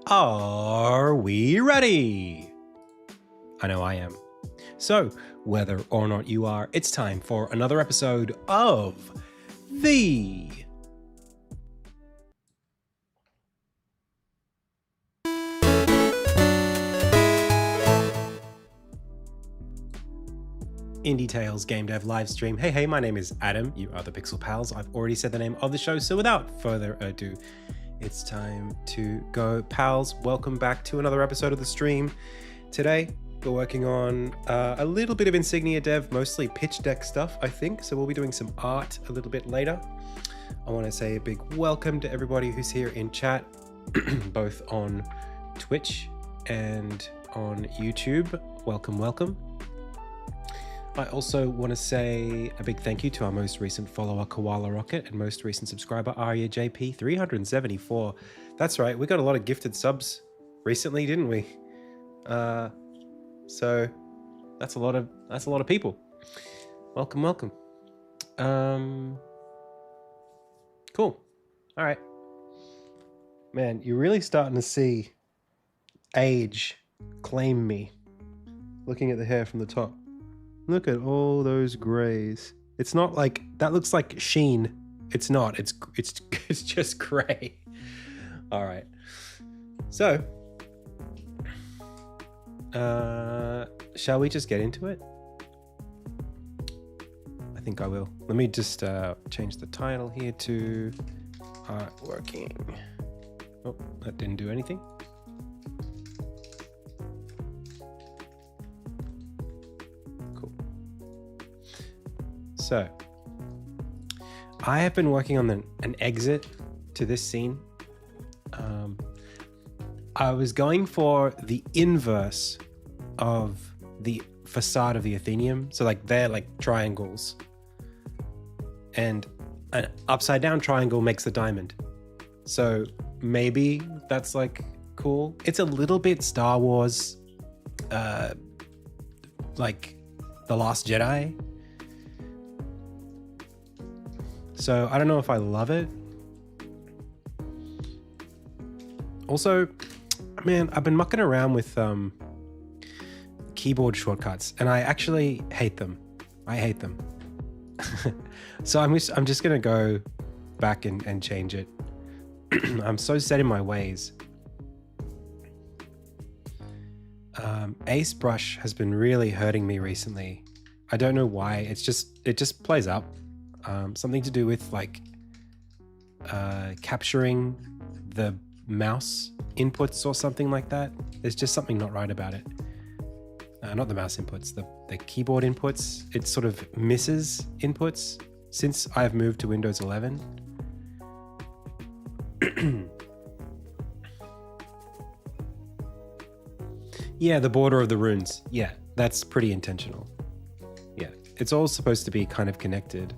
Are we ready? I know I am. So, whether or not you are, it's time for another episode of the IndieTales Game Dev Livestream. Hey, my name is Adam. You are the Pixel Pals. I've already said the name of the show, so without further ado, it's time to go. Pals, welcome back to another episode of the stream. Today, we're working on a little bit of Insignia dev, mostly pitch deck stuff, I think. So we'll be doing some art a little bit later. I want to say a big welcome to everybody who's here in chat, both on Twitch and on YouTube. Welcome. I also want to say a big thank you to our most recent follower, Koala Rocket, and most recent subscriber, AryajP374. That's right, we got a lot of gifted subs recently, didn't we? So that's a lot of people. Welcome. Cool. All right. Man, you're really starting to see age claim me. Looking at the hair from the top. Look at all those grays. It's not like that looks like sheen. It's not. It's just gray. All right. So, shall we just get into it? I think I will. Let me just change the title here to art working. Oh, that didn't do anything. So, I have been working on an exit to this scene. I was going for the inverse of the facade of the Athenaeum. So like they're like triangles. And an upside down triangle makes the diamond. So maybe that's like cool. It's a little bit Star Wars, like The Last Jedi. So I don't know if I love it. Also, man, I've been mucking around with keyboard shortcuts and I actually hate them. I hate them. So I'm just gonna go back and change it. I'm so set in my ways. Ace Brush has been really hurting me recently. I don't know why. It just plays up. Something to do with like capturing the mouse inputs or something like that. There's just something not right about it. Not the mouse inputs, the keyboard inputs. It sort of misses inputs since I've moved to Windows 11. Yeah, the border of the runes. Yeah, that's pretty intentional. Yeah, it's all supposed to be kind of connected.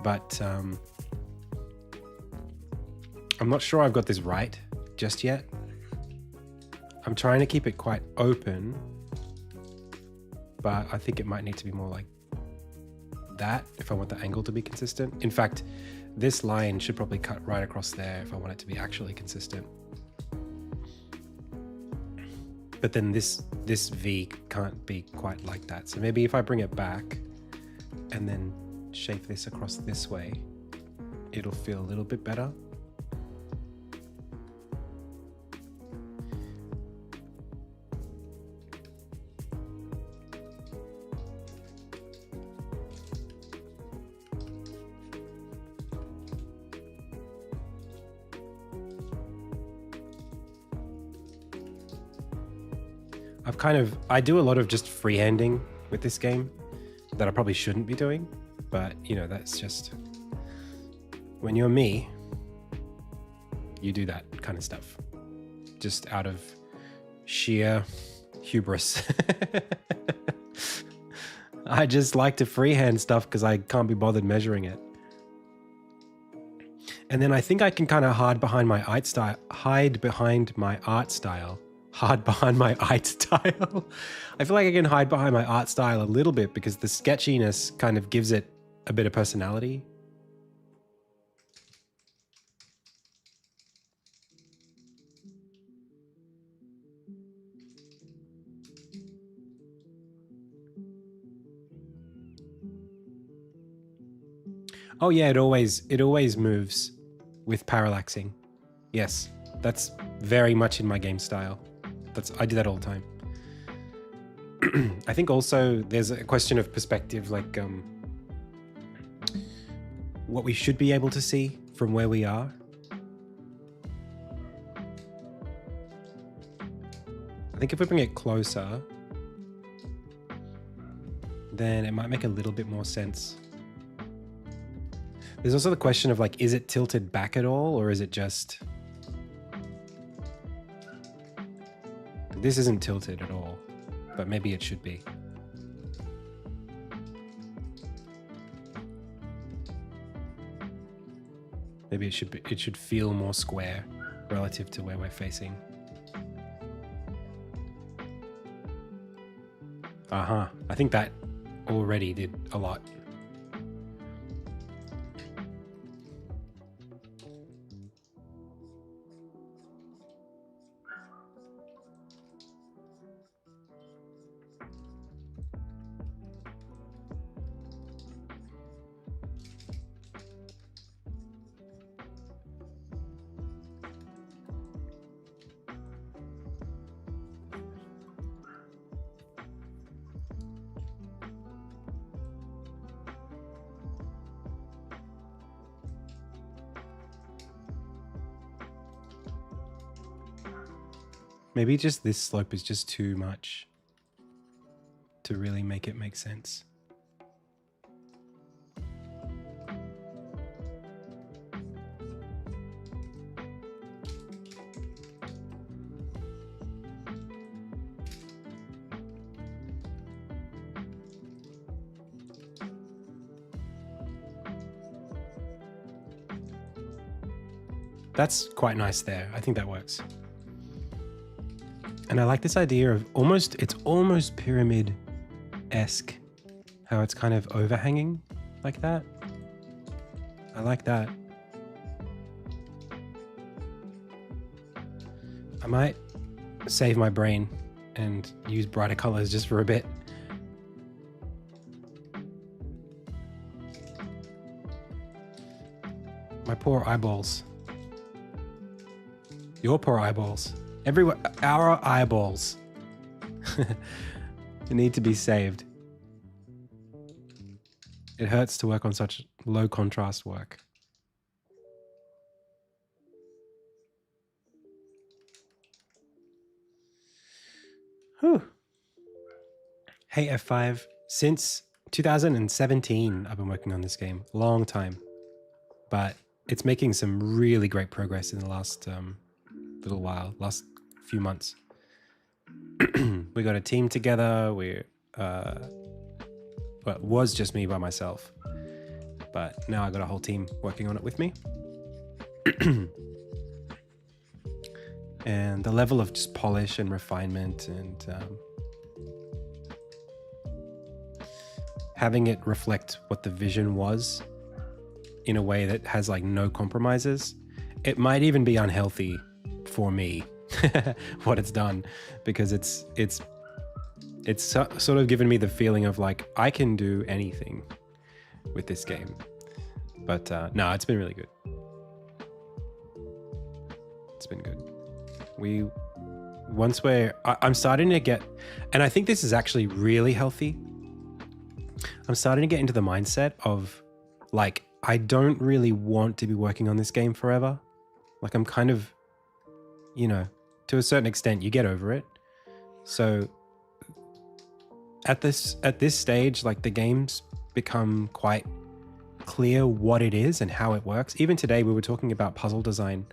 But I'm not sure I've got this right just yet. I'm trying to keep it quite open, but I think it might need to be more like that if I want the angle to be consistent. In fact, this line should probably cut right across there if I want it to be actually consistent. But then this V can't be quite like that. So maybe if I bring it back and then shape this across this way, it'll feel a little bit better. I do a lot of just freehanding with this game that I probably shouldn't be doing. But, you know, that's just, when you're me, you do that kind of stuff. Just out of sheer hubris. I just like to freehand stuff because I can't be bothered measuring it. And then I think I can kind of hide behind my art style. I feel like I can hide behind my art style a little bit because the sketchiness kind of gives it a bit of personality. Oh yeah, it always moves with parallaxing. Yes, that's very much in my game style. I do that all the time. I think also there's a question of perspective, like what we should be able to see from where we are. I think if we bring it closer, then it might make a little bit more sense. There's also the question of like, is it tilted back at all, or is it just... This isn't tilted at all, but maybe it should be. Maybe it should feel more square relative to where we're facing. I think that already did a lot. Maybe just this slope is just too much to really make it make sense. That's quite nice there. I think that works. And I like this idea of it's almost pyramid-esque, how it's kind of overhanging like that. I like that. I might save my brain and use brighter colors just for a bit. My poor eyeballs. Your poor eyeballs. Everywhere, our eyeballs need to be saved. It hurts to work on such low contrast work. Whew. Hey F5, since 2017 I've been working on this game. Long time. But it's making some really great progress in the last little while, last few months. We got a team together. Well, it was just me by myself, but now I got a whole team working on it with me. And the level of just polish and refinement and having it reflect what the vision was in a way that has like no compromises. It might even be unhealthy for me what it's done, because it's sort of given me the feeling of like I can do anything with this game. But no, it's been really good. It's been good. I'm starting to get, and I think this is actually really healthy. I'm starting to get into the mindset of like, I don't really want to be working on this game forever. Like I'm kind of, you know, to a certain extent, you get over it. So at this stage, like the game's become quite clear what it is and how it works. Even today, we were talking about puzzle design.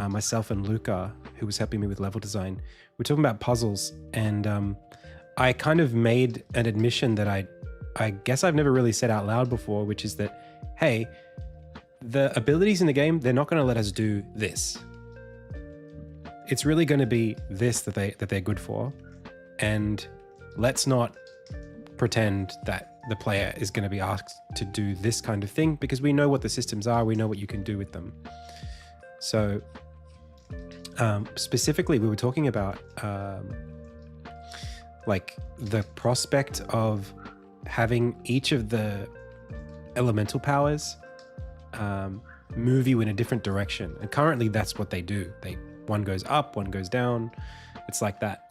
Myself and Luca, who was helping me with level design, we're talking about puzzles, and I kind of made an admission that I guess I've never really said out loud before, which is that, hey, the abilities in the game, they're not going to let us do this. It's really going to be this that they're good for, and let's not pretend that the player is going to be asked to do this kind of thing, because we know what the systems are, we know what you can do with them. So specifically, we were talking about like the prospect of having each of the elemental powers move you in a different direction. And currently that's what they do. One goes up, one goes down. It's like that.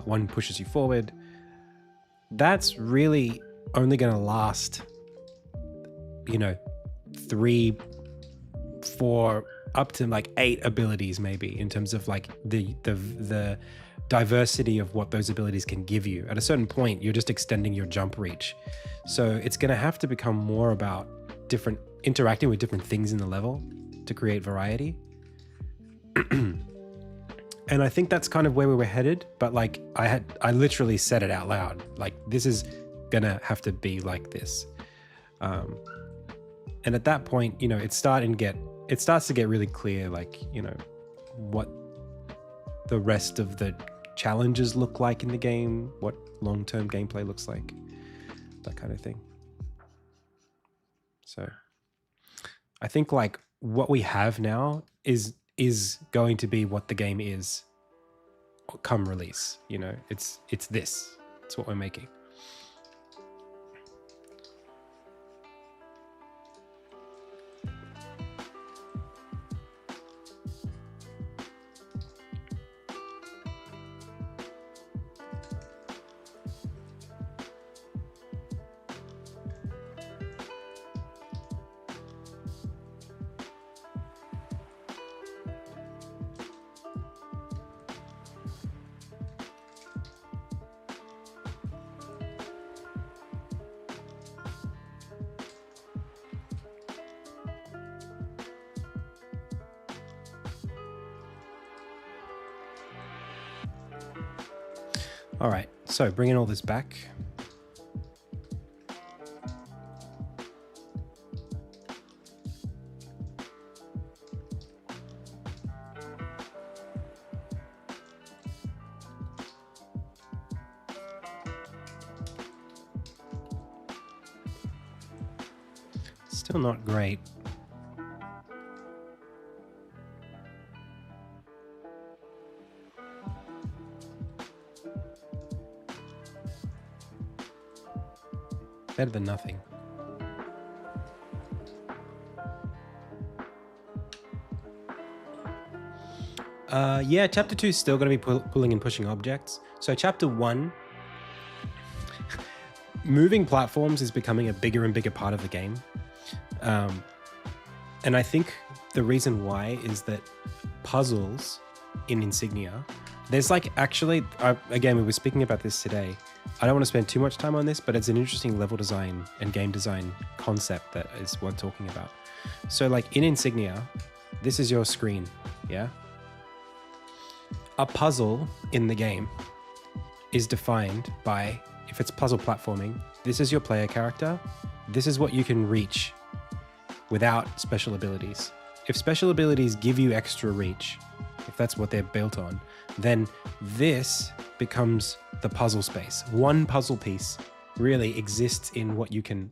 One pushes you forward. That's really only going to last, 3, 4, up to like 8 abilities maybe, in terms of like the diversity of what those abilities can give you. At a certain point, you're just extending your jump reach. So it's going to have to become more about interacting with different things in the level to create variety. And I think that's kind of where we were headed, but like I literally said it out loud, like this is gonna have to be like this. And at that point, it starts to get really clear, like, what the rest of the challenges look like in the game, what long-term gameplay looks like, that kind of thing. So I think like what we have now is going to be what the game is come release. It's this. It's what we're making. All right, so bringing all this back. Still not great. Better than nothing. Yeah, chapter 2 is still going to be pulling and pushing objects. So chapter 1, moving platforms is becoming a bigger and bigger part of the game. And I think the reason why is that puzzles in Insignia, there's like actually, again, we were speaking about this today. I don't want to spend too much time on this, but it's an interesting level design and game design concept that is worth talking about. So like in Insignia, this is your screen, yeah? A puzzle in the game is defined by, if it's puzzle platforming, this is your player character, this is what you can reach without special abilities. If special abilities give you extra reach, if that's what they're built on, then this becomes the puzzle space. One puzzle piece really exists in what you can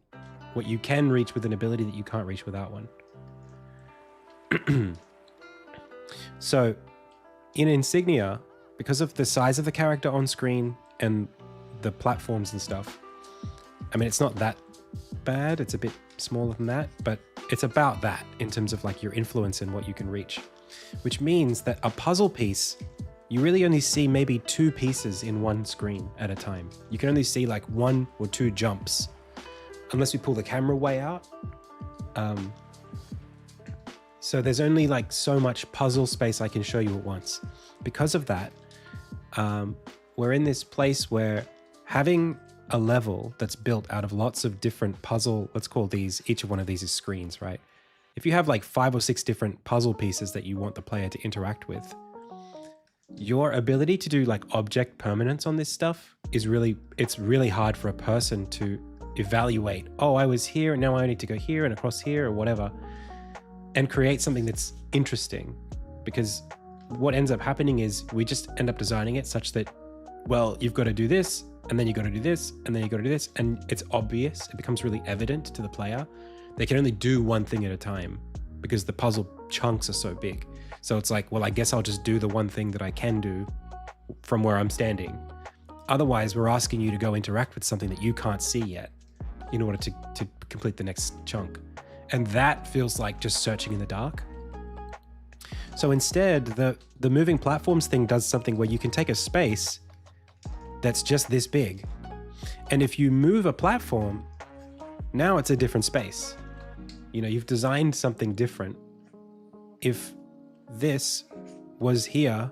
reach with an ability that you can't reach without one. So in Insignia, because of the size of the character on screen and the platforms and stuff, I mean, it's not that bad. It's a bit smaller than that, but it's about that in terms of like your influence and what you can reach, which means that a puzzle piece, you really only see maybe 2 pieces in one screen at a time. You can only see like 1 or 2 jumps, unless we pull the camera way out. So there's only like so much puzzle space I can show you at once. Because of that, we're in this place where having a level that's built out of lots of different puzzle, let's call these, each of one of these is screens, right? If you have like 5 or 6 different puzzle pieces that you want the player to interact with, your ability to do like object permanence on this stuff is it's really hard for a person to evaluate, oh, I was here and now I need to go here and across here or whatever, and create something that's interesting. Because what ends up happening is we just end up designing it such that, well, you've got to do this, and then you got to do this, and then you got to do this, and it's obvious, it becomes really evident to the player. They can only do one thing at a time because the puzzle chunks are so big. So it's like, well, I guess I'll just do the one thing that I can do from where I'm standing. Otherwise, we're asking you to go interact with something that you can't see yet. in order to complete the next chunk. And that feels like just searching in the dark. So instead, the moving platforms thing does something where you can take a space that's just this big. And if you move a platform, now it's a different space. You know, you've designed something different. If this was here,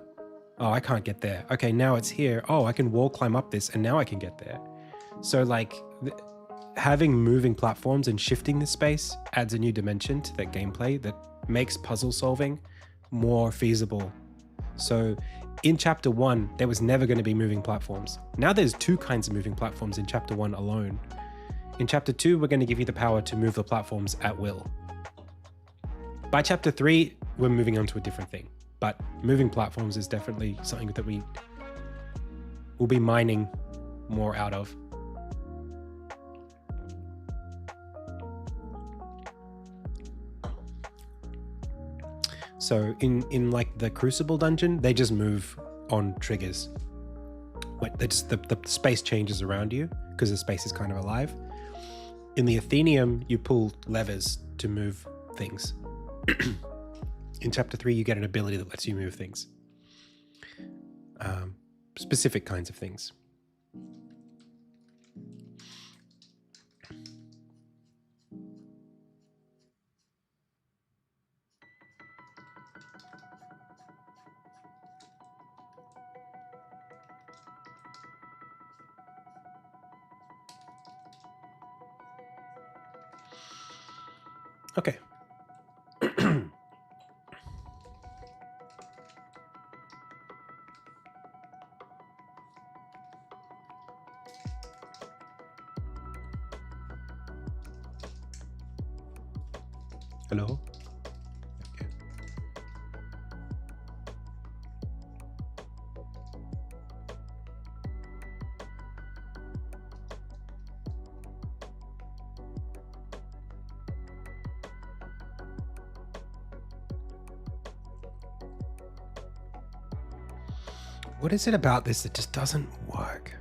oh, I can't get there. Okay, now it's here. Oh, I can wall climb up this and now I can get there. So like having moving platforms and shifting the space adds a new dimension to that gameplay that makes puzzle solving more feasible. So in chapter 1, there was never going to be moving platforms. Now there's 2 kinds of moving platforms in chapter 1 alone. In chapter 2, we're going to give you the power to move the platforms at will. By chapter 3, we're moving on to a different thing. But moving platforms is definitely something that we will be mining more out of. So in like the Crucible dungeon, they just move on triggers. Like they just, the space changes around you because the space is kind of alive. In the Athenium, you pull levers to move things. In chapter 3, you get an ability that lets you move things. Specific kinds of things. Okay. Hello? Okay. What is it about this that just doesn't work?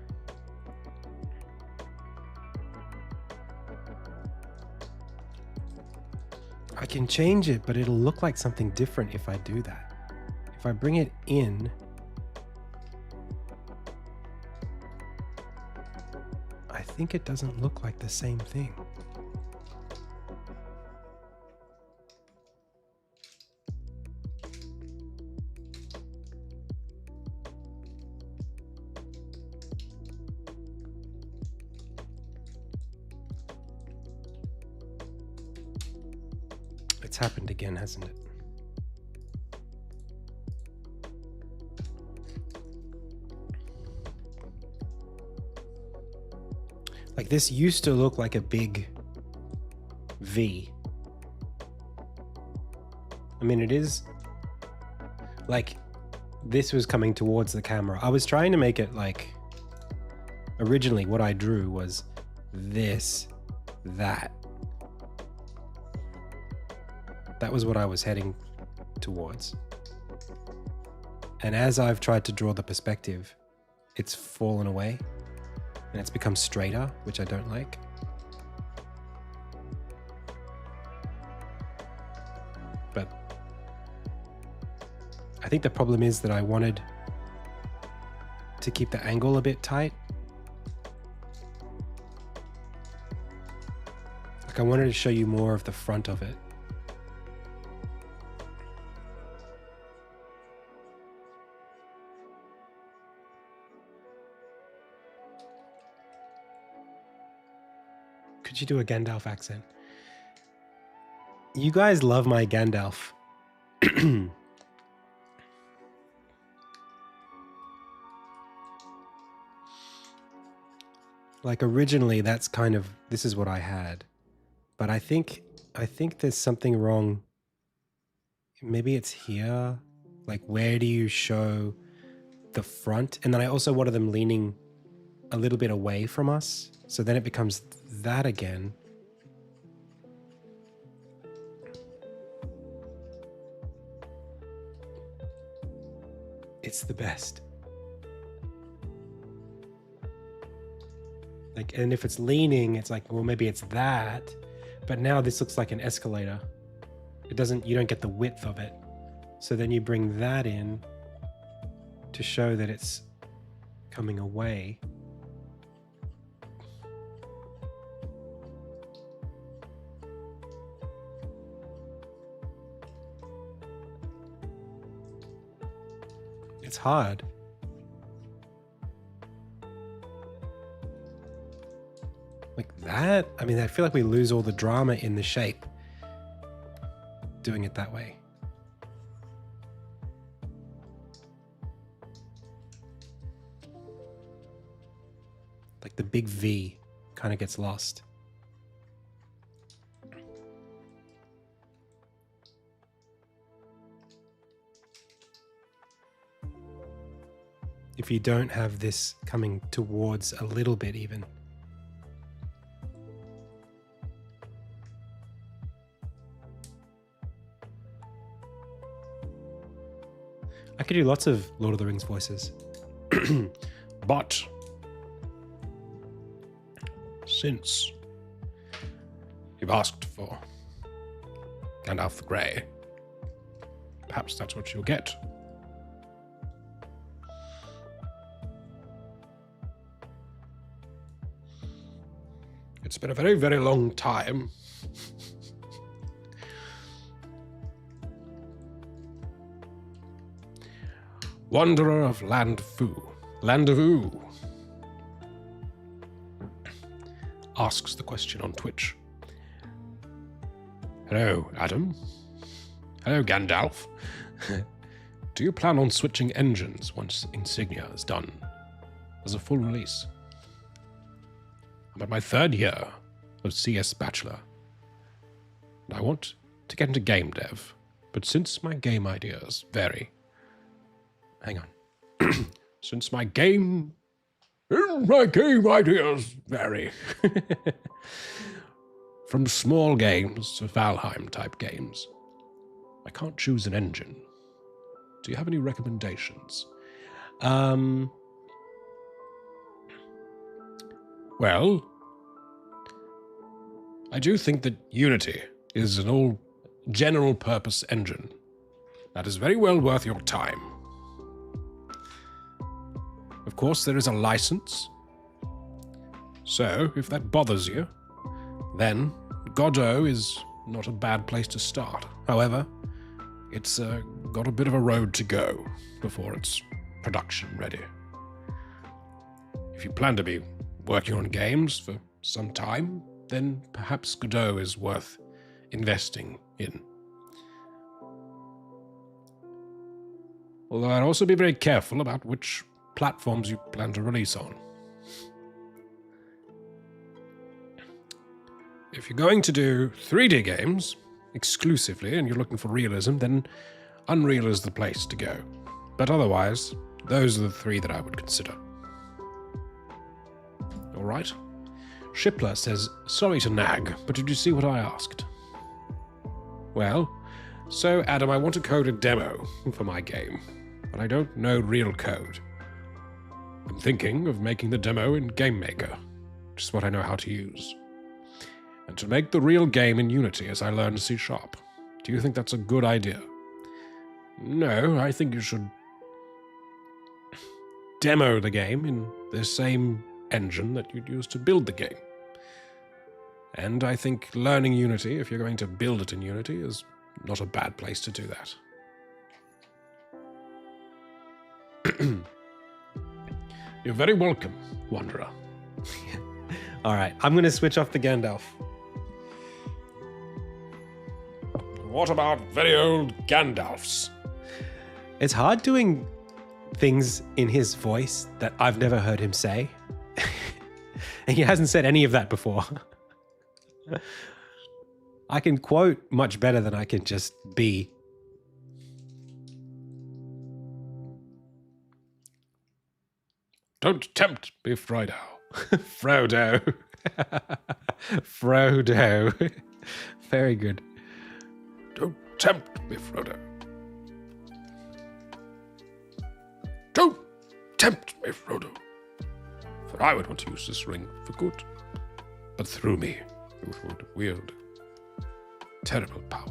I can change it, but it'll look like something different if I do that. If I bring it in, I think it doesn't look like the same thing. It's happened again, hasn't it? Like this used to look like a big V. I mean, it is like this was coming towards the camera. I was trying to make it like, originally what I drew was this, that. That was what I was heading towards. And as I've tried to draw the perspective, it's fallen away and it's become straighter, which I don't like. But I think the problem is that I wanted to keep the angle a bit tight. Like I wanted to show you more of the front of it. Could you do a Gandalf accent? You guys love my Gandalf. Like originally that's kind of, this is what I had. But I think there's something wrong. Maybe it's here. Like where do you show the front? And then I also wanted them leaning a little bit away from us. So then it becomes that again. It's the best. Like, and if it's leaning, it's like, well, maybe it's that. But now this looks like an escalator. It doesn't, you don't get the width of it. So then you bring that in to show that it's coming away. It's hard. Like that? I mean, I feel like we lose all the drama in the shape doing it that way. Like the big V kind of gets lost. If you don't have this coming towards a little bit even. I could do lots of Lord of the Rings voices. But since you've asked for Gandalf the Grey, perhaps that's what you'll get. It's been a very, very long time. Wanderer of Land Fu, Land of Oo, asks the question on Twitch. Hello, Adam. Hello, Gandalf. Do you plan on switching engines once Insignia is done as a full release? I'm at my 3rd year of CS Bachelor, and I want to get into game dev, but since my game ideas vary... Hang on. Since my game ideas vary from small games to Valheim-type games, I can't choose an engine. Do you have any recommendations? Well, I do think that Unity is an all general purpose engine that is very well worth your time. Of course, there is a license, so if that bothers you, then Godot is not a bad place to start. However, it's got a bit of a road to go before it's production ready. If you plan to be working on games for some time, then perhaps Godot is worth investing in. Although I'd also be very careful about which platforms you plan to release on. If you're going to do 3D games exclusively and you're looking for realism, then Unreal is the place to go. But otherwise, those are the 3 that I would consider. All right. Shipler says, sorry to nag, but did you see what I asked? Well, so Adam, I want to code a demo for my game, but I don't know real code. I'm thinking of making the demo in GameMaker, which is what I know how to use. And to make the real game in Unity as I learned C#. Do you think that's a good idea? No, I think you should demo the game in the same engine that you'd use to build the game. And I think learning Unity, if you're going to build it in Unity, is not a bad place to do that. You're very welcome, Wanderer. All right, I'm going to switch off the Gandalf. What about very old Gandalfs? It's hard doing things in his voice that I've never heard him say. And he hasn't said any of that before. I can quote much better than I can just be. Don't tempt me, Frodo. Frodo. Frodo. Very good. Don't tempt me, Frodo. Don't tempt me, Frodo. For I would want to use this ring for good. But through me, it would wield terrible power.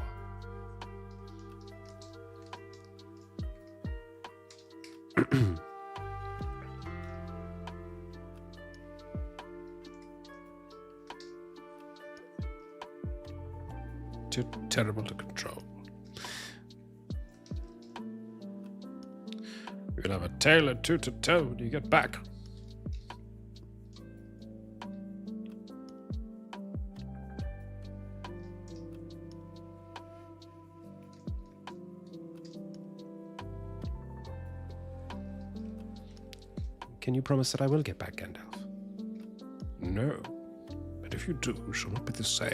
Too terrible to control. You'll have a tail and two to toe when you get back. Can you promise that I will get back, Gandalf? No, but if you do, it shall not be the same.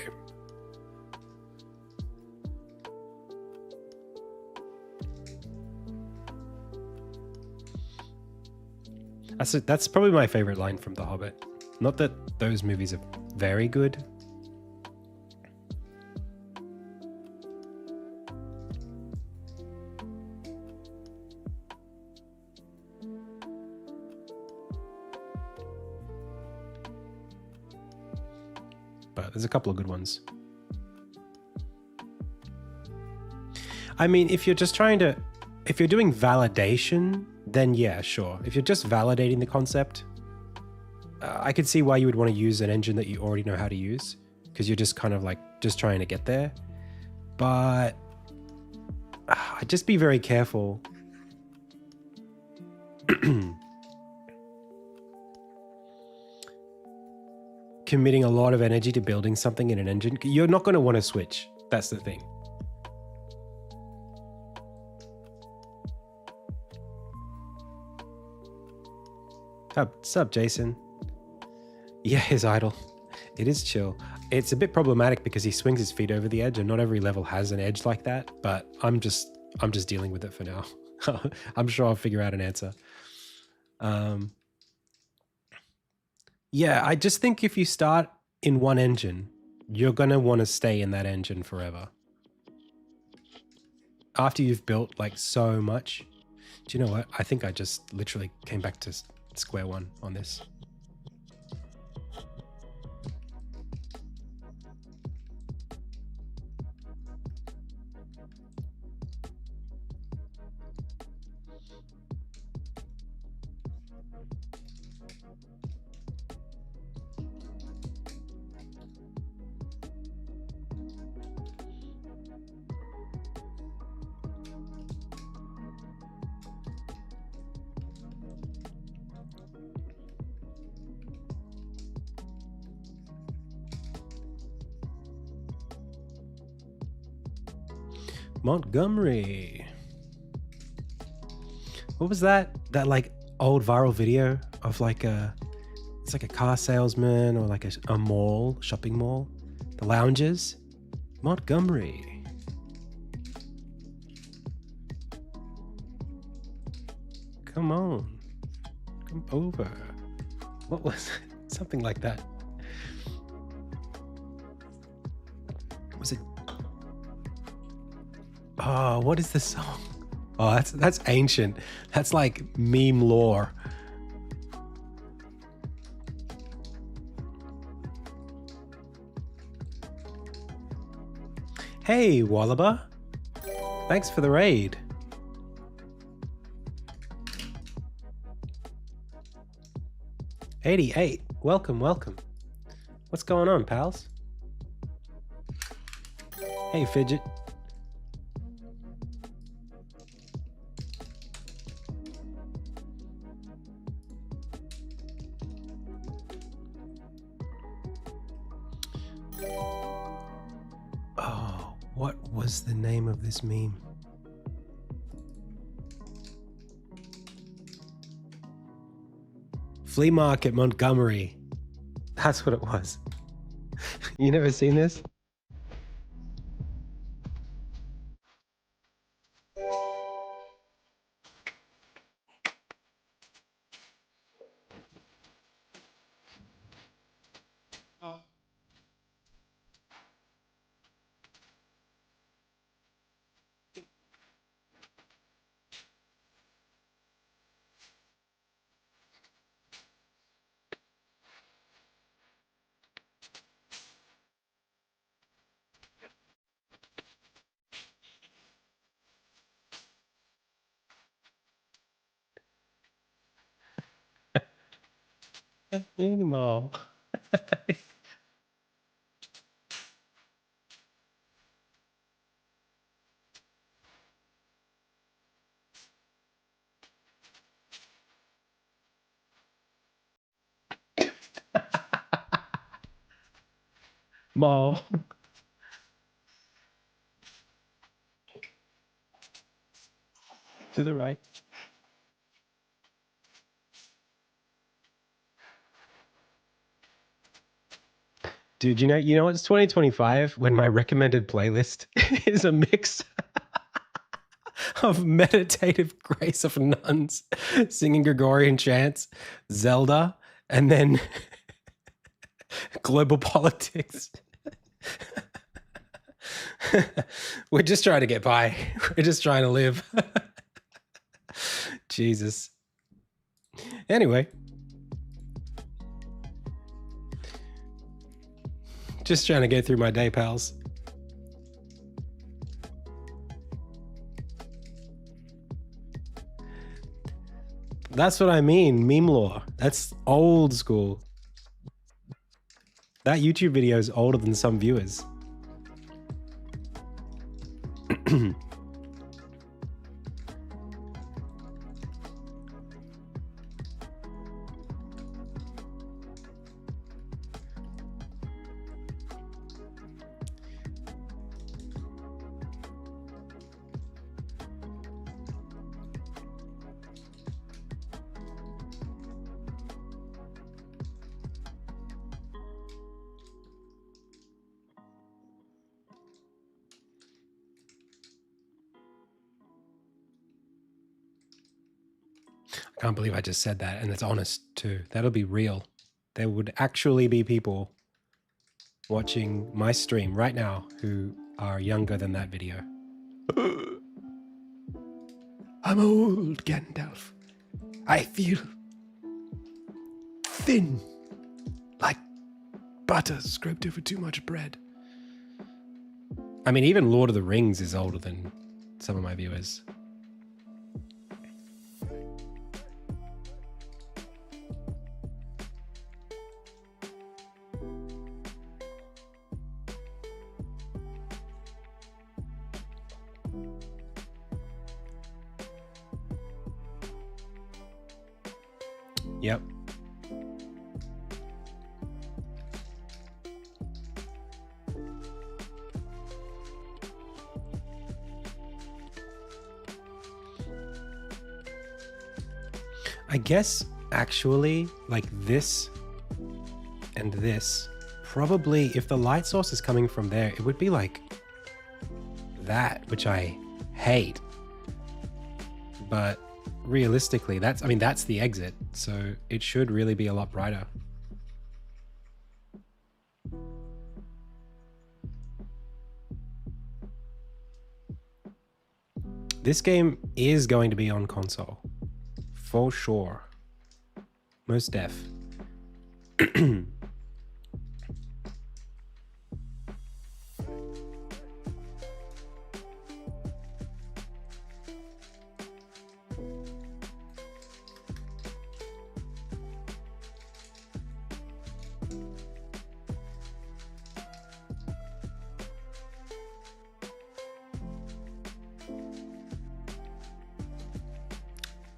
That's probably my favorite line from The Hobbit. Not that those movies are very good. But there's a couple of good ones. I mean, if you're doing validation, then yeah, sure. If you're just validating the concept, I could see why you would want to use an engine that you already know how to use, because you're just kind of like just trying to get there. But I'd just be very careful. Committing a lot of energy to building something in an engine. You're not going to want to switch. That's the thing. Sup, Jason? Yeah, his idol. It is chill. It's a bit problematic because he swings his feet over the edge, and not every level has an edge like that. But I'm just dealing with it for now. I'm sure I'll figure out an answer. Yeah, I just think if you start in one engine, you're gonna want to stay in that engine forever. After you've built like so much. Do you know what? I think I just literally came back to square one on this. Montgomery. What was that? That like old viral video of like it's like a car salesman or like a mall, shopping mall. The lounges. Montgomery. Come on. Come over. What was it? Something like that. Was it? Oh, what is the song? Oh, that's ancient. That's like meme lore. Hey, Wallaba. Thanks for the raid. '88. Welcome, welcome. What's going on, pals? Hey, Fidget. What was the name of this meme? Flea Market Montgomery. That's what it was. You never seen this? Anymore. More. To the right. Dude, you know, it's 2025 when my recommended playlist is a mix of meditative grace of nuns singing Gregorian chants, Zelda, and then global politics. We're just trying to get by. We're just trying to live. Jesus. Anyway. Just trying to get through my day, pals. That's what I mean, meme lore. That's old school. That YouTube video is older than some viewers. I can't believe I just said that, and it's honest too. That'll be real. There would actually be people watching my stream right now who are younger than that video. I'm old, Gandalf. I feel thin, like butter scraped over too much bread. I mean, even Lord of the Rings is older than some of my viewers. Yep. I guess actually like this and this, probably if the light source is coming from there, it would be like that, which I hate. But realistically, that's the exit, so it should really be a lot brighter. This game is going to be on console, for sure. Most def.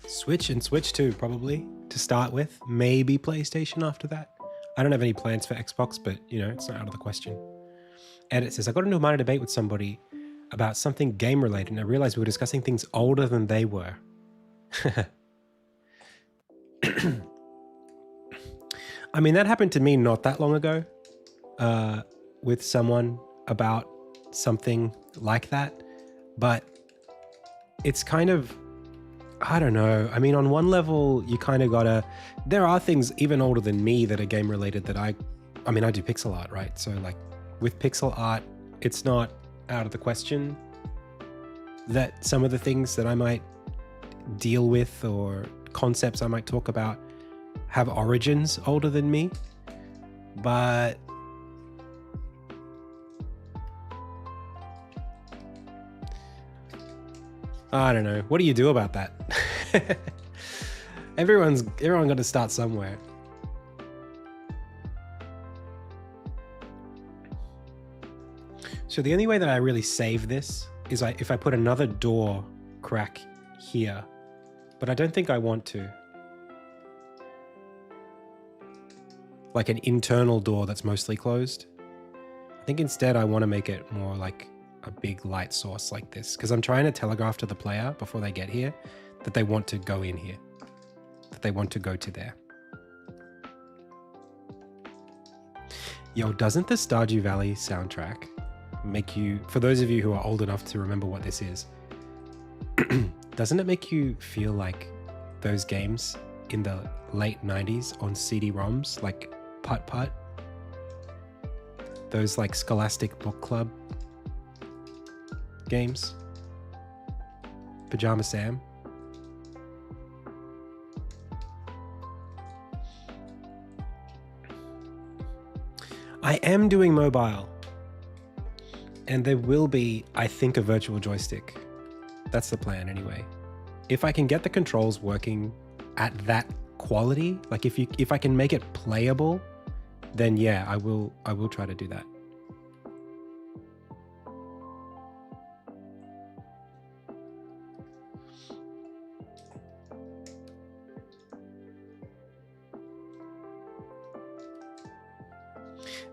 Switch and Switch 2, probably, to start with. Maybe PlayStation after that. I don't have any plans for Xbox, but, you know, it's not out of the question. Edit says, I got into a minor debate with somebody about something game-related, and I realized we were discussing things older than they were. I mean, that happened to me not that long ago with someone about something like that, but it's kind of, I don't know. I mean, on one level, you kind of gotta, there are things even older than me that are game related that I mean, I do pixel art, right? So like with pixel art, it's not out of the question that some of the things that I might deal with or concepts I might talk about have origins older than me. But I don't know. What do you do about that? Everyone got to start somewhere. So the only way that I really save this is if I put another door crack here, but I don't think I want to. Like an internal door that's mostly closed. I think instead I want to make it more like a big light source like this, because I'm trying to telegraph to the player before they get here that they want to go in here, that they want to go to there. Yo, doesn't the Stardew Valley soundtrack make you, for those of you who are old enough to remember what this is, doesn't it make you feel like those games in the late 90s on CD-ROMs, like Putt Putt? Those like Scholastic Book Club games? Pajama Sam? I am doing mobile, and there will be, I think, a virtual joystick. That's the plan anyway. If I can get the controls working at that quality, like if I can make it playable, then yeah, I will try to do that.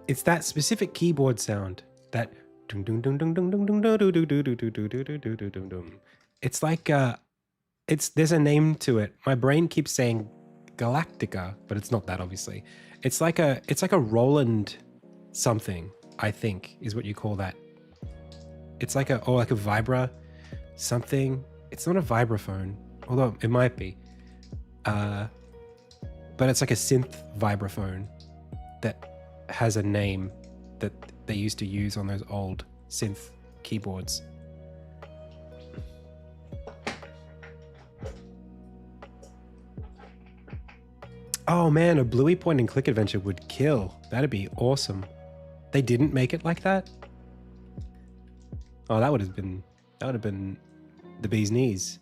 It's that specific keyboard sound, that it's like there's a name to it. My brain keeps saying Galactica, but it's not that, obviously. It's like a Roland something, I think, is what you call that. It's like a vibra something. It's not a vibraphone, although it might be. But it's like a synth vibraphone that has a name that they used to use on those old synth keyboards. Oh man, a Bluey point and click adventure would kill. That'd be awesome. They didn't make it like that? Oh, that would have been the bee's knees.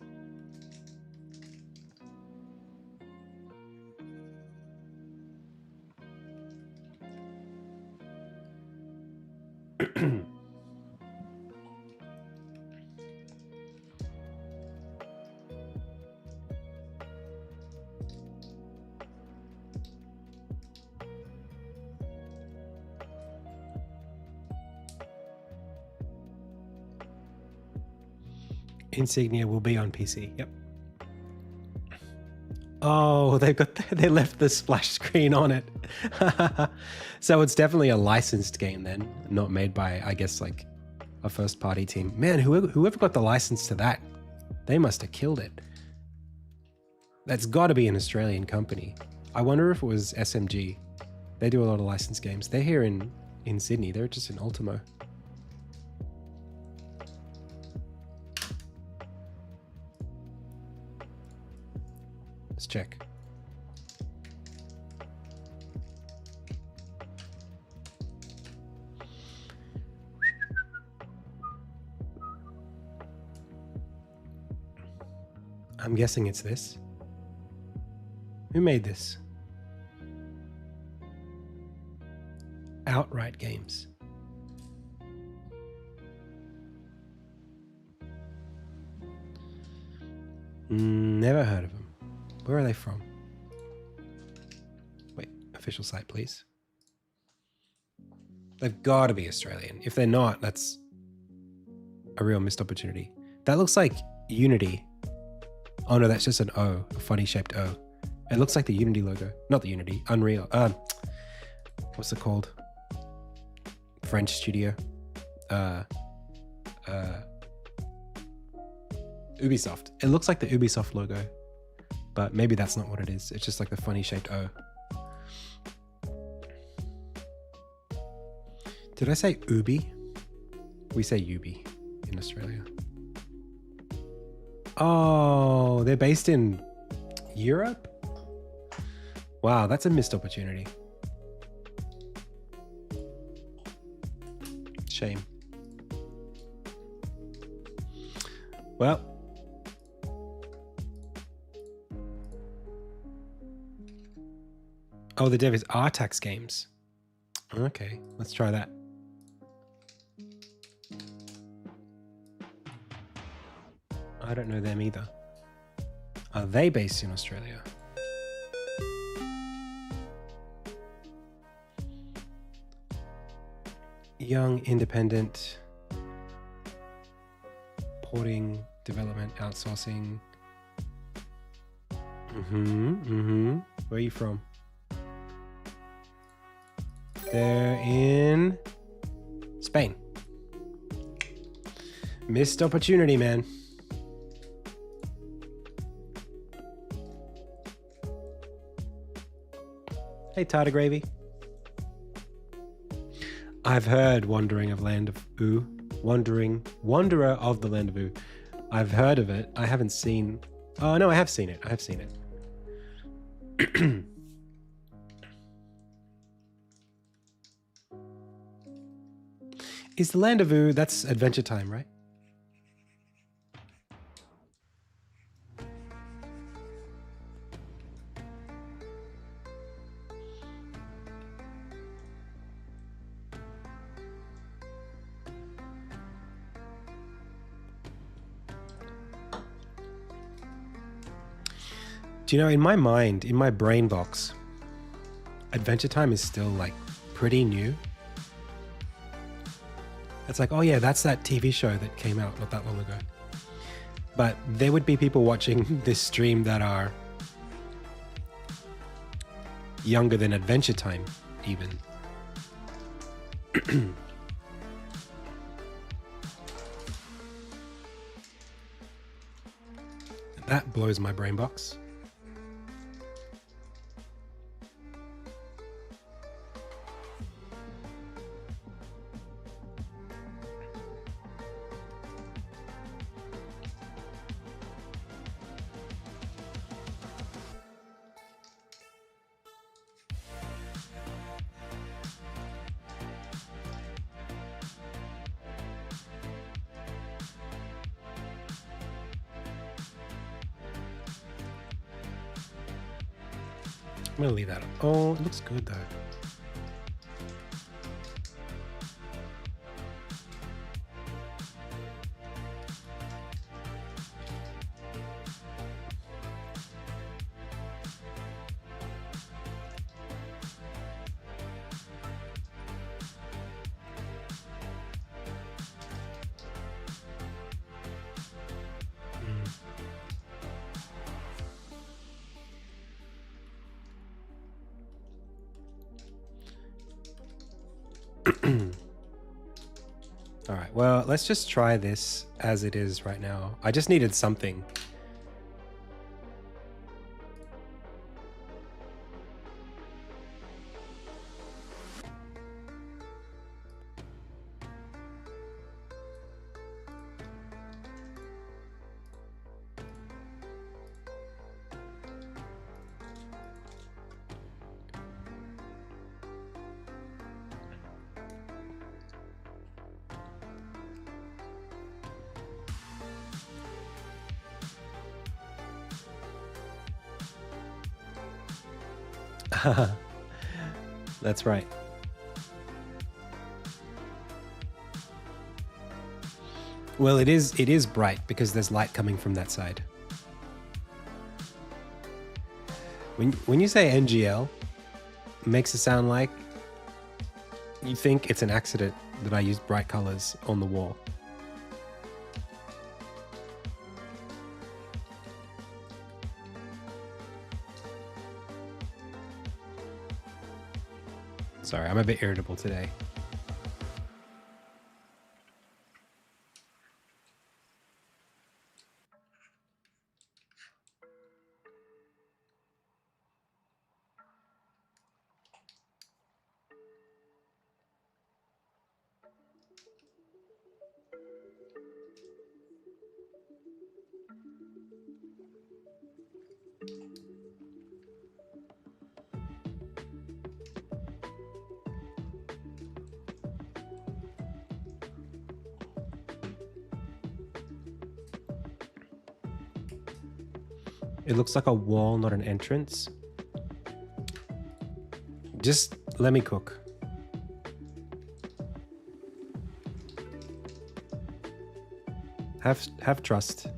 Insignia will be on PC. Yep. Oh, they left the splash screen on it. So it's definitely a licensed game then, not made by, I guess, like a first party team. Man, whoever got the license to that, they must have killed it. That's got to be an Australian company. I wonder if it was SMG. They do a lot of licensed games. They're here in Sydney. They're just in Ultimo. Let's check. I'm guessing it's this. Who made this? Outright Games. Never heard of them. Where are they from? Wait, official site, please. They've got to be Australian. If they're not, that's a real missed opportunity. That looks like Unity. Oh no, that's just an O, a funny shaped O. It looks like the Unity logo. Not the Unity, Unreal. What's it called? French studio. Ubisoft. It looks like the Ubisoft logo, but maybe that's not what it is. It's just like the funny shaped O. Did I say Ubi? We say Ubi in Australia. Oh, they're based in Europe? Wow, that's a missed opportunity. Shame. Well, oh, the dev is Artax Games. Okay, let's try that. I don't know them either. Are they based in Australia? Young, independent, porting, development, outsourcing. Where are you from? They're in Spain. Missed opportunity, man. Hey, tartar gravy. I've heard Wanderer of the Land of Ooh. I've heard of it. I haven't seen. Oh no, I have seen it. Is the Land of Ooh? That's Adventure Time, right? Do you know, in my mind, in my brain box, Adventure Time is still like pretty new. It's like, oh yeah, that's that TV show that came out not that long ago. But there would be people watching this stream that are younger than Adventure Time, even. That blows my brain box. I'm gonna leave that up. Oh, it looks good though. All right, well, let's just try this as it is right now. I just needed something. That's right. Well, it is bright because there's light coming from that side. When you say NGL, it makes it sound like you think it's an accident that I used bright colors on the wall. Sorry, I'm a bit irritable today. It looks like a wall, not an entrance. Just let me cook. Have trust.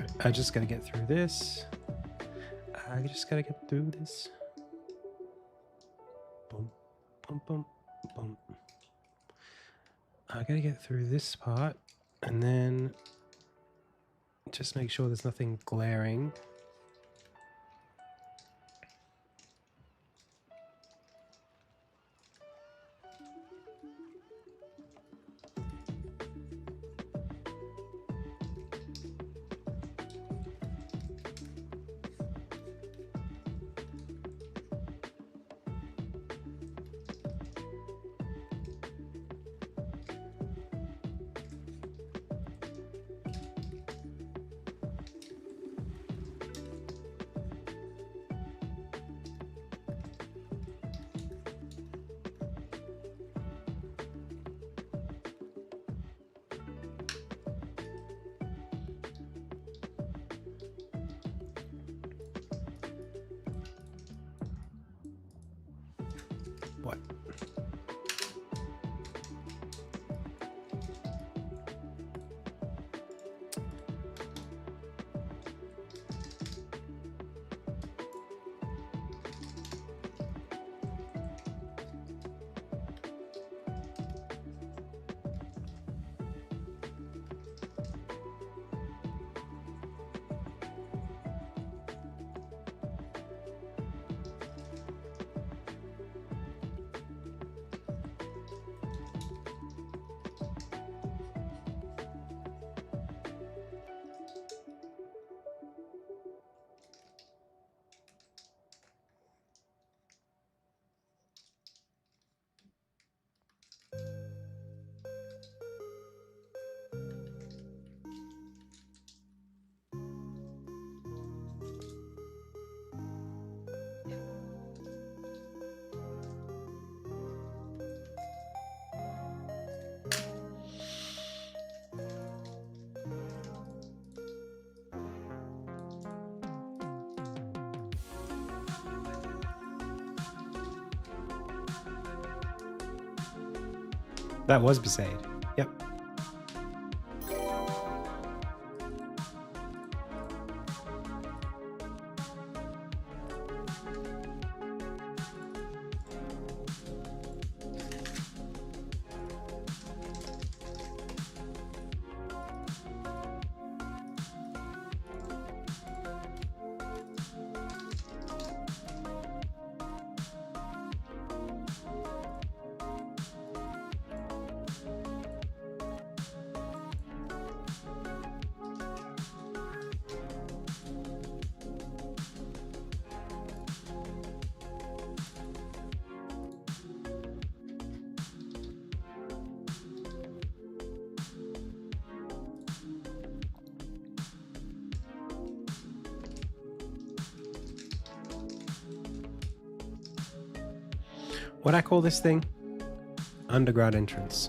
Alright, I just gotta get through this. I just gotta get through this. Boom, boom, boom, boom. I gotta get through this part and then just make sure there's nothing glaring. What? That was Besaid. Yep. What I call this thing? Underground entrance.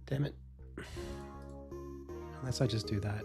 Damn it. Unless I just do that.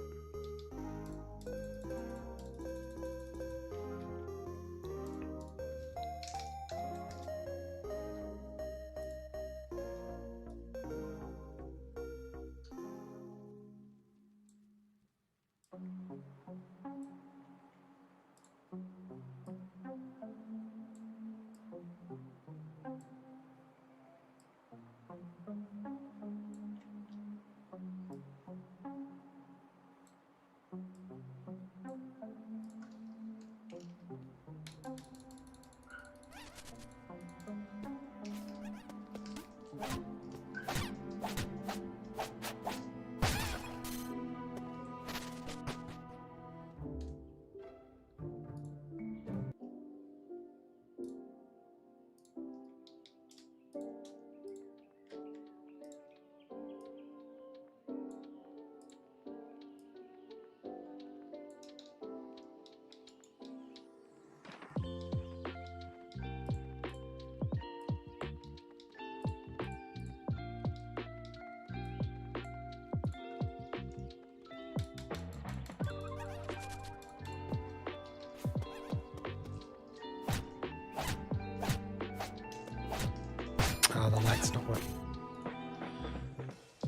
the light's not working.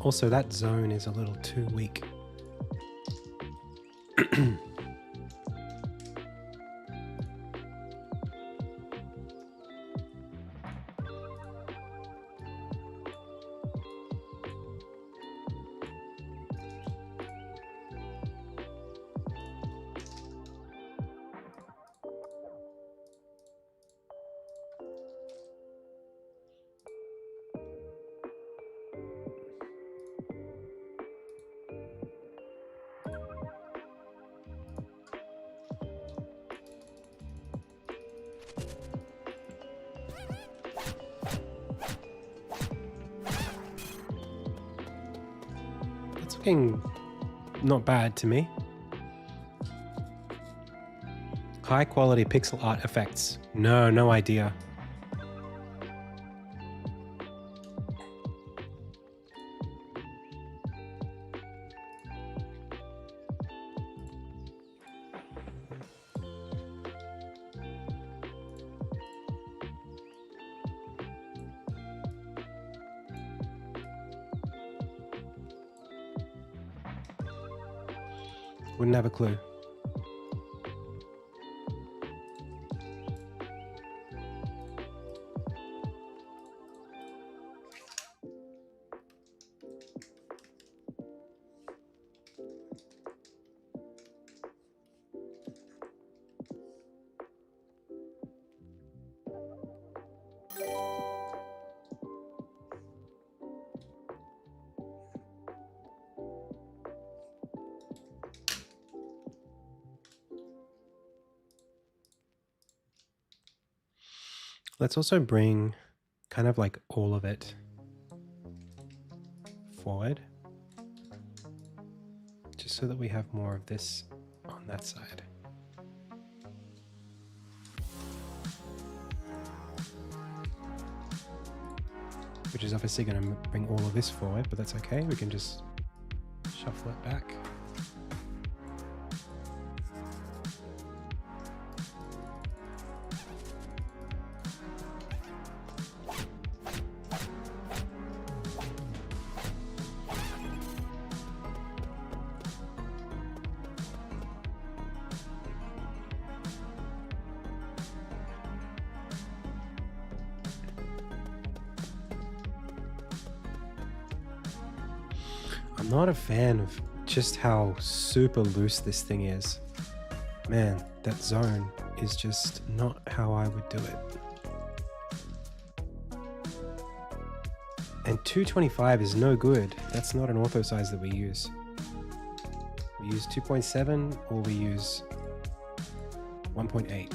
Also, that zone is a little too weak. It's looking not bad to me. High quality pixel art effects. No idea. Wouldn't have a clue. Let's also bring kind of like all of it forward, just so that we have more of this on that side. Which is obviously going to bring all of this forward, but that's okay. We can just shuffle it back. I'm not a fan of just how super loose this thing is. Man, that zone is just not how I would do it. And 225 is no good. That's not an ortho size that we use. We use 2.7 or we use 1.8.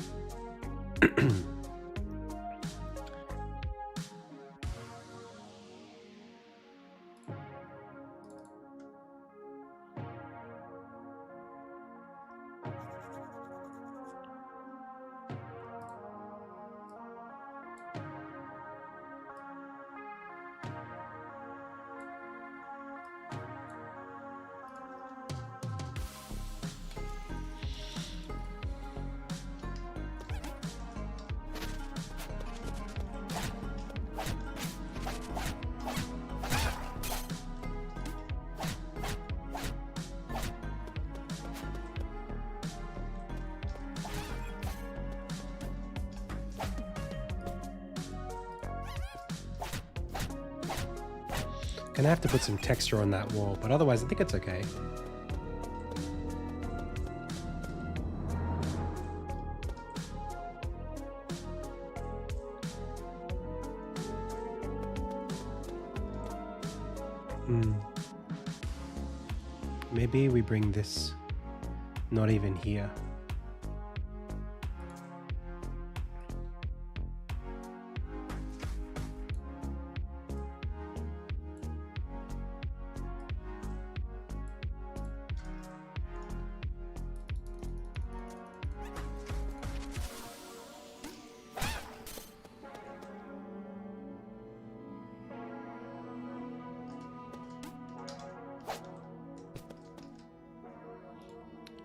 Gonna have to put some texture on that wall, but otherwise I think it's okay. Maybe we bring this not even here.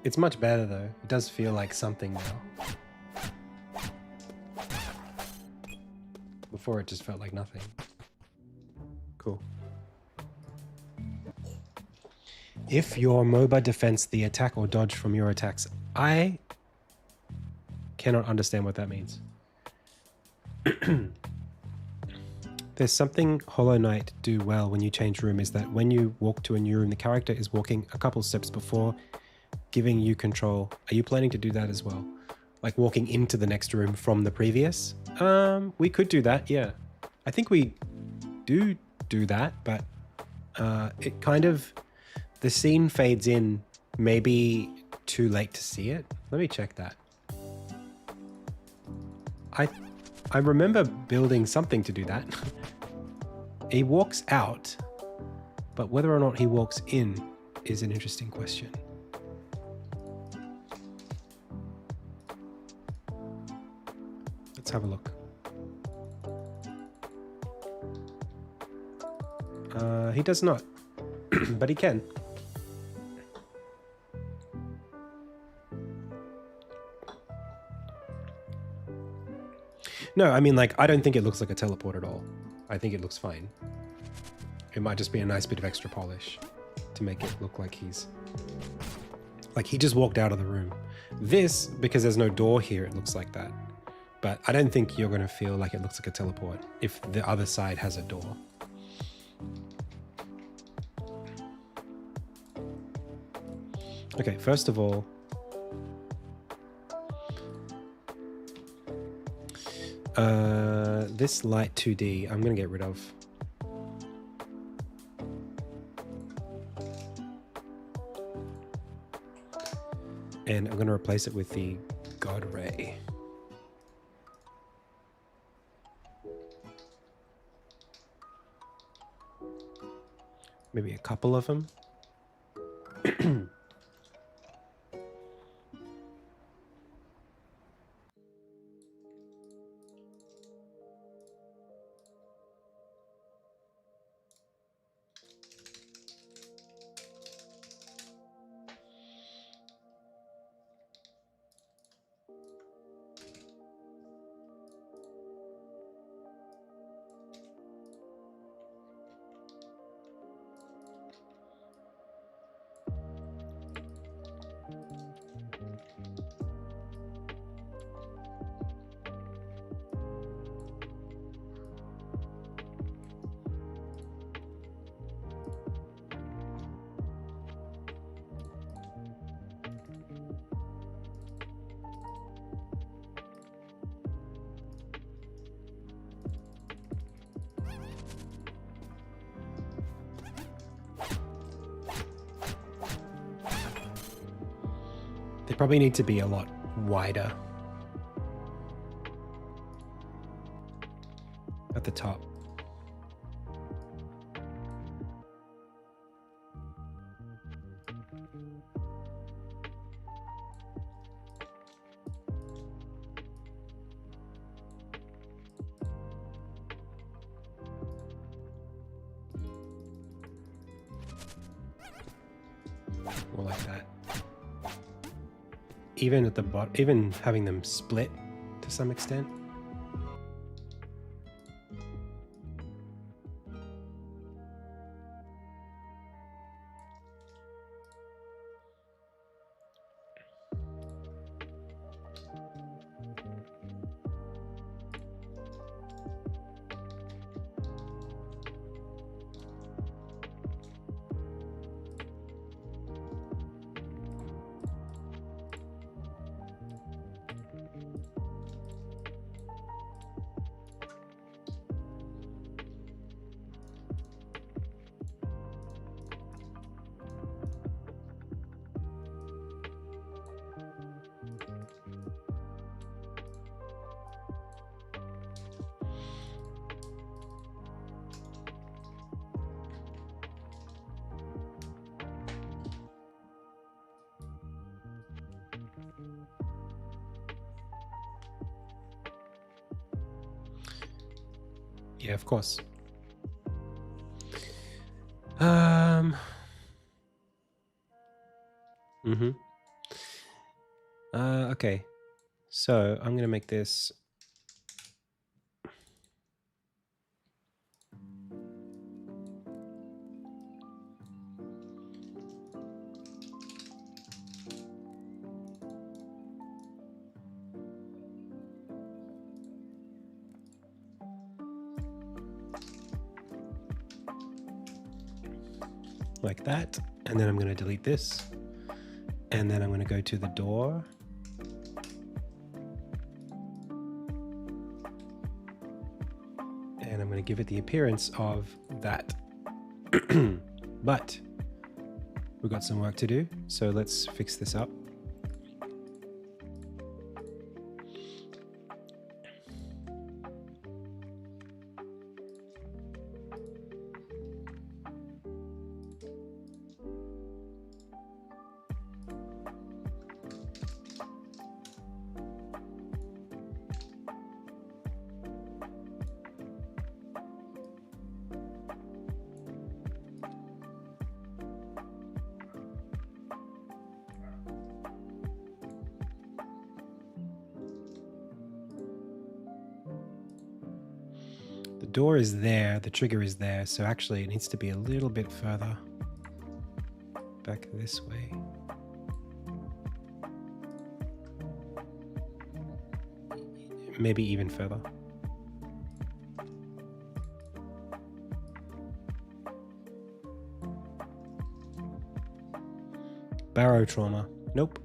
It's much better though. It does feel like something now. Before it just felt like nothing. Cool. If your MOBA defends the attack or dodge from your attacks, I cannot understand what that means. There's something Hollow Knight do well when you change room is that when you walk to a new room, the character is walking a couple steps before giving you control. Are you planning to do that as well? Like walking into the next room from the previous? We could do that, yeah. I think we do that, but it kind of... The scene fades in maybe too late to see it. Let me check that. I remember building something to do that. He walks out, but whether or not he walks in is an interesting question. Let's have a look. He does not, but he can. No, I mean, like, I don't think it looks like a teleport at all. I think it looks fine. It might just be a nice bit of extra polish to make it look like he's... Like, he just walked out of the room. This, because there's no door here, it looks like that. But I don't think you're going to feel like it looks like a teleport if the other side has a door. Okay, first of all... this light 2D, I'm going to get rid of. And I'm going to replace it with the God Ray. Maybe a couple of them. They probably need to be a lot wider at the top. More like that. Even at the bottom, even having them split to some extent. Yeah, of course. Okay. So I'm gonna make this like that. And then I'm going to delete this. And then I'm going to go to the door. And I'm going to give it the appearance of that. But we've got some work to do. So let's fix this up. The door is there, the trigger is there, so actually it needs to be a little bit further back this way. Maybe even further. Barrow trauma. Nope.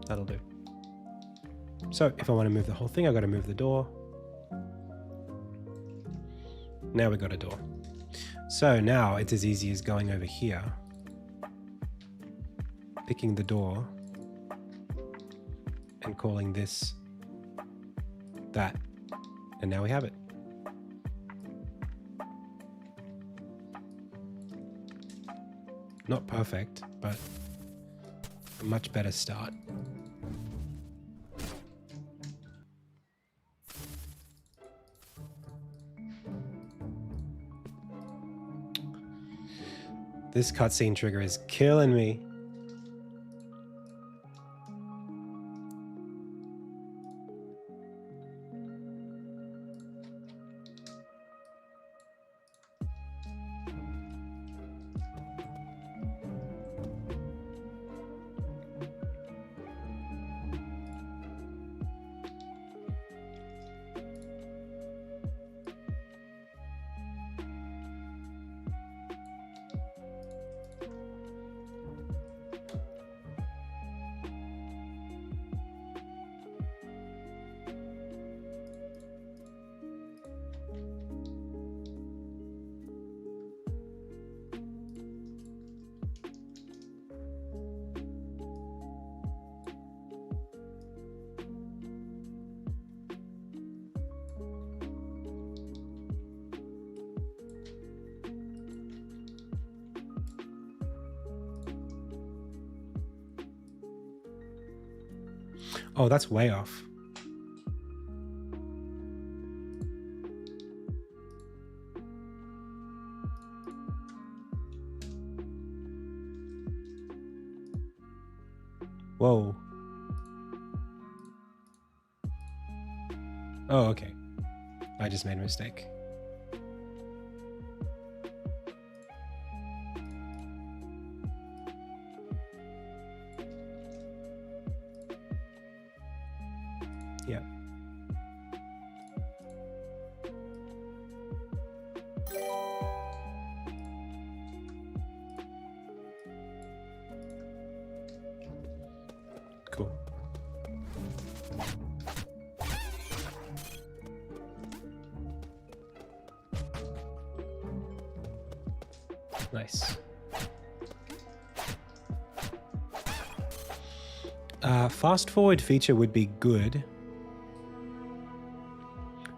That'll do. So if I want to move the whole thing, I've got to move the door. Now we've got a door. So now it's as easy as going over here, picking the door, and calling this that. And now we have it. Not perfect, but a much better start. This cutscene trigger is killing me. Oh, that's way off. Whoa. Oh, okay. I just made a mistake. Yeah. Cool. Nice. Fast forward feature would be good.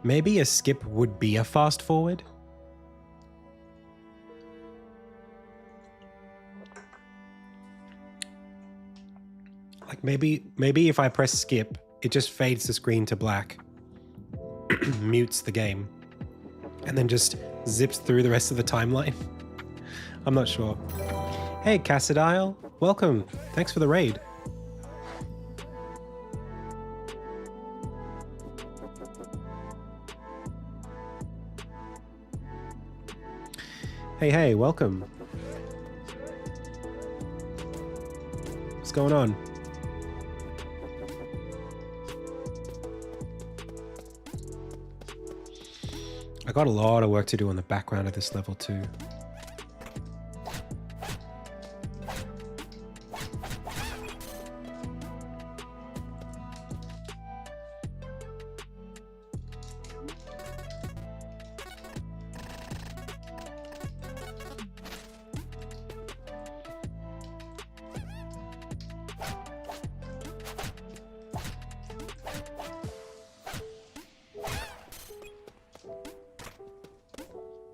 Maybe a skip would be a fast forward. Like maybe if I press skip, it just fades the screen to black, mutes the game, and then just zips through the rest of the timeline. I'm not sure. Hey, Cassadile, welcome. Thanks for the raid. Hey, welcome. What's going on? I got a lot of work to do on the background of this level too.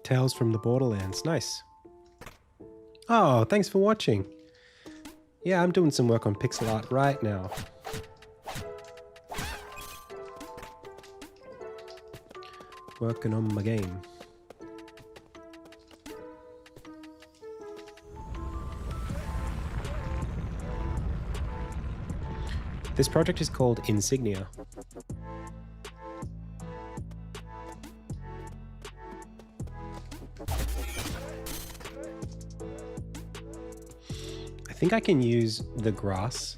Tales from the Borderlands. Nice. Oh, thanks for watching. Yeah, I'm doing some work on pixel art right now. Working on my game. This project is called Insignia. I think I can use the grass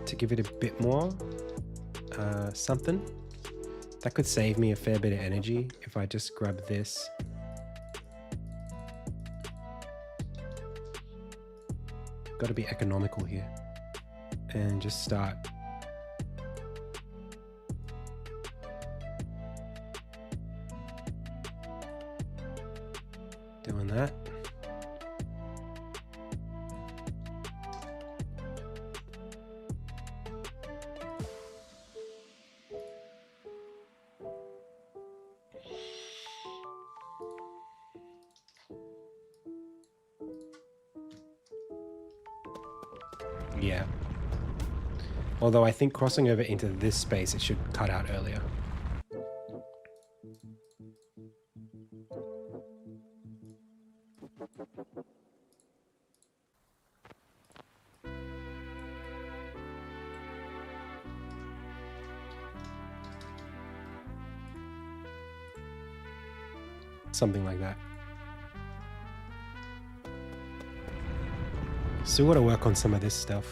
to give it a bit more something. That could save me a fair bit of energy if I just grab this. Got to be economical here and just start doing that. Yeah. Although I think crossing over into this space, it should cut out earlier. Something like that. Still got to work on some of this stuff.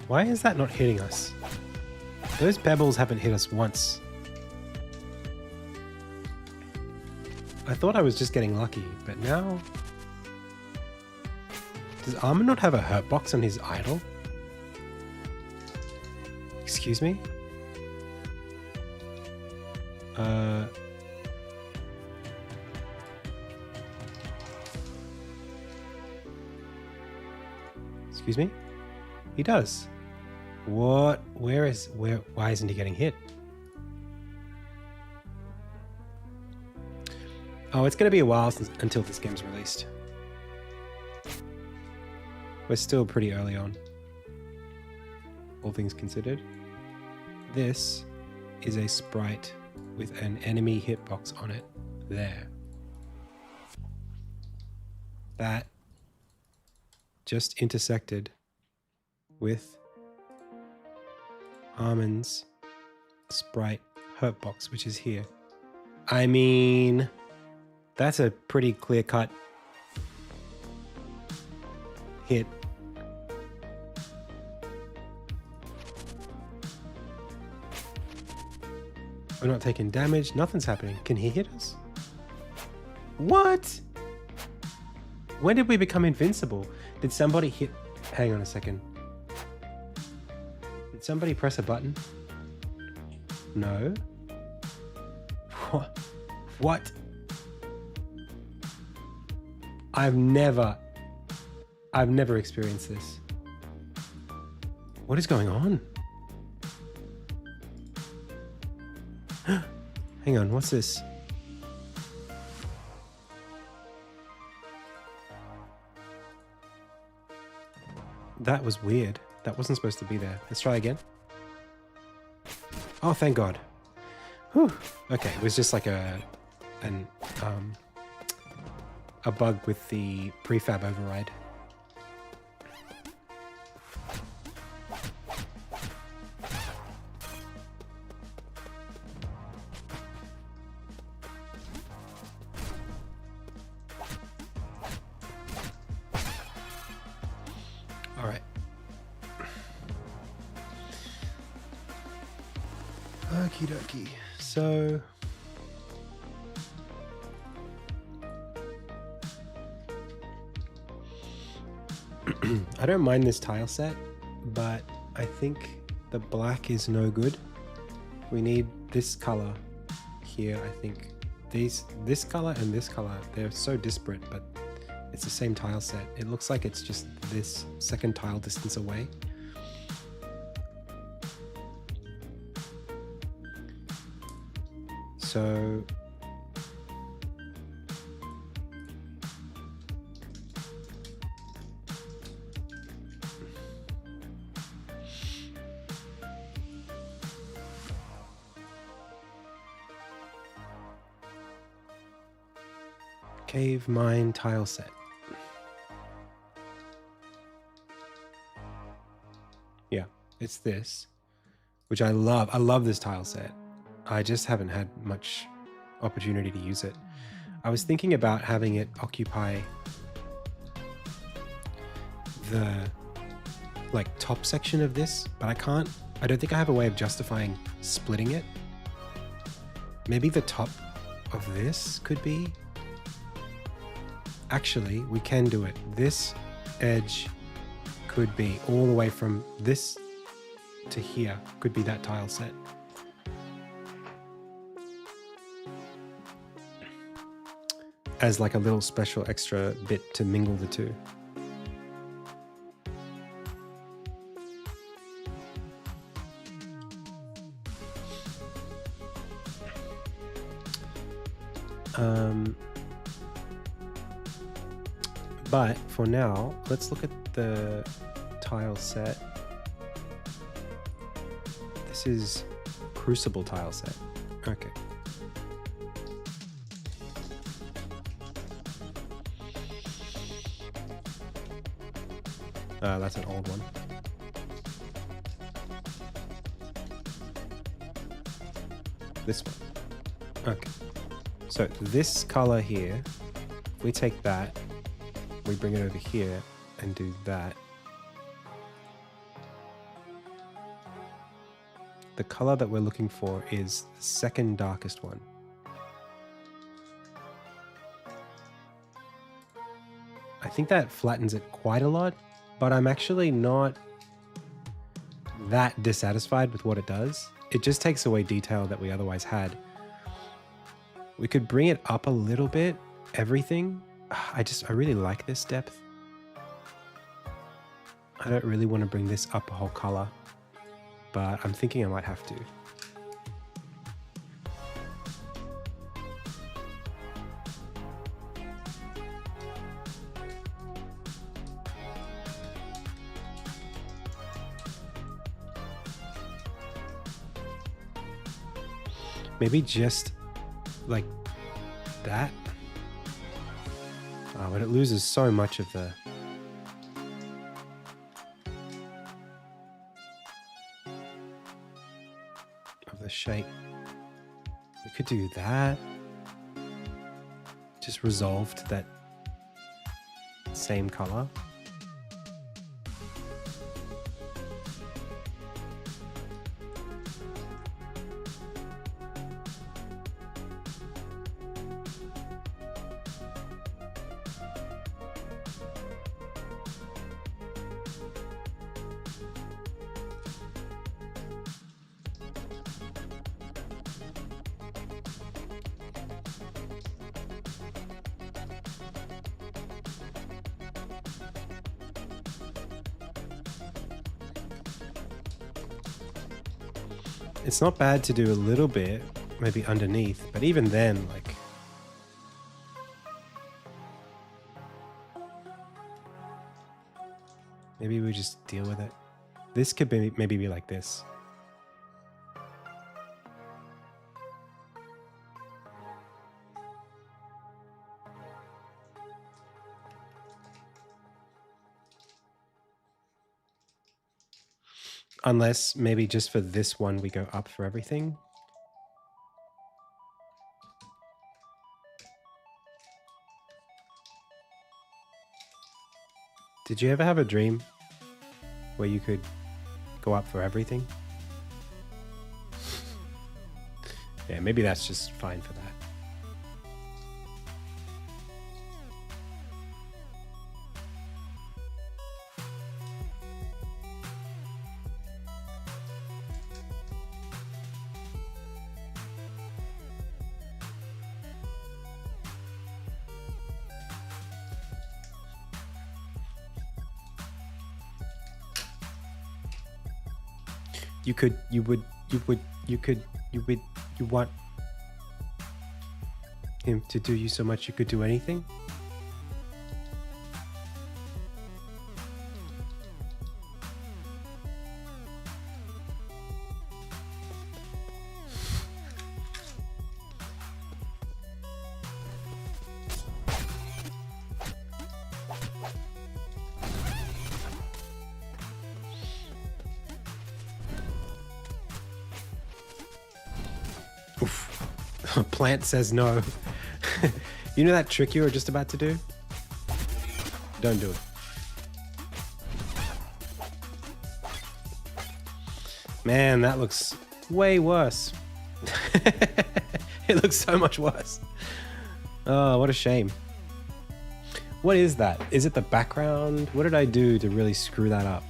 Why is that not hitting us? Those pebbles haven't hit us once. I thought I was just getting lucky, but now... Does Armor not have a hurt box on his idol? Excuse me? Excuse me? He does. What? Why isn't he getting hit? Oh, it's going to be a while until this game's released. We're still pretty early on, all things considered. This is a sprite with an enemy hitbox on it. There. That just intersected with Armin's sprite hurtbox, which is here. I mean, that's a pretty clear-cut hit. We're not taking damage. Nothing's happening. Can he hit us? What? When did we become invincible? Did somebody hit... Hang on a second. Did somebody press a button? No. What? I've never experienced this. What is going on? Hang on, what's this? That was weird. That wasn't supposed to be there. Let's try again. Oh, thank God. Whew. Okay, it was just like a bug with the prefab override. All right. Okie dokie. So I don't mind this tile set, but I think the black is no good. We need this color here. I think this color and this color, they're so disparate, but it's the same tile set. It looks like it's just this second tile distance away. So cave mine tile set. Yeah, it's this, which I love. I love this tile set. I just haven't had much opportunity to use it. I was thinking about having it occupy the top section of this, but I can't. I don't think I have a way of justifying splitting it. Maybe the top of this could be. Actually, we can do it. This edge could be all the way from this to here, could be that tile set. As like a little special extra bit to mingle the two. But for now, let's look at the tile set. This is Crucible tile set. Okay. That's an old one. This one. Okay. So this color here, if we take that, we bring it over here and do that. The color that we're looking for is the second darkest one. I think that flattens it quite a lot, but I'm actually not that dissatisfied with what it does. It just takes away detail that we otherwise had. We could bring it up a little bit, everything. I really like this depth. I don't really want to bring this up a whole color, but I'm thinking I might have to. Maybe just like that. Oh, but it loses so much of the shape. We could do that. Just resolved that same color. It's not bad to do a little bit, maybe underneath, but even then, like, maybe we just deal with it. This could be maybe be like this. Unless maybe just for this one, we go up for everything. Did you ever have a dream where you could go up for everything? Yeah, maybe that's just fine for that. You want him to do you so much you could do anything? Plant says no. You know that trick you were just about to do? Don't do it. Man, that looks way worse. It looks so much worse. Oh, what a shame. What is that? Is it the background? What did I do to really screw that up?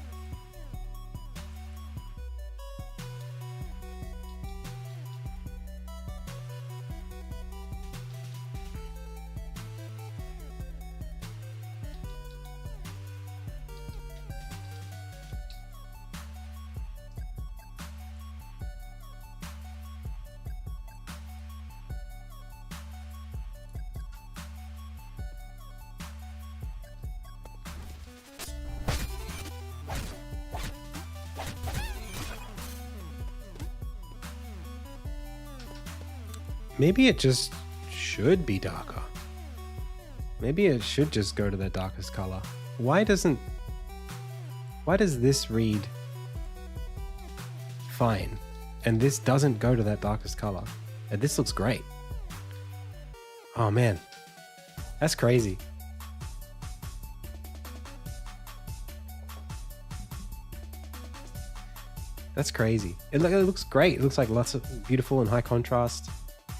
Maybe it just should be darker. Maybe it should just go to the darkest color. Why does this read fine and this doesn't go to that darkest color? And this looks great. Oh man, that's crazy. That's crazy. It looks great. It looks like lots of beautiful and high contrast.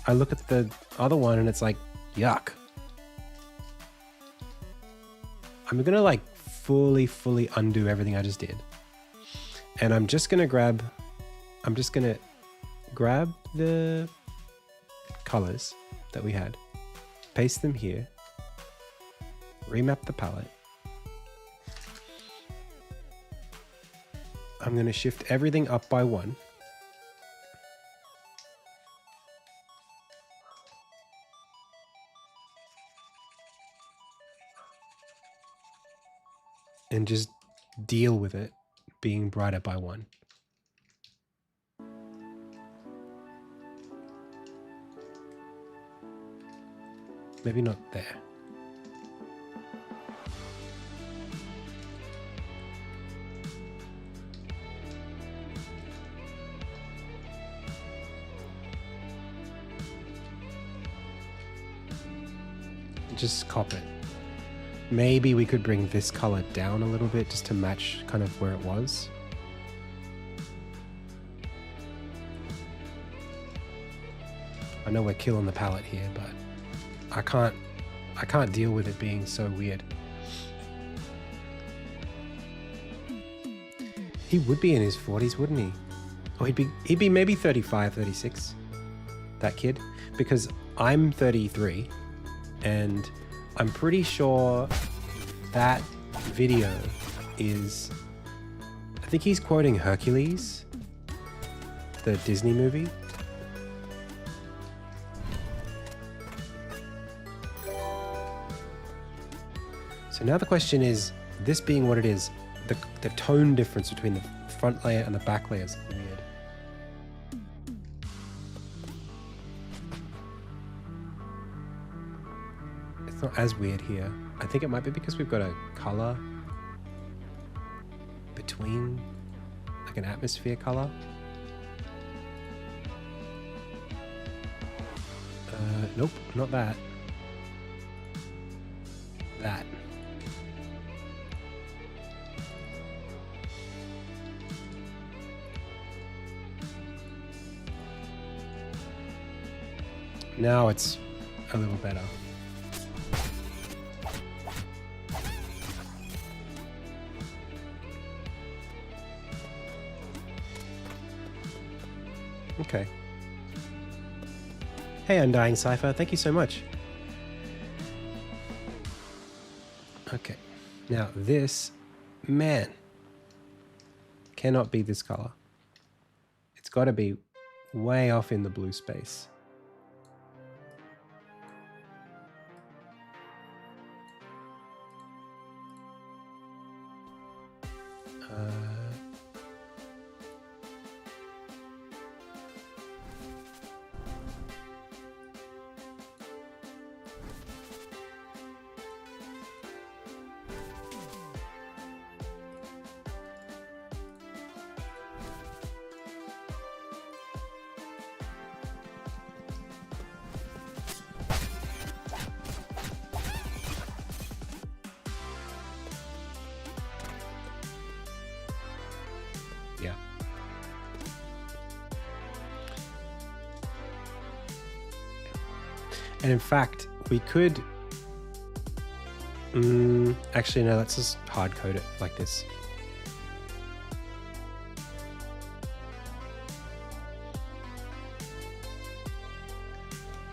I look at the other one and it's like, yuck. I'm gonna like fully undo everything I just did. And I'm just gonna grab the colors that we had, paste them here, remap the palette. I'm gonna shift everything up by 1. And just deal with it being brighter by 1. Maybe not there. Just cop it. Maybe we could bring this color down a little bit just to match kind of where it was. I know we're killing the palette here, but I can't deal with it being so weird. He would be in his 40s, wouldn't he? Oh, he'd be maybe 35, 36. That kid, because I'm 33 and I'm pretty sure that video is, I think he's quoting Hercules, the Disney movie. So now the question is, this being what it is, the tone difference between the front layer and the back layer is weird. It's not as weird here. I think it might be because we've got a color between, like an atmosphere color. Nope, not that. That. Now it's a little better. Okay. Hey, Undying Cypher, thank you so much. Okay. Now this, man, cannot be this color. It's got to be way off in the blue space. Yeah. And in fact, we could... actually, no, let's just hard code it like this.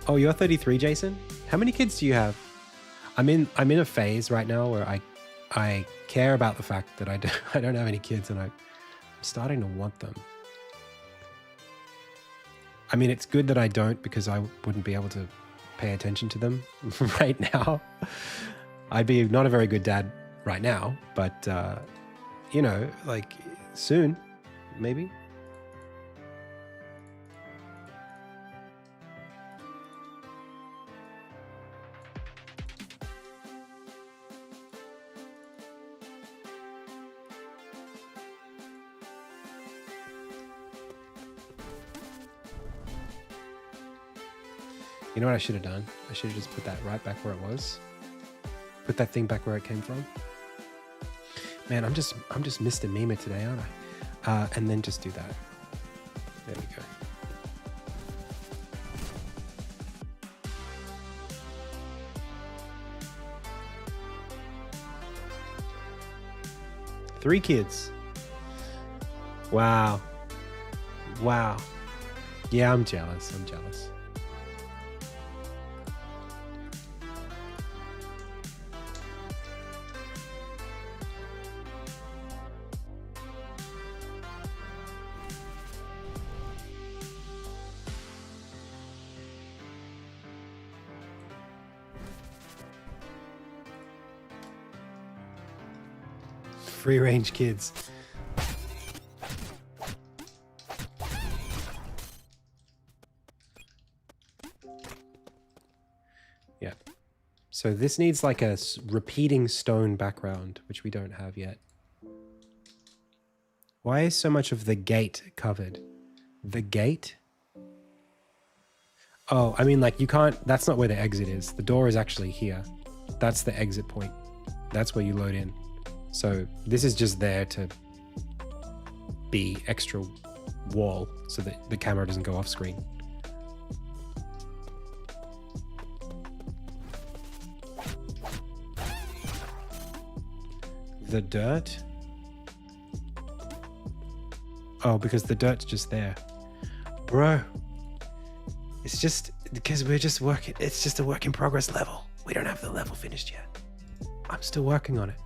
Oh, you're 33, Jason? How many kids do you have? I'm in a phase right now where I care about the fact that I don't have any kids, and I'm starting to want them. I mean, it's good that I don't, because I wouldn't be able to pay attention to them right now. I'd be not a very good dad right now, but you know, like soon, maybe. You know what I should have done? I should have just put that right back where it was. Put that thing back where it came from. Man, I'm just Mr. Mima today, aren't I? And then just do that. There we go. Three kids. Wow. Wow. Yeah, I'm jealous. I'm jealous. Free range kids. Yeah. So this needs like a repeating stone background, which we don't have yet. Why is so much of the gate covered? The gate? Oh, I mean, like you can't, that's not where the exit is. The door is actually here. That's the exit point. That's where you load in. So this is just there to be extra wall so that the camera doesn't go off screen. The dirt? Oh, because the dirt's just there. Bro, it's just because we're just working. It's just a work in progress level. We don't have the level finished yet. I'm still working on it.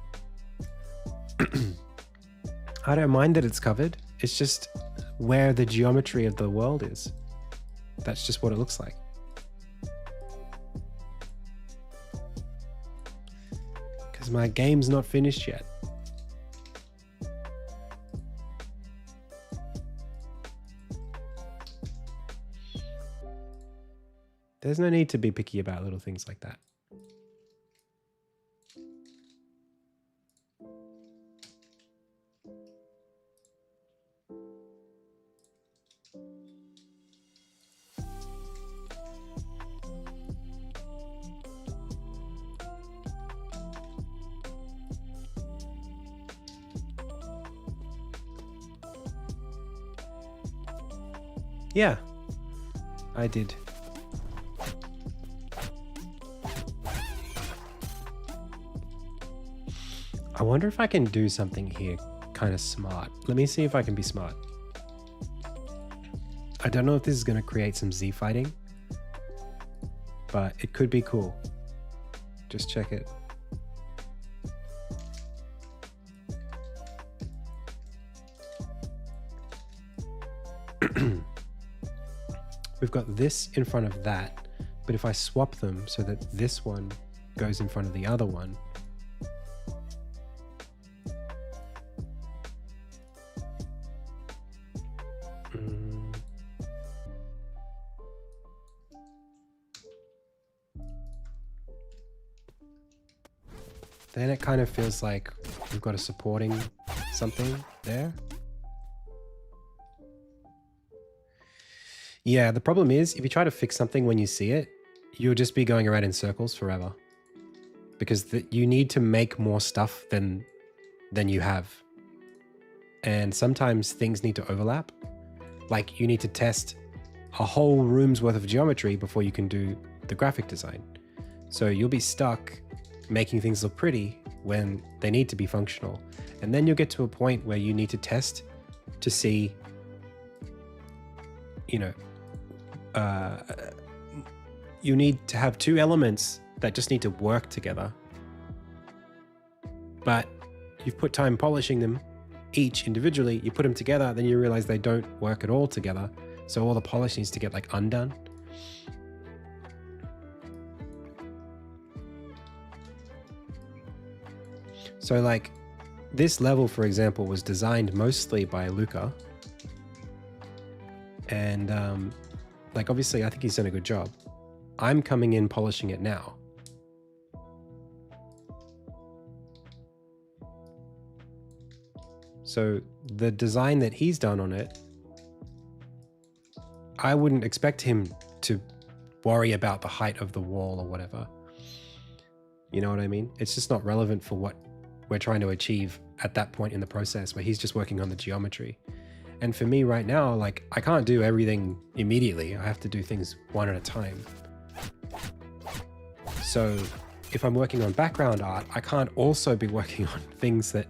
I don't mind that it's covered. It's just where the geometry of the world is. That's just what it looks like. Because my game's not finished yet. There's no need to be picky about little things like that. Yeah, I did. I wonder if I can do something here kind of smart. Let me see if I can be smart. I don't know if this is going to create some Z fighting, but it could be cool. Just check it. We've got this in front of that, but if I swap them so that this one goes in front of the other one, then it kind of feels like we've got a supporting something there. Yeah, the problem is if you try to fix something when you see it, you'll just be going around in circles forever. Because you need to make more stuff than you have. And sometimes things need to overlap. Like you need to test a whole room's worth of geometry before you can do the graphic design. So you'll be stuck making things look pretty when they need to be functional. And then you'll get to a point where you need to test to see, you know, you need to have two elements that just need to work together. But you've put time polishing them each individually, you put them together, then you realize they don't work at all together. So all the polish needs to get like undone. So like this level, for example, was designed mostly by Luca. And like obviously I think he's done a good job. I'm coming in polishing it now. So the design that he's done on it, I wouldn't expect him to worry about the height of the wall or whatever. You know what I mean? It's just not relevant for what we're trying to achieve at that point in the process where he's just working on the geometry. And for me right now, like I can't do everything immediately. I have to do things one at a time. So if I'm working on background art, I can't also be working on things that,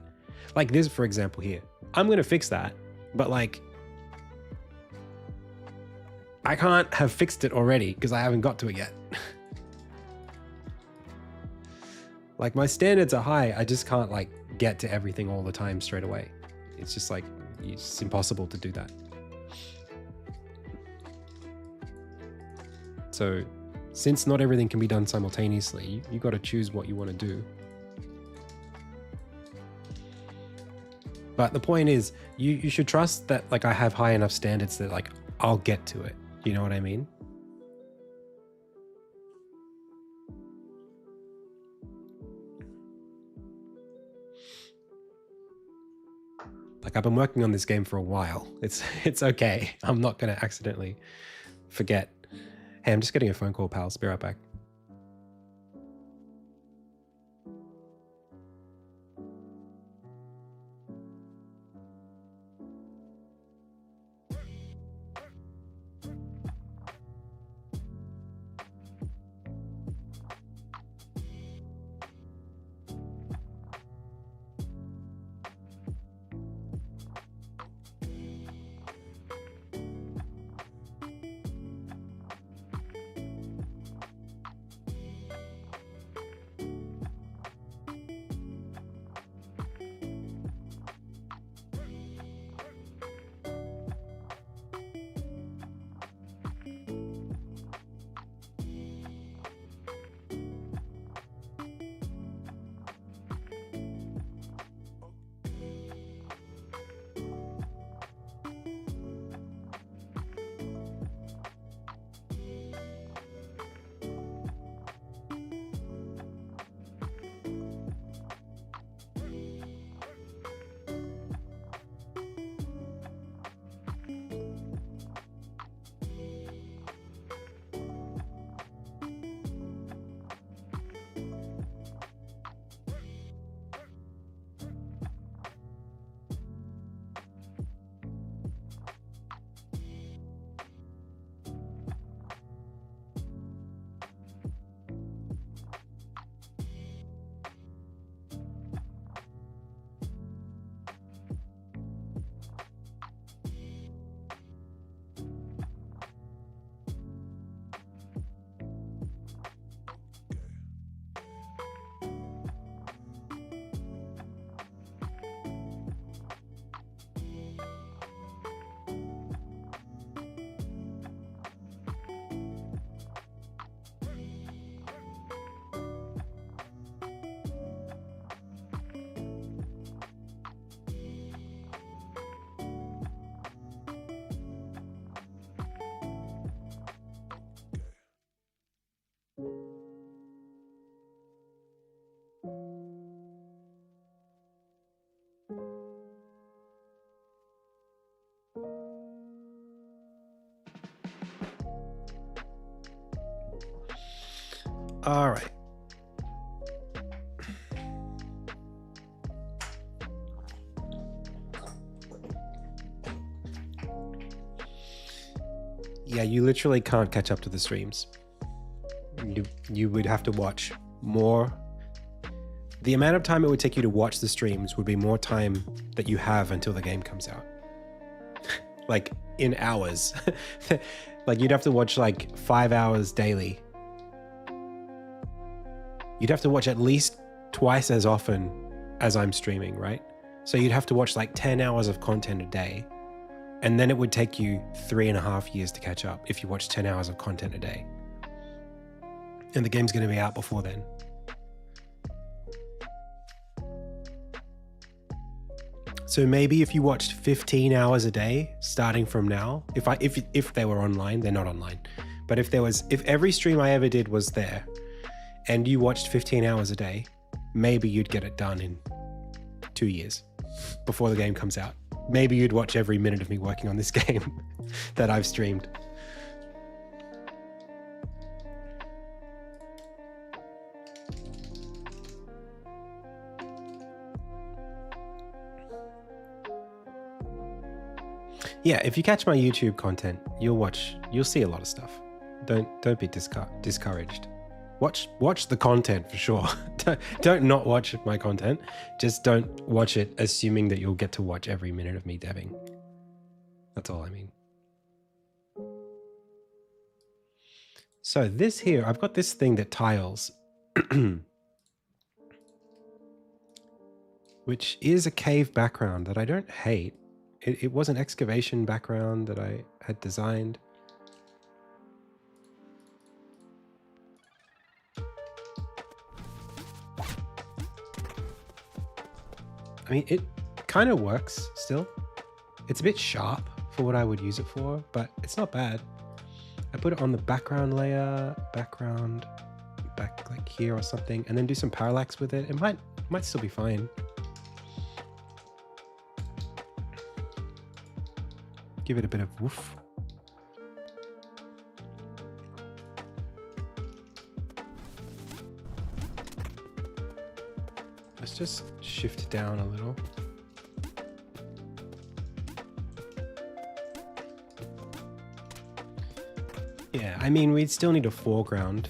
like this, for example, here. I'm going to fix that, but like, I can't have fixed it already because I haven't got to it yet. Like my standards are high. I just can't like get to everything all the time straight away. It's just like, it's impossible to do that. So since not everything can be done simultaneously, you got to choose what you want to do. But the point is, you should trust that like I have high enough standards that like I'll get to it. You know what I mean? Like I've been working on this game for a while. It's okay. I'm not going to accidentally forget. Hey, I'm just getting a phone call, pals. Be right back. All right. Yeah, you literally can't catch up to the streams. You would have to watch more. The amount of time it would take you to watch the streams would be more time that you have until the game comes out. Like in hours. Like you'd have to watch like 5 hours daily. You'd have to watch at least twice as often as I'm streaming, right? So you'd have to watch like 10 hours of content a day. And then it would take you 3.5 years to catch up if you watch 10 hours of content a day. And the game's going to be out before then. So maybe if you watched 15 hours a day starting from now, if they were online, they're not online. But if every stream I ever did was there and you watched 15 hours a day, maybe you'd get it done in 2 years before the game comes out. Maybe you'd watch every minute of me working on this game that I've streamed. Yeah, if you catch my YouTube content, you'll see a lot of stuff. Don't be discouraged. Watch the content for sure. Don't not watch my content. Just don't watch it assuming that you'll get to watch every minute of me deving. That's all I mean. So this here, I've got this thing that tiles, which is a cave background that I don't hate. It was an excavation background that I had designed. I mean, it kind of works still. It's a bit sharp for what I would use it for, but it's not bad. I put it on the background layer, back like here or something, and then do some parallax with it. It might still be fine. Give it a bit of woof. Let's just shift down a little. Yeah, I mean, we'd still need a foreground.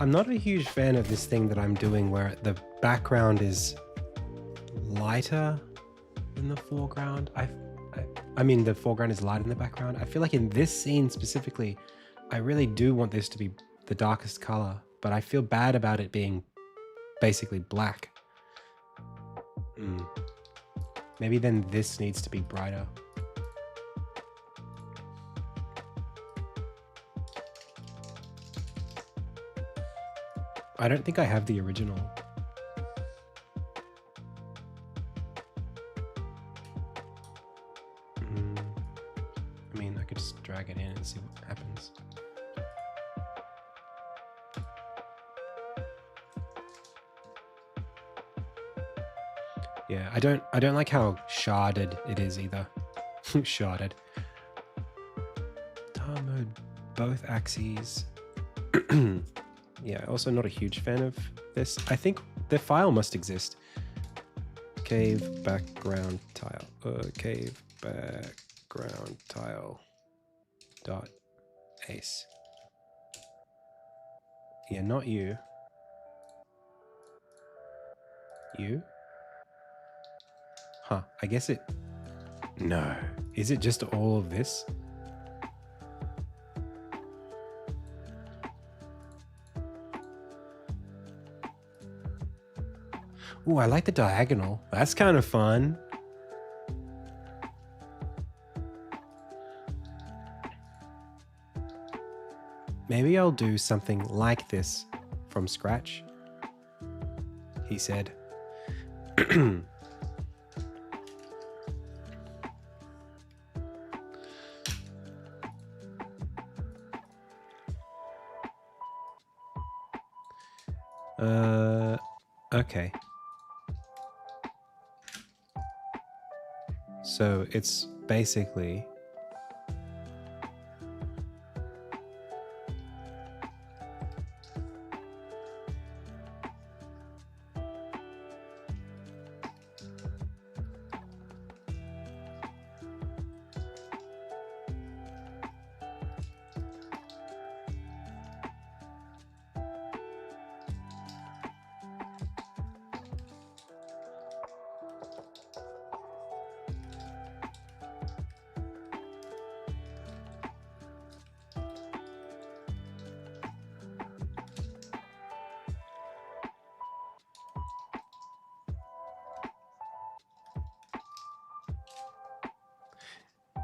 I'm not a huge fan of this thing that I'm doing where the background is lighter than the foreground. I mean, the foreground is light in the background. I feel like in this scene specifically, I really do want this to be the darkest color, but I feel bad about it being basically black. Maybe then this needs to be brighter. I don't think I have the original. I mean, I could just drag it in and see what happens. Yeah, I don't like how sharded it is either. Sharded. Tar mode, both axes. Yeah, also not a huge fan of this. I think the file must exist. Cave background tile. Cave background tile. .ace. Yeah, not you. You? Huh, I guess it... No. Is it just all of this? Ooh, I like the diagonal. That's kind of fun. Maybe I'll do something like this from scratch, he said. Okay. So it's basically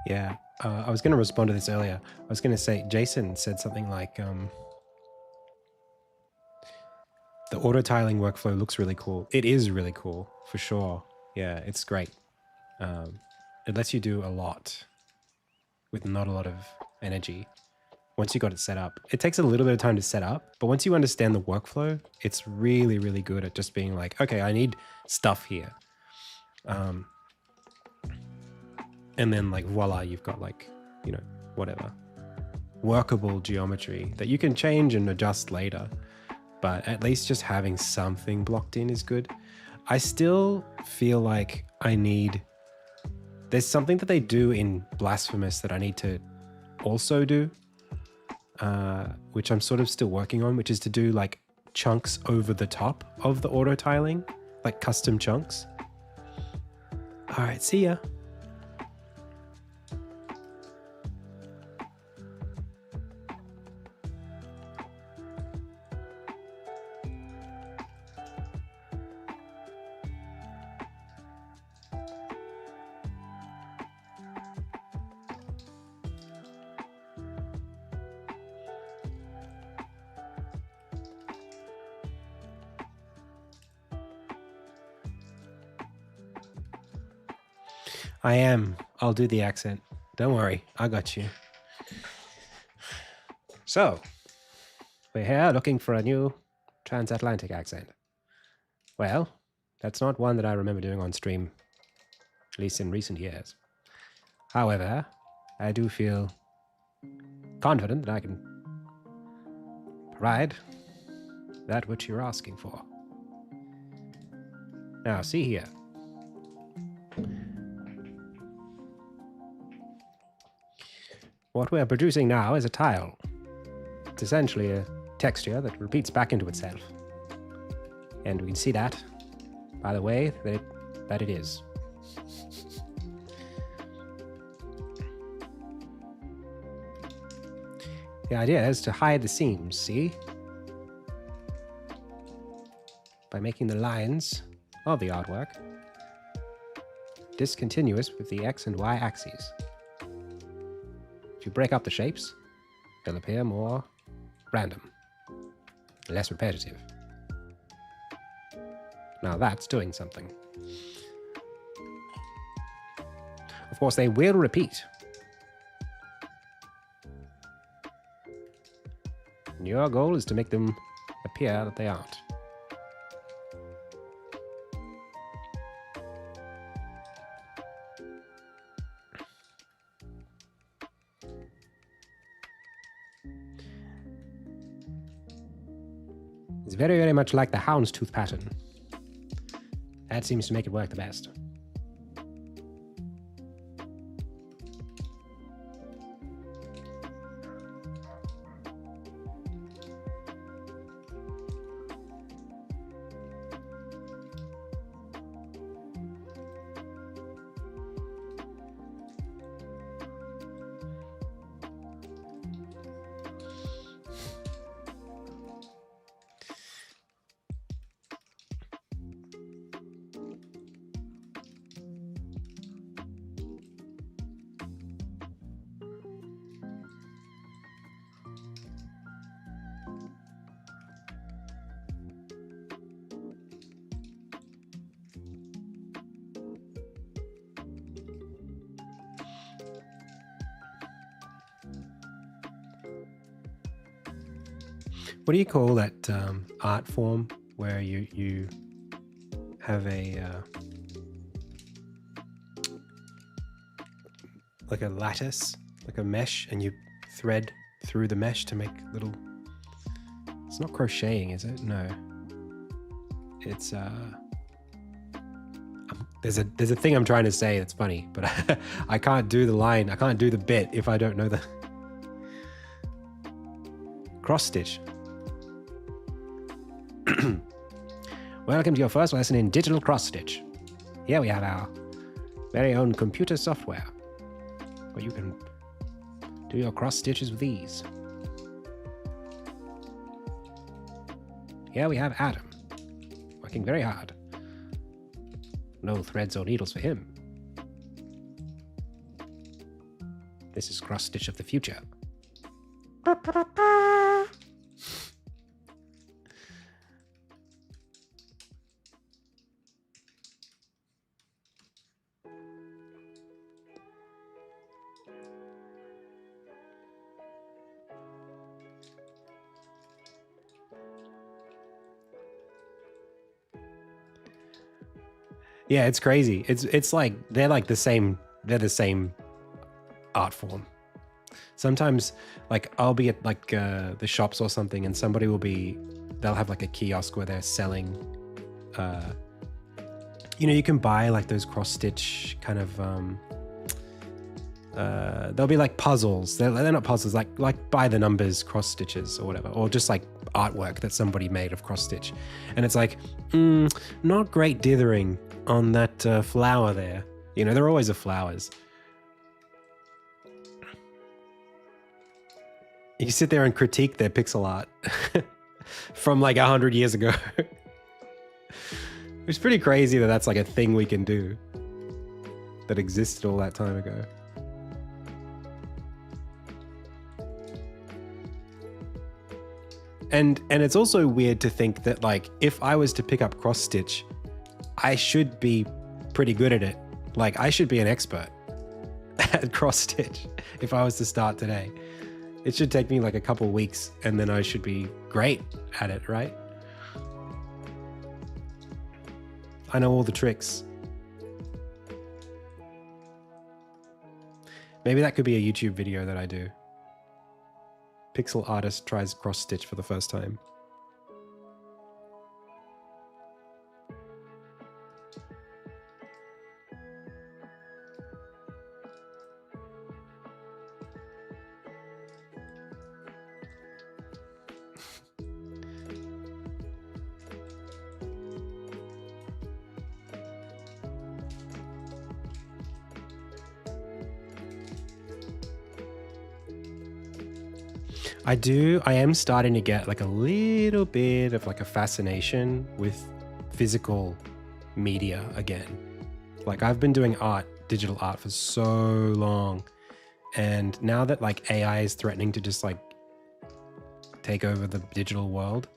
yeah. I was going to respond to this earlier. I was going to say, Jason said something like, the auto tiling workflow looks really cool. It is really cool, for sure. Yeah, it's great. It lets you do a lot with not a lot of energy once you got it set up. It takes a little bit of time to set up, but once you understand the workflow, it's really, really good at just being like, okay, I need stuff here. And then like, voila, you've got like, you know, whatever. Workable geometry that you can change and adjust later. But at least just having something blocked in is good. I still feel like there's something that they do in Blasphemous that I need to also do, which I'm sort of still working on, which is to do like chunks over the top of the auto tiling, like custom chunks. All right, see ya. I am. I'll do the accent. Don't worry. I got you. So, we're here looking for a new transatlantic accent. Well, that's not one that I remember doing on stream, at least in recent years. However, I do feel confident that I can provide that which you're asking for. Now, see here. What we're producing now is a tile. It's essentially a texture that repeats back into itself. And we can see that by the way that it is. The idea is to hide the seams, see? By making the lines of the artwork discontinuous with the X and Y axes. If you break up the shapes, they'll appear more random, less repetitive. Now that's doing something. Of course, they will repeat. And your goal is to make them appear that they aren't. It's very, very much like the houndstooth pattern. That seems to make it work the best. What do you call that art form where you have a like a lattice, like a mesh, and you thread through the mesh to make little... It's not crocheting, is it? No. It's there's a thing I'm trying to say that's funny, but I can't do the line. I can't do the bit if I don't know the cross stitch. Welcome to your first lesson in digital cross stitch. Here we have our very own computer software where you can do your cross stitches with ease. Here we have Adam, working very hard. No threads or needles for him. This is cross stitch of the future. Yeah, it's crazy. It's like they're the same art form. Sometimes like I'll be at like the shops or something, and they'll have like a kiosk where they're selling you can buy like those cross stitch kind of they'll be like puzzles. They're not puzzles, like by the numbers cross stitches or whatever, or just like artwork that somebody made of cross stitch. And it's like, not great dithering on that flower there. There always are flowers. You can sit there and critique their pixel art from like 100 years ago. It's pretty crazy that that's like a thing we can do that existed all that time ago. And it's also weird to think that like if I was to pick up cross stitch, I should be pretty good at it. Like I should be an expert at cross stitch if I was to start today. It should take me like a couple weeks and then I should be great at it, right? I know all the tricks. Maybe that could be a YouTube video that I do. Pixel artist tries cross stitch for the first time. I am starting to get like a little bit of like a fascination with physical media again. Like I've been doing digital art for so long. And now that like AI is threatening to just like take over the digital world,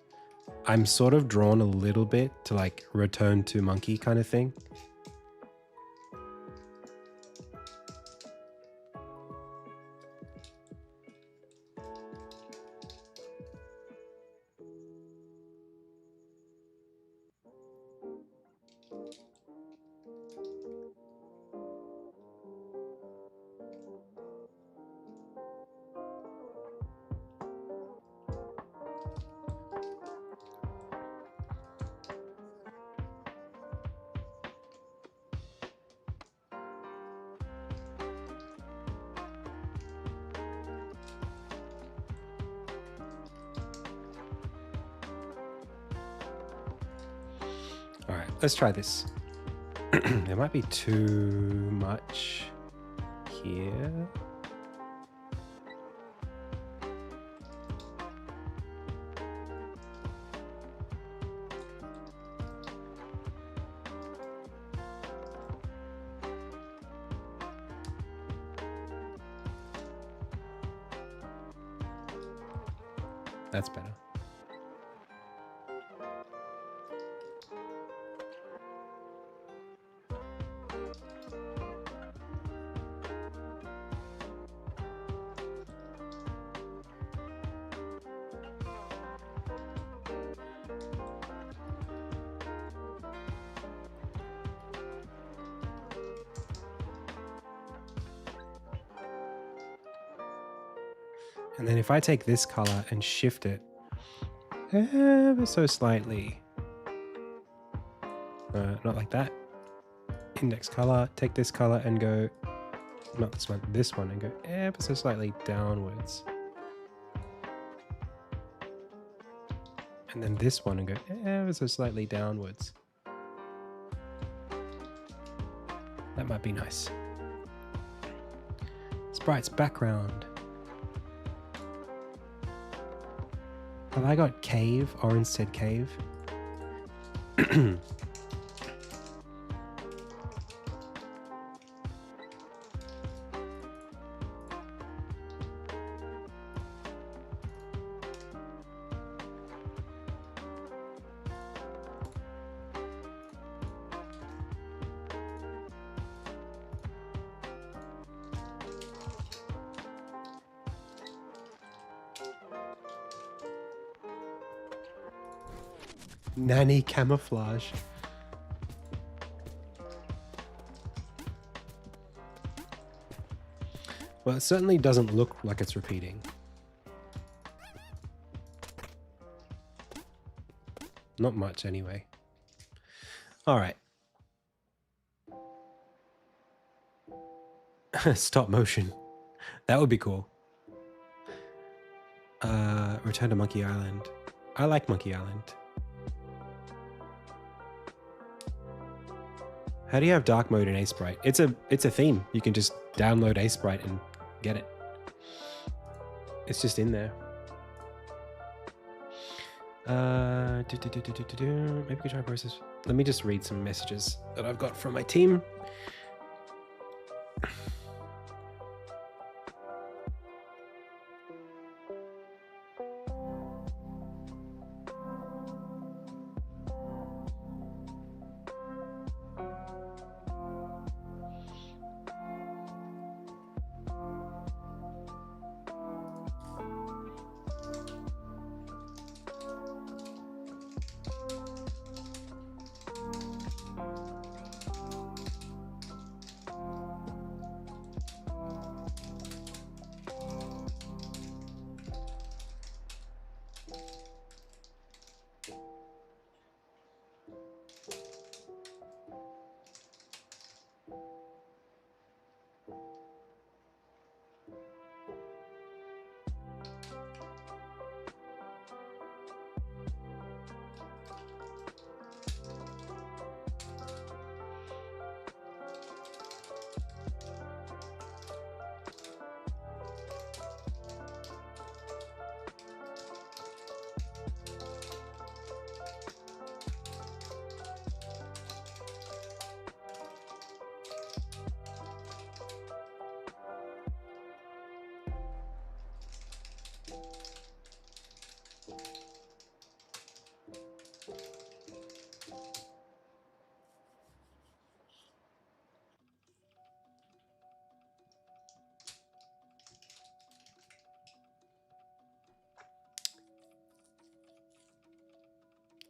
I'm sort of drawn a little bit to like return to monkey kind of thing. All right, let's try this. There might be too much here. That's better. And then if I take this color and shift it ever so slightly, not like that. Index color, take this color and go, not this one, and go ever so slightly downwards. And then this one and go ever so slightly downwards. That might be nice. Sprite's background. Have I got cave or instead cave? Nanny camouflage. Well, it certainly doesn't look like it's repeating. Not much anyway. All right. Stop motion. That would be cool. Return to Monkey Island. I like Monkey Island. How do you have dark mode in ASprite? It's a theme. You can just download ASprite and get it. It's just in there. Maybe we can try process. Let me just read some messages that I've got from my team.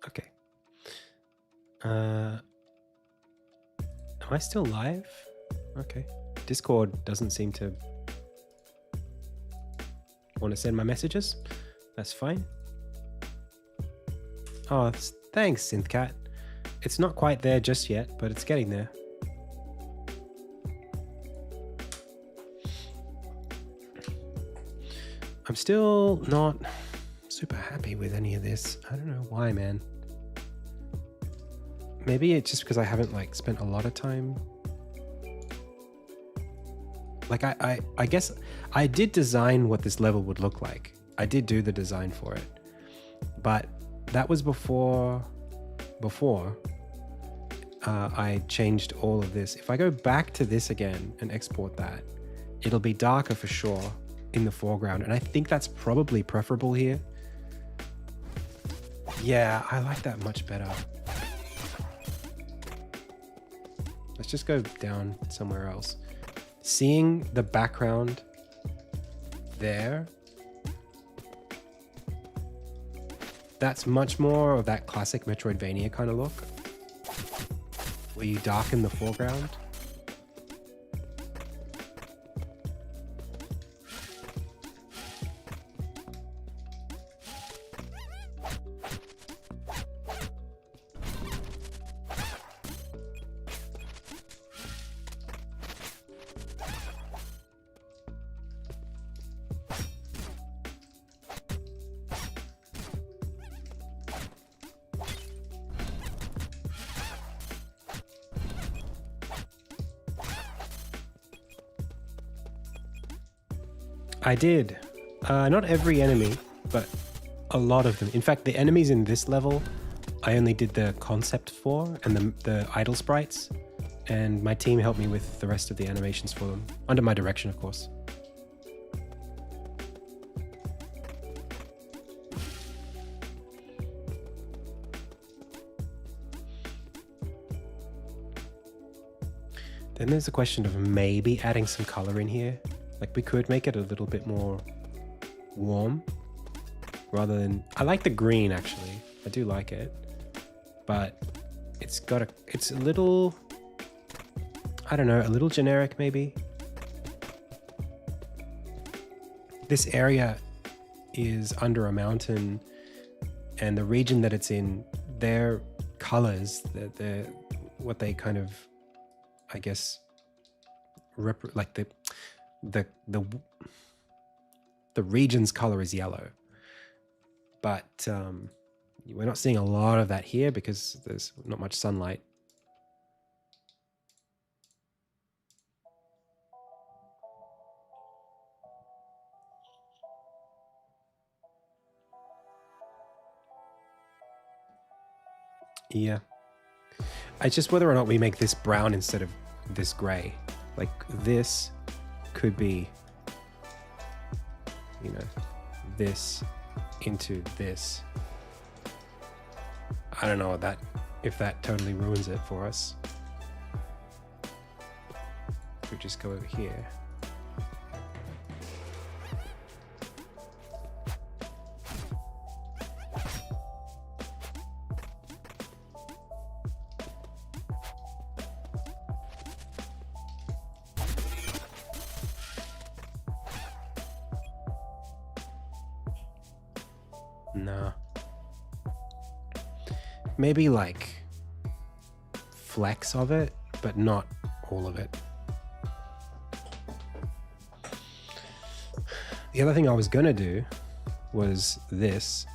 Okay. Am I still live? Okay. Discord doesn't seem to want to send my messages. That's fine. Oh, thanks, Synthcat. It's not quite there just yet, but it's getting there. I'm still not super happy with any of this. I don't know why, man. Maybe it's just because I haven't spent a lot of time. I guess I did design what this level would look like. I did do the design for it, but that was before I changed all of this. If I go back to this again and export that, it'll be darker for sure in the foreground. And I think that's probably preferable here. Yeah, I like that much better. Let's just go down somewhere else. Seeing the background there, that's much more of that classic Metroidvania kind of look, where you darken the foreground. I did. Not every enemy, but a lot of them. In fact, the enemies in this level, I only did the concept for and the idle sprites, and my team helped me with the rest of the animations for them, under my direction, of course. Then there's a question of maybe adding some color in here. Like we could make it a little bit more warm rather than... I like the green actually. I do like it. But it's a little... I don't know, a little generic maybe. This area is under a mountain and the region that it's in, their colors, they're what they kind of... I guess, like the region's color is yellow, but we're not seeing a lot of that here because there's not much sunlight. Yeah. It's just whether or not we make this brown instead of this gray. Like this could be, you know, this into this. I don't know if that totally ruins it for us. We just go over here. Nah. Maybe like flecks of it, but not all of it. The other thing I was gonna do was this.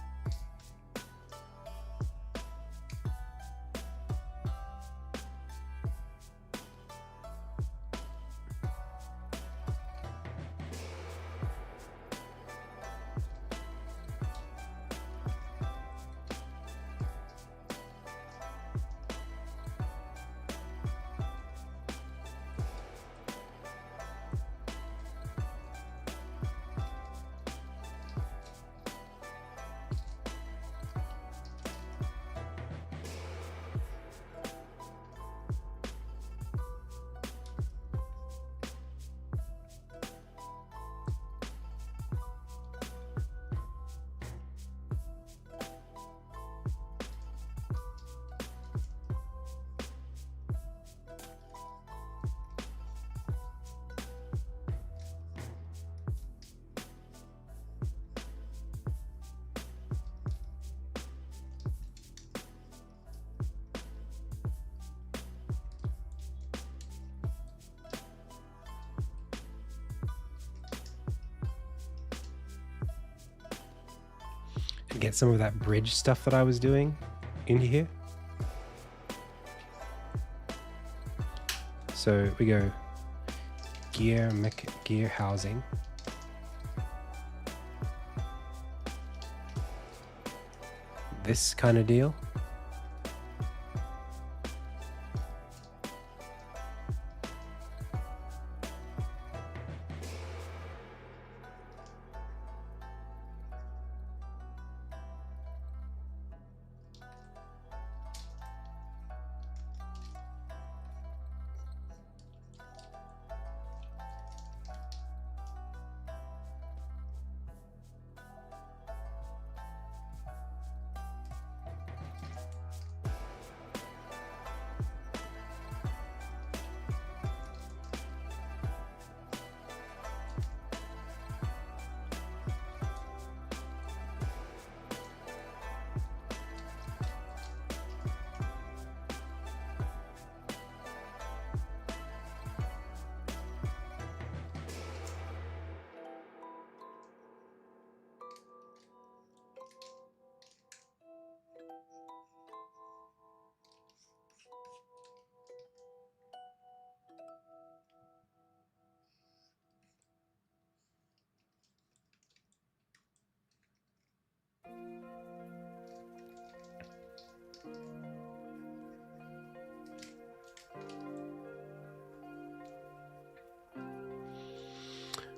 Get some of that bridge stuff that I was doing in here. So we go gear housing. This kind of deal.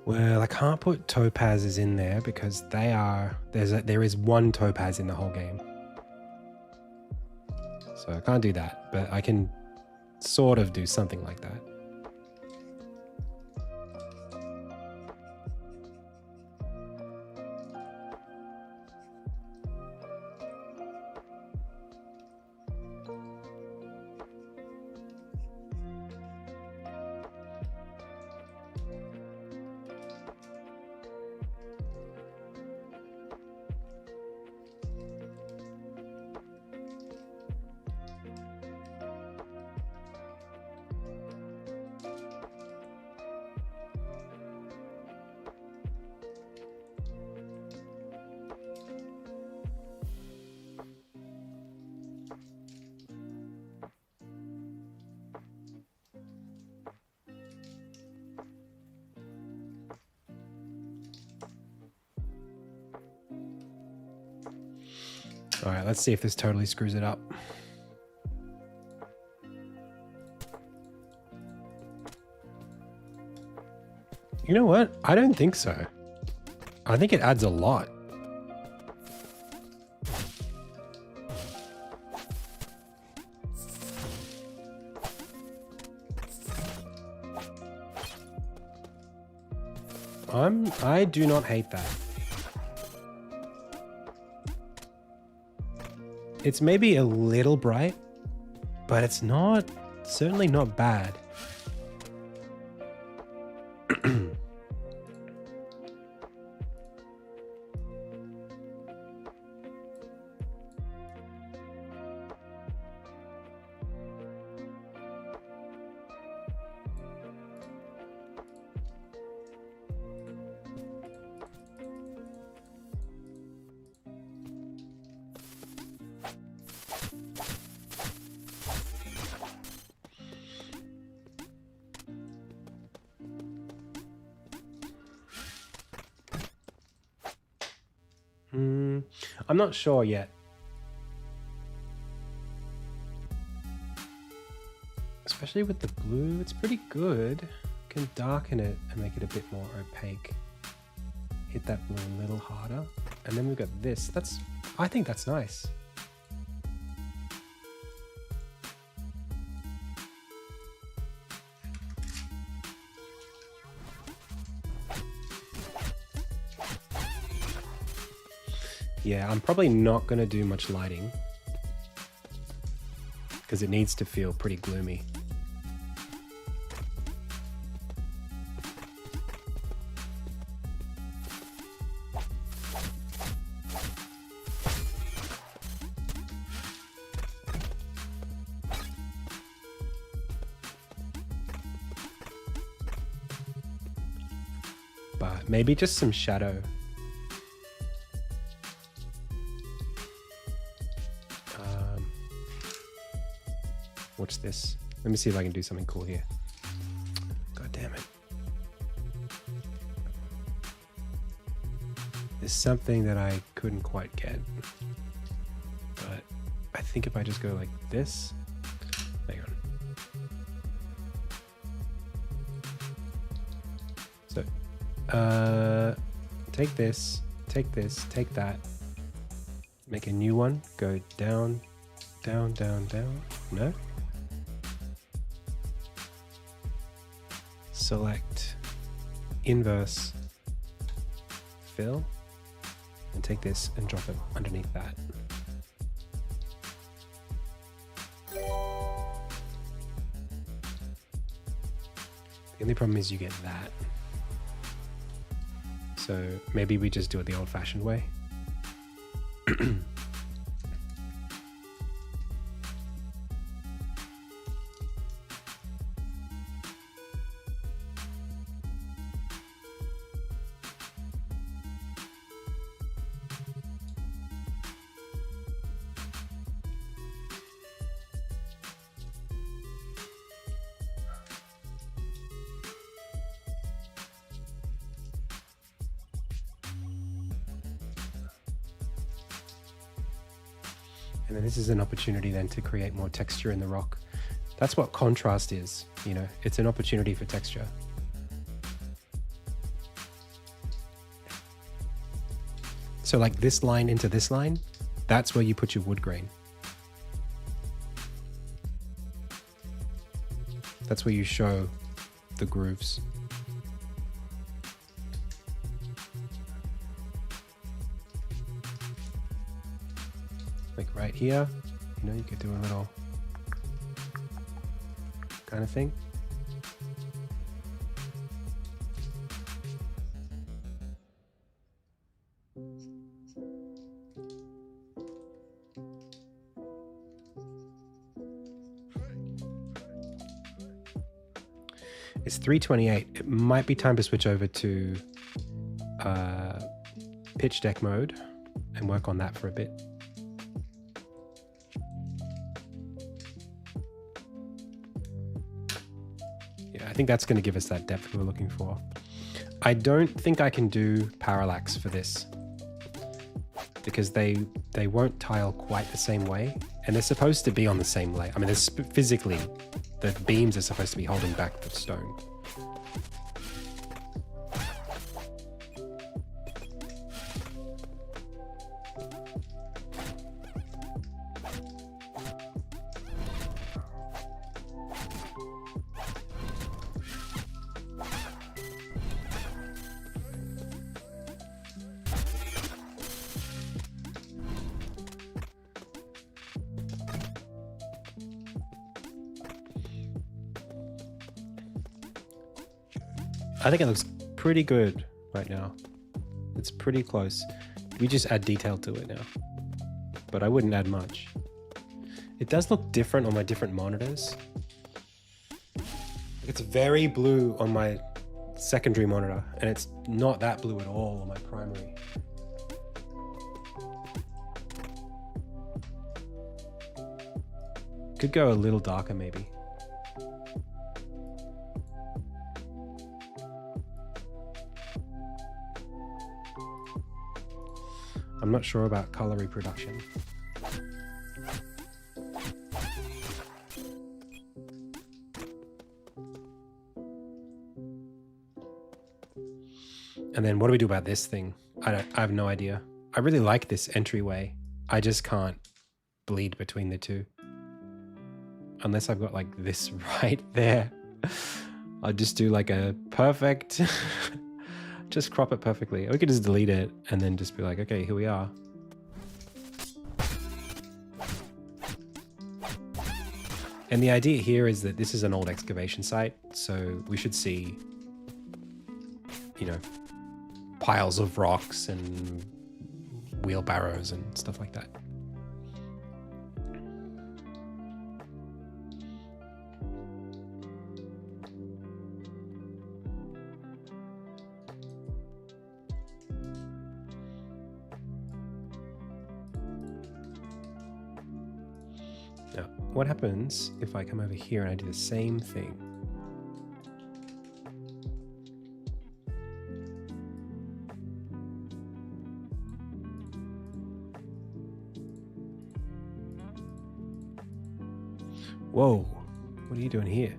Well, I can't put topazes in there because there is one topaz in the whole game. So I can't do that, but I can sort of do something like that. All right, let's see if this totally screws it up. You know what? I don't think so. I think it adds a lot. I do not hate that. It's maybe a little bright, but it's certainly not bad. I'm not sure yet. Especially with the blue, it's pretty good. Can darken it and make it a bit more opaque. Hit that blue a little harder. And then we've got this. I think that's nice. Yeah, I'm probably not going to do much lighting because it needs to feel pretty gloomy. But maybe just some shadow. Watch this. Let me see if I can do something cool here. God damn it. There's something that I couldn't quite get. But I think if I just go like this. Hang on. So, take this, take that. Make a new one. Go down, down, down, down. No? Select inverse fill and take this and drop it underneath that. The only problem is you get that. So maybe we just do it the old-fashioned way. And then this is an opportunity then to create more texture in the rock. That's what contrast is, you know, it's an opportunity for texture. So like this line into this line, that's where you put your wood grain. That's where you show the grooves. Like right here, you know, you could do a little kind of thing. It's 3:28. It might be time to switch over to pitch deck mode and work on that for a bit. Yeah, I think that's going to give us that depth we were looking for. I don't think I can do parallax for this because they won't tile quite the same way, and they're supposed to be on the same layer. I mean, physically, the beams are supposed to be holding back the stone. I think it looks pretty good right now. It's pretty close. We just add detail to it now, but I wouldn't add much. It does look different on my different monitors. It's very blue on my secondary monitor, and it's not that blue at all on my primary. Could go a little darker maybe. I'm not sure about color reproduction. And then what do we do about this thing? I have no idea. I really like this entryway. I just can't bleed between the two. Unless I've got like this right there. I'll just do like a perfect... just crop it perfectly. Or we could just delete it and then just be like, okay, here we are. And the idea here is that this is an old excavation site, so we should see, you know, piles of rocks and wheelbarrows and stuff like that. Now, what happens if I come over here and I do the same thing? Whoa, what are you doing here?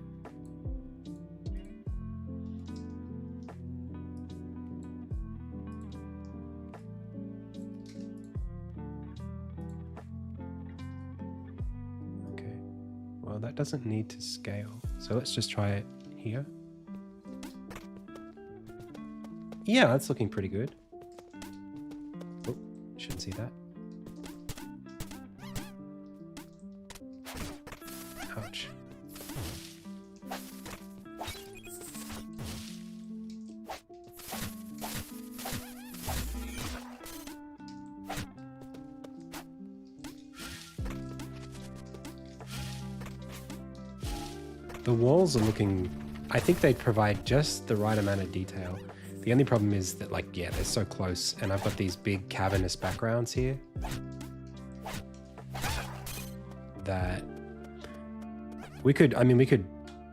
Well, that doesn't need to scale. So let's just try it here. Yeah, that's looking pretty good. Oh, shouldn't see that. Ouch. The walls are looking, I think they provide just the right amount of detail. The only problem is that, like, yeah, they're so close, and I've got these big cavernous backgrounds here that we could, I mean, we could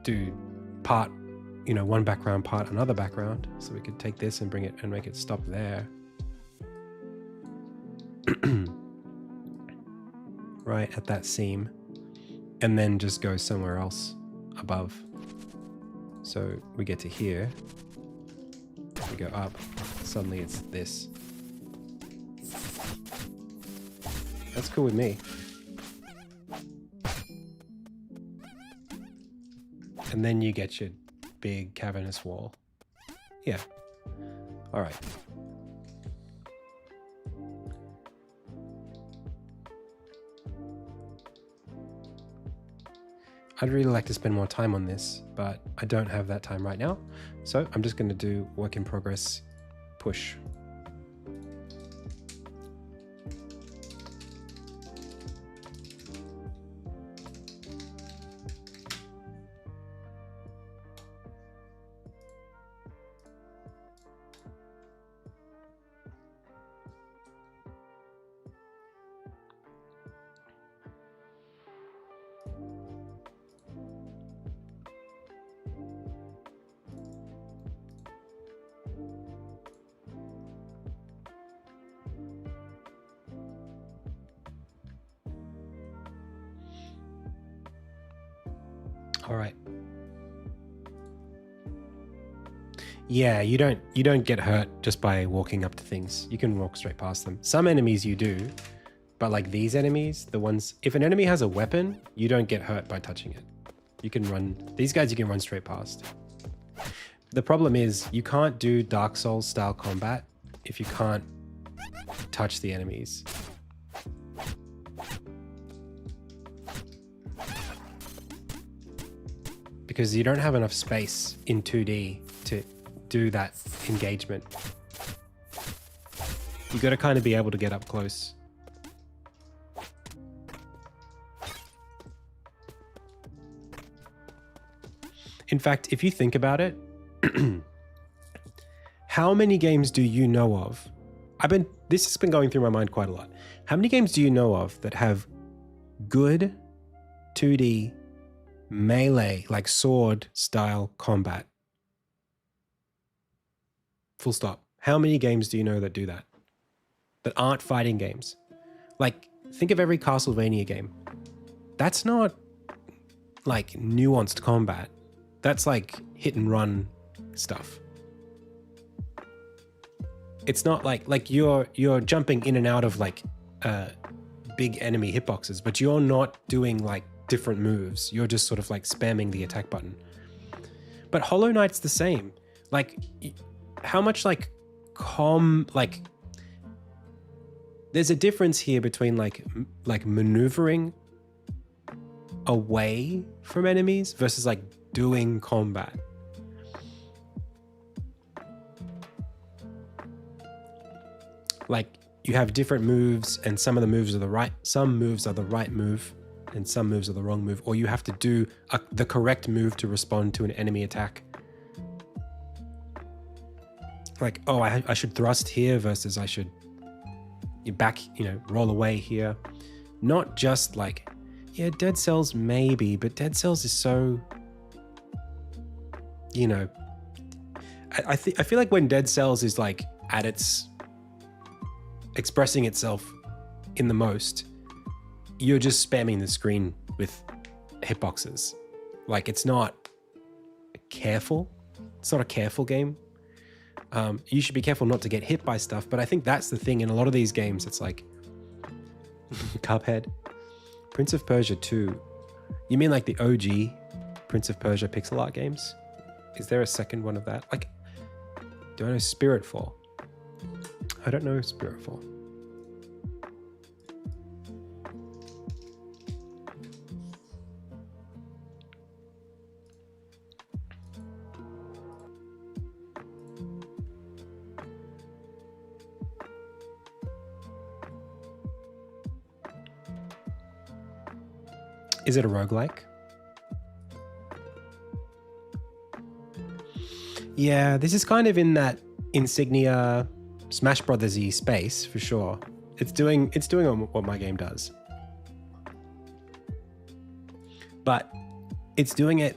do part, you know, one background, part another background. So we could take this and bring it and make it stop there. Right at that seam, and then just go somewhere else above. So we get to here, we go up, suddenly it's this. That's cool with me. And then you get your big cavernous wall. Yeah. All right. I'd really like to spend more time on this, but I don't have that time right now. So I'm just going to do work in progress push. All right. Yeah, you don't get hurt just by walking up to things. You can walk straight past them. Some enemies you do, but like these enemies, the ones, if an enemy has a weapon, you don't get hurt by touching it. You can run, these guys you can run straight past. The problem is you can't do Dark Souls style combat if you can't touch the enemies. Because you don't have enough space in 2D to do that engagement. You got to kind of be able to get up close. In fact, if you think about it, how many games do you know of? This has been going through my mind quite a lot. How many games do you know of that have good 2D melee, like sword style combat? Full stop. How many games do you know that do that? That aren't fighting games? Like, think of every Castlevania game. That's not like nuanced combat. That's like hit and run stuff. It's not like you're jumping in and out of like big enemy hitboxes, but you're not doing like different moves. You're just sort of like spamming the attack button. But Hollow Knight's the same. Like, how much like there's a difference here between like maneuvering away from enemies versus like doing combat. Like, you have different moves, and some moves are the right move, and some moves are the wrong move, or you have to do the correct move to respond to an enemy attack. Like, oh, I should thrust here versus I should roll away here. Not just like, yeah, Dead Cells maybe, but Dead Cells is so, I feel like when Dead Cells is like at its expressing itself in the most, you're just spamming the screen with hitboxes. Like, it's not careful. It's not a careful game. You should be careful not to get hit by stuff, but I think that's the thing in a lot of these games. It's like Cuphead, Prince of Persia 2. You mean like the OG Prince of Persia pixel art games? Is there a second one of that? Like, do I know Spiritfall? I don't know Spiritfall. Is it a roguelike? Yeah, this is kind of in that Insignia Smash Brothers-y space for sure. It's doing what my game does. But it's doing it.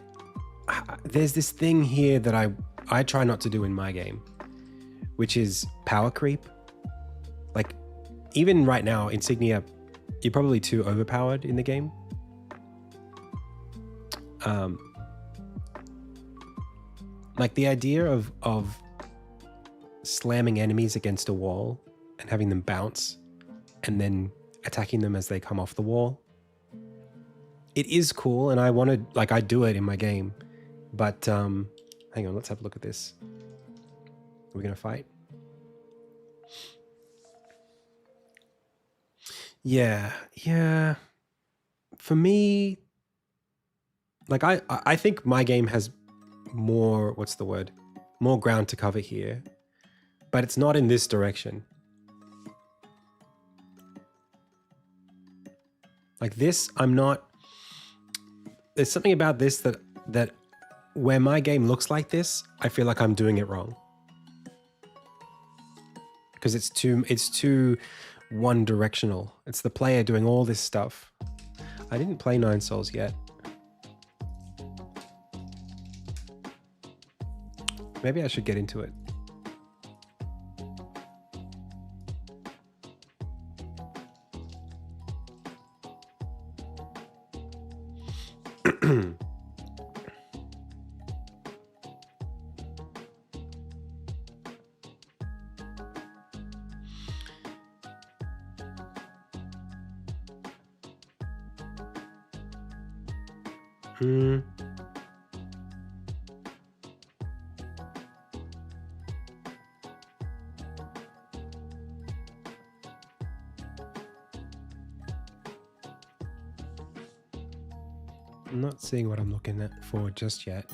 There's this thing here that I try not to do in my game, which is power creep. Like, even right now, Insignia, you're probably too overpowered in the game. Like the idea of slamming enemies against a wall and having them bounce and then attacking them as they come off the wall. It is cool, and I want to, like, I do it in my game. But, hang on, let's have a look at this. Are we going to fight? Yeah. For me, like, I think my game has more, what's the word? More ground to cover here. But it's not in this direction. Like this, I'm not... There's something about this that where my game looks like this, I feel like I'm doing it wrong. Because it's too one-directional. It's the player doing all this stuff. I didn't play Nine Souls yet. Maybe I should get into it. I'm not seeing what I'm looking at for just yet.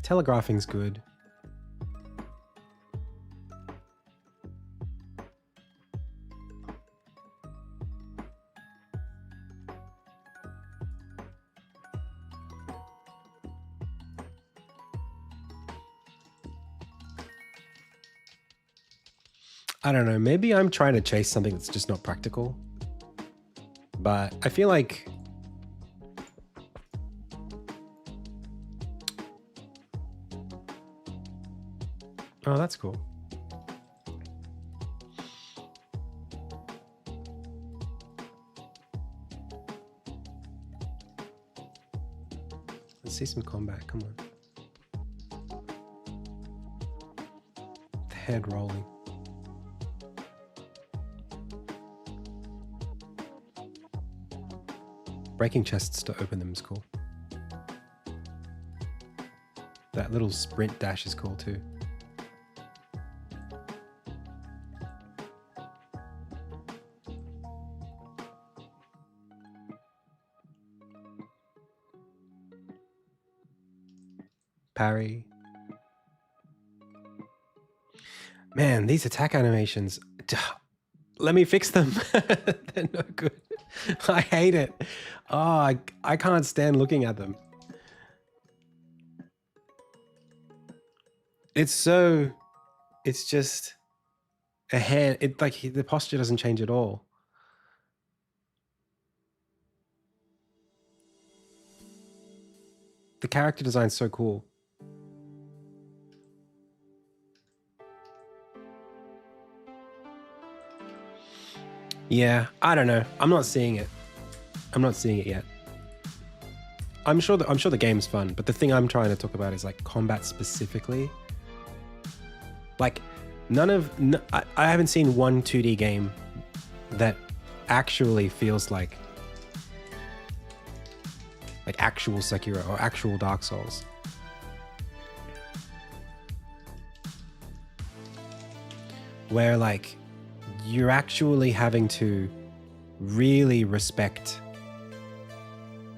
Telegraphing's good. I don't know, maybe I'm trying to chase something that's just not practical. But I feel like... Oh, that's cool. Let's see some combat, come on. The head rolling. Breaking chests to open them is cool. That little sprint dash is cool too. Parry. Man, these attack animations, let me fix them. They're no good. I hate it. Oh, I can't stand looking at them. It's just a hand. The posture doesn't change at all. The character design's so cool. Yeah, I don't know. I'm not seeing it. I'm not seeing it yet. I'm sure the game's fun, but the thing I'm trying to talk about is like combat specifically. Like I haven't seen one 2D game that actually feels like actual Sekiro or actual Dark Souls. Where like you're actually having to really respect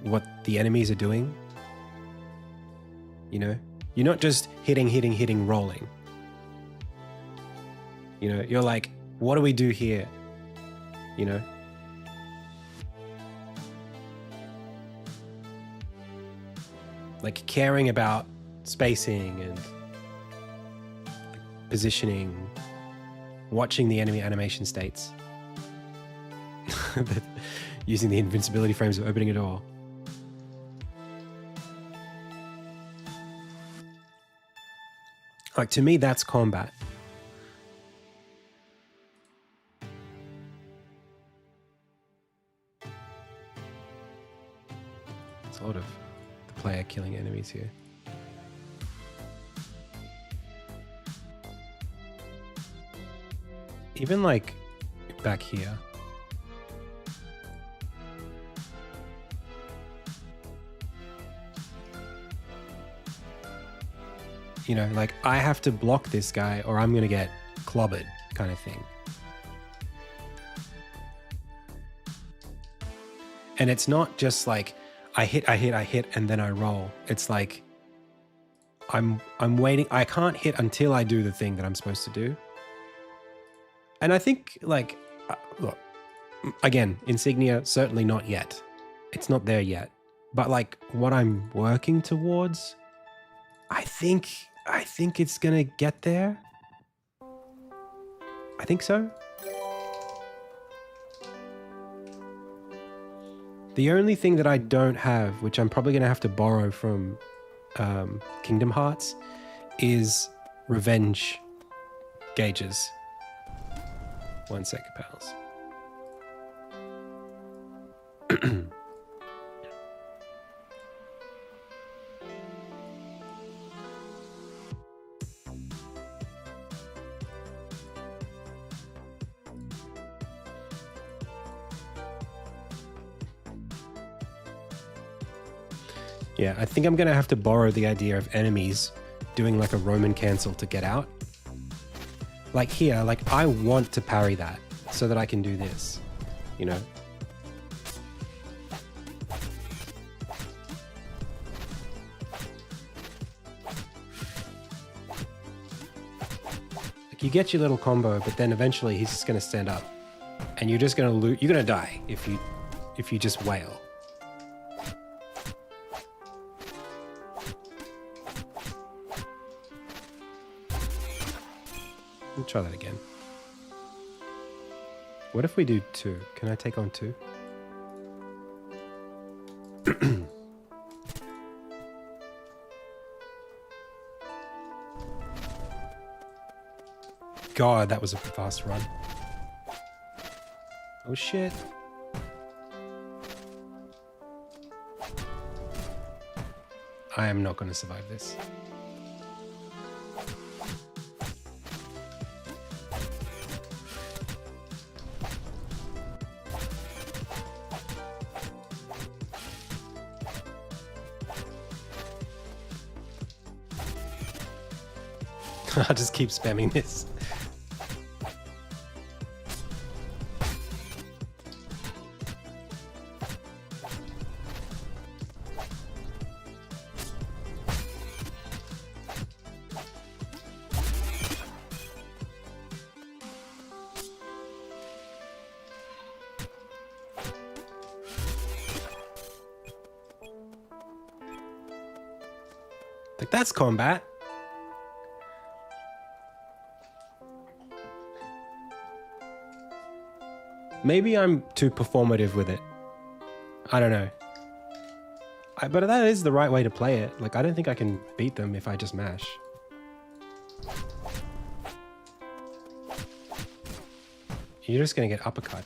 what the enemies are doing. You know, you're not just hitting, rolling. You know, you're like, what do we do here? You know? Like caring about spacing and positioning, watching the enemy animation states, using the invincibility frames of opening a door. Like, to me, that's combat. It's a lot of the player killing enemies here. Even like back here. You know, like I have to block this guy or I'm gonna get clobbered kind of thing. And it's not just like I hit, and then I roll. It's like I'm waiting. I can't hit until I do the thing that I'm supposed to do. And I think like, look, again, Insignia, certainly not yet. It's not there yet. But like what I'm working towards, I think it's gonna get there. I think so. The only thing that I don't have, which I'm probably gonna have to borrow from Kingdom Hearts, is revenge gauges. 1 second, pals. Yeah, I think I'm going to have to borrow the idea of enemies doing like a Roman cancel to get out. Like here, like I want to parry that so that I can do this, you know? Like you get your little combo, but then eventually he's just going to stand up and you're just going to lose. You're going to die if you just wail. We'll try that again. What if we do 2? Can I take on 2? God, that was a fast run. Oh shit. I am not going to survive this. I'll just keep spamming this. Like that's combat. Maybe I'm too performative with it. I don't know. But that is the right way to play it. Like, I don't think I can beat them if I just mash. You're just gonna get uppercut.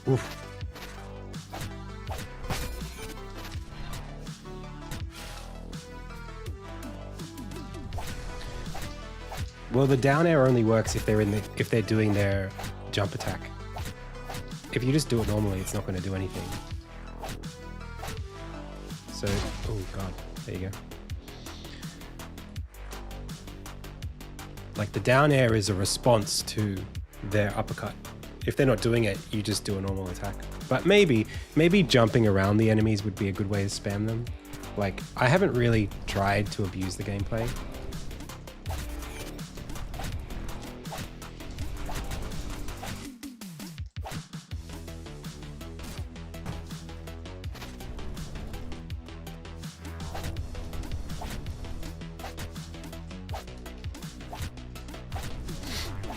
Oof. Well, the down air only works if they're doing their jump attack. If you just do it normally, it's not going to do anything. So, oh god, there you go. Like the down air is a response to their uppercut. If they're not doing it, you just do a normal attack. But maybe jumping around the enemies would be a good way to spam them. Like, I haven't really tried to abuse the gameplay.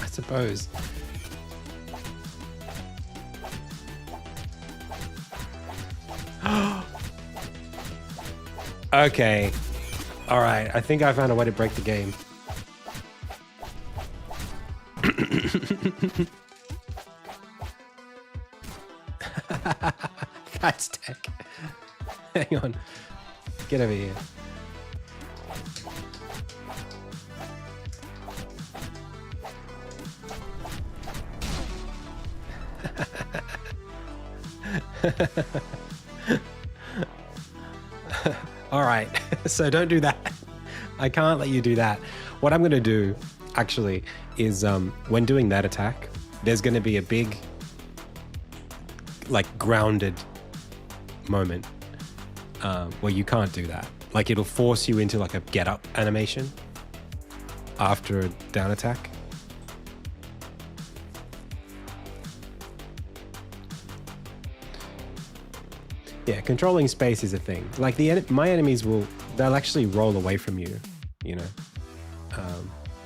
I suppose. Okay. All right. I think I found a way to break the game. That's tech. Hang on. Get over here. All right. So don't do that. I can't let you do that. What I'm going to do, actually, is when doing that attack, there's going to be a big, like, grounded moment where you can't do that. Like, it'll force you into, like, a get-up animation after a down attack. Yeah, controlling space is a thing. Like, my enemies they'll actually roll away from you, you know.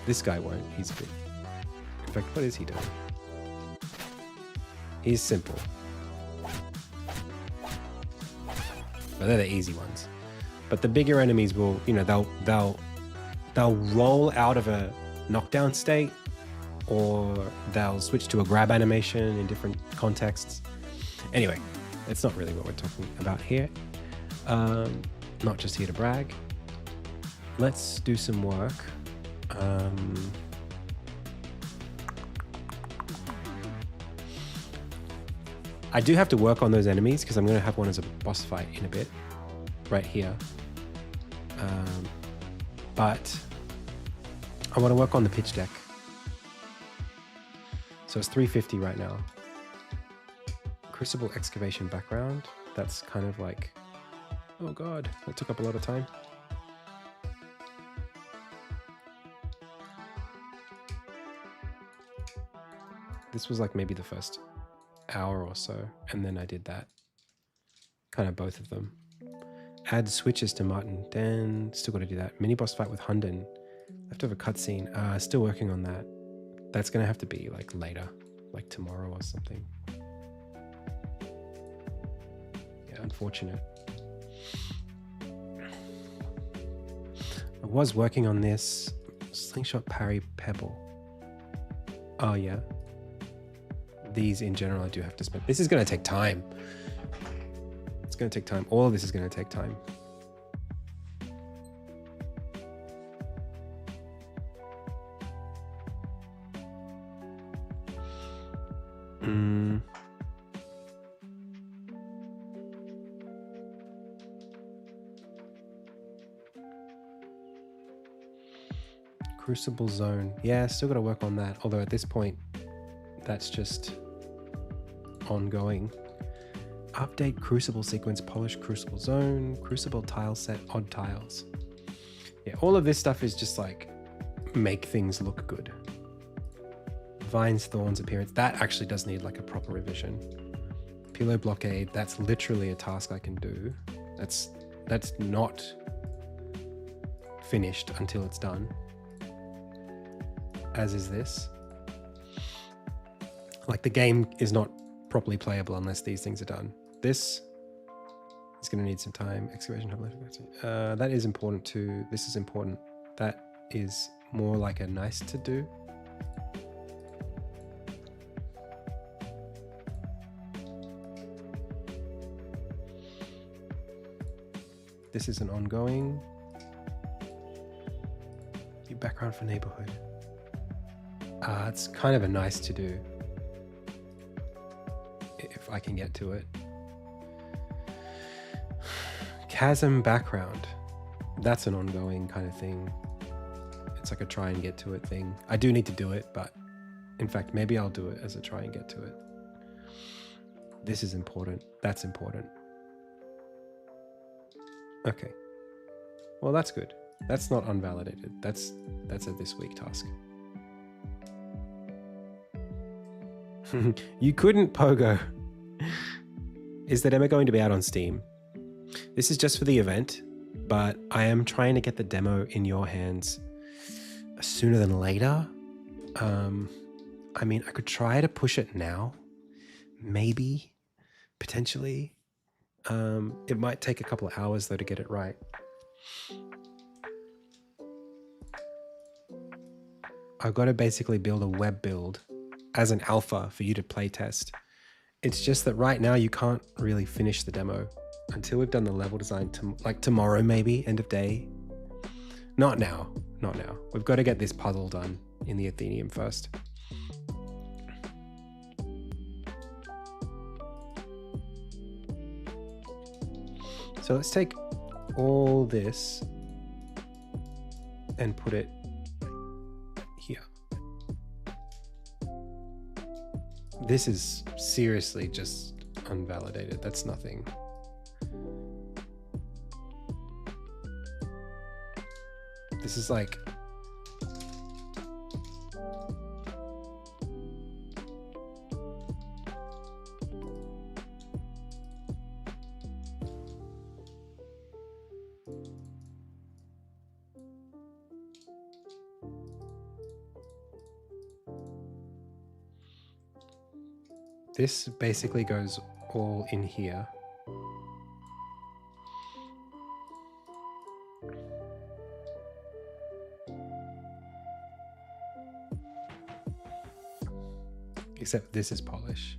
This guy won't. He's a bit... In fact, what is he doing? He's simple. But they're the easy ones. But the bigger enemies will, you know, they'll roll out of a knockdown state, or they'll switch to a grab animation in different contexts. Anyway, that's not really what we're talking about here. Not just here to brag. Let's do some work. I do have to work on those enemies because I'm going to have one as a boss fight in a bit, right here. But I want to work on the pitch deck. So it's 350 right now. Crucible excavation background. That's kind of like, oh god, that took up a lot of time. This was like maybe the first hour or so, and then I did that. Kind of both of them. Add switches to Martin. Then still got to do that. Mini boss fight with Hunden. Leftover cutscene. Still working on that. That's gonna have to be like later, like tomorrow or something. Yeah, unfortunate. I was working on this slingshot parry pebble. Oh yeah. These in general I do have to spend. This is going to take time. It's going to take time. All of this is going to take time. Crucible zone. Yeah, still got to work on that. Although at this point, that's just ongoing. Update crucible sequence, polish crucible zone, crucible tile set, odd tiles. Yeah, all of this stuff is just like make things look good. Vines, thorns, appearance. That actually does need like a proper revision. Pillow blockade. That's literally a task I can do. That's not finished until it's done. As is this. Like the game is not properly playable unless these things are done. This is going to need some time. Excavation. That is important too. This is important. That is more like a nice to do. This is an ongoing. New background for neighborhood. It's kind of a nice to do. If I can get to it. Chasm background. That's an ongoing kind of thing. It's like a try and get to it thing. I do need to do it, but in fact, maybe I'll do it as a try and get to it. This is important. That's important. Okay. Well, that's good. That's not unvalidated. That's a this week task. You couldn't pogo. Is the demo going to be out on Steam? This is just for the event, but I am trying to get the demo in your hands sooner than later. I mean, I could try to push it now. Maybe. Potentially. It might take a couple of hours though to get it right. I've got to basically build a web build as an alpha for you to play test It's just that right now you can't really finish the demo until we've done the level design like tomorrow, maybe end of day. Not now. We've got to get this puzzle done in the Athenium first. So let's take all this and put it here. This is seriously just unvalidated. That's nothing. This is like... This basically goes all in here. Except this is polish.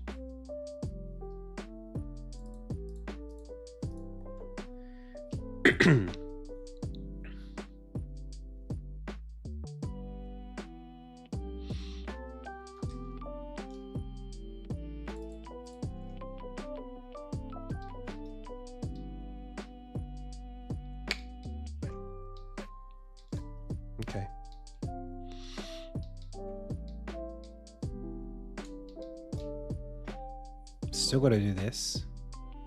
Okay. Still got to do this.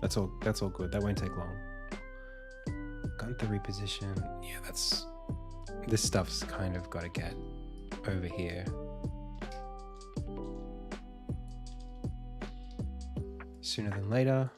That's all good. That won't take long. Gunther reposition. Yeah, this stuff's kind of got to get over here. Sooner than later.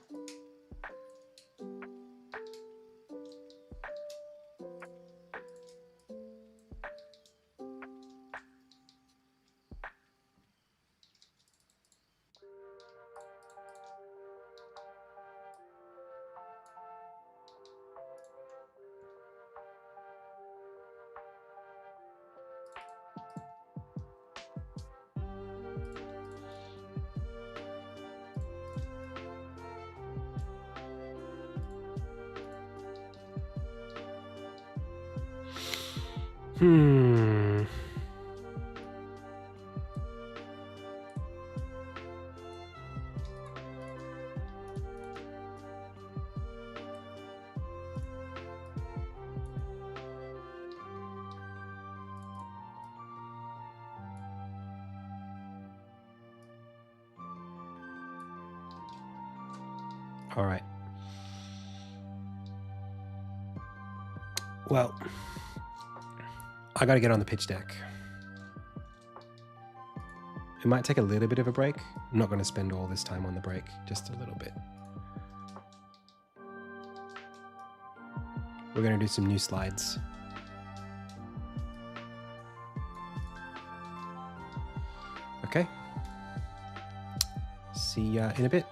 All right. Well, I got to get on the pitch deck. It might take a little bit of a break. I'm not going to spend all this time on the break, just a little bit. We're going to do some new slides. Okay. See ya in a bit.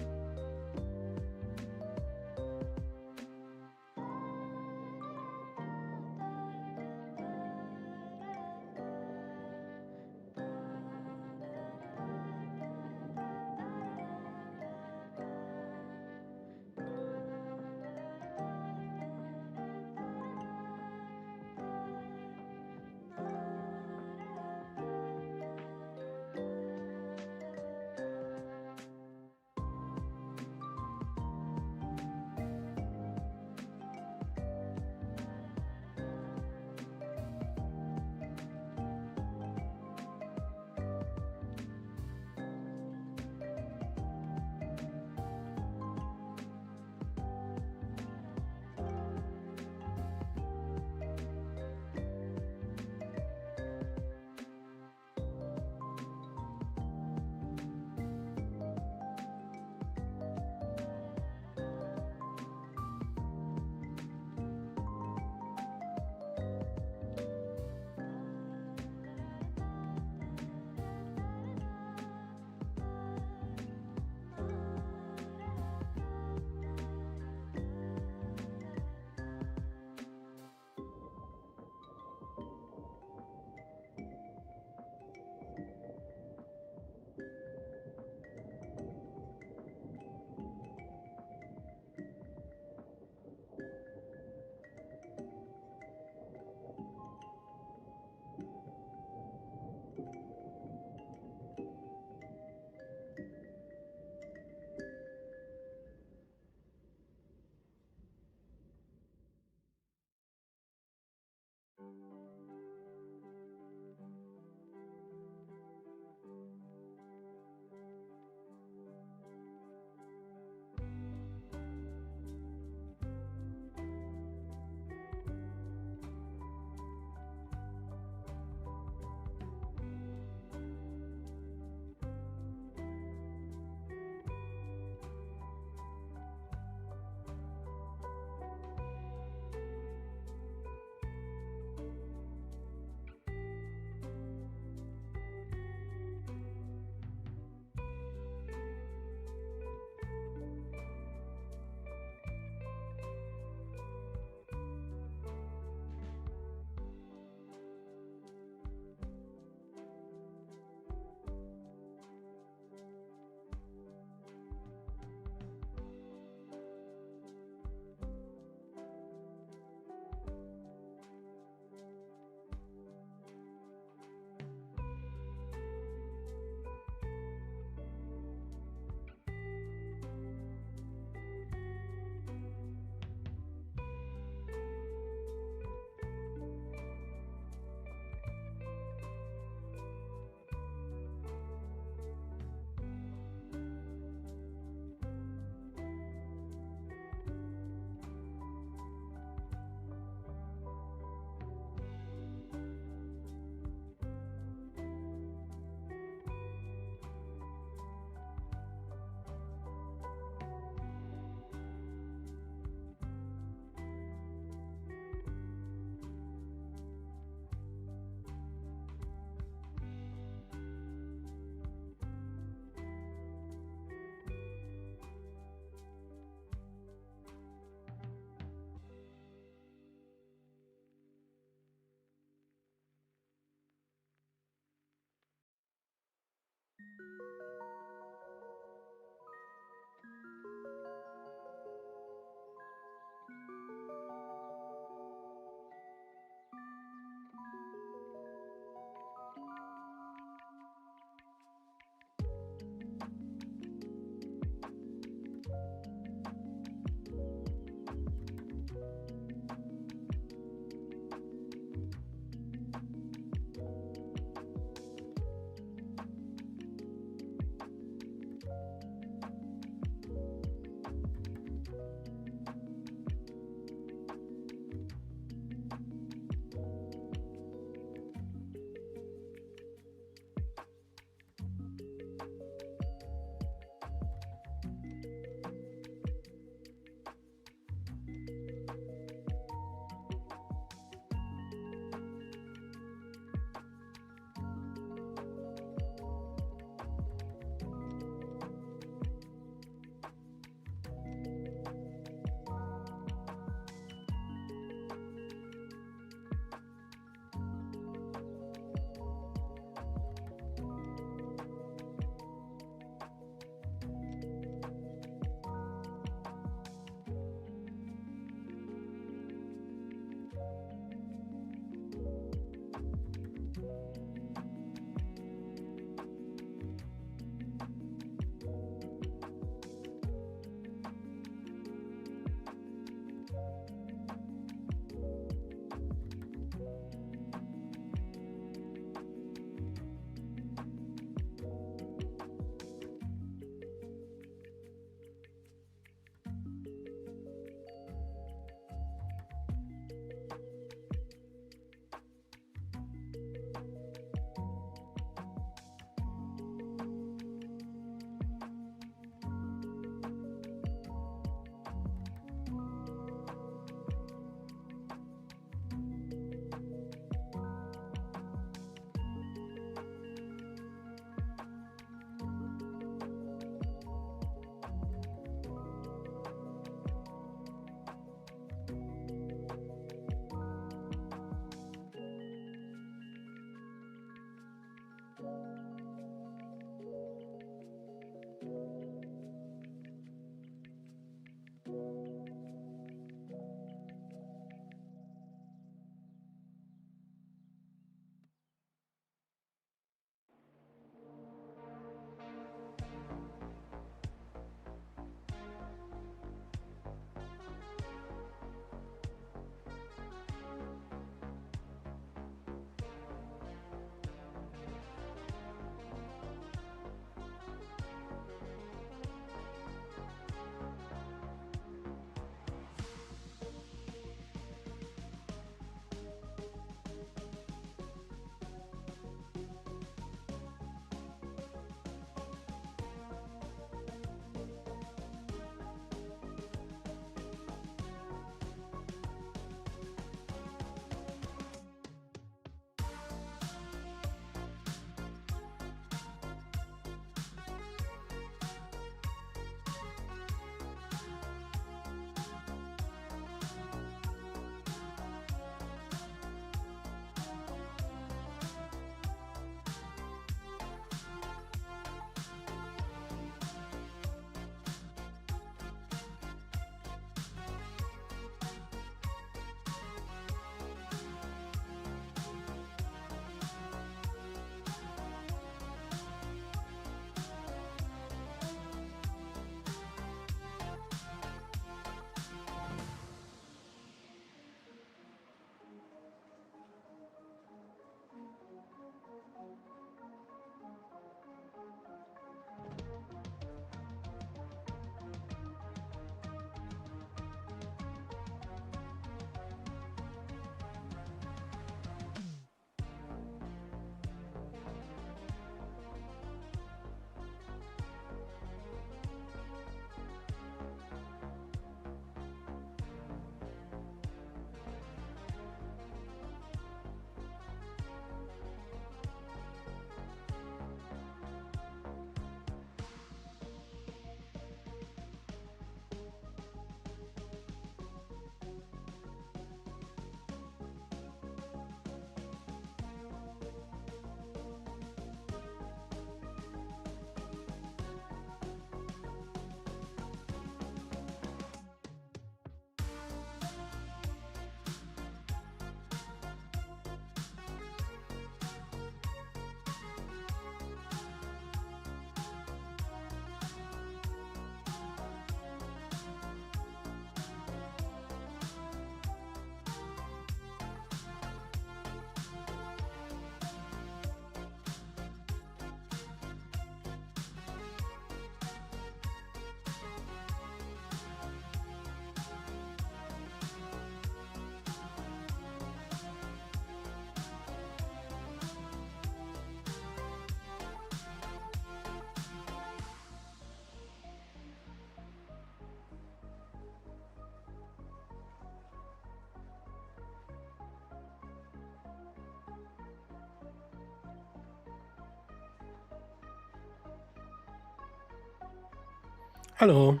Hello.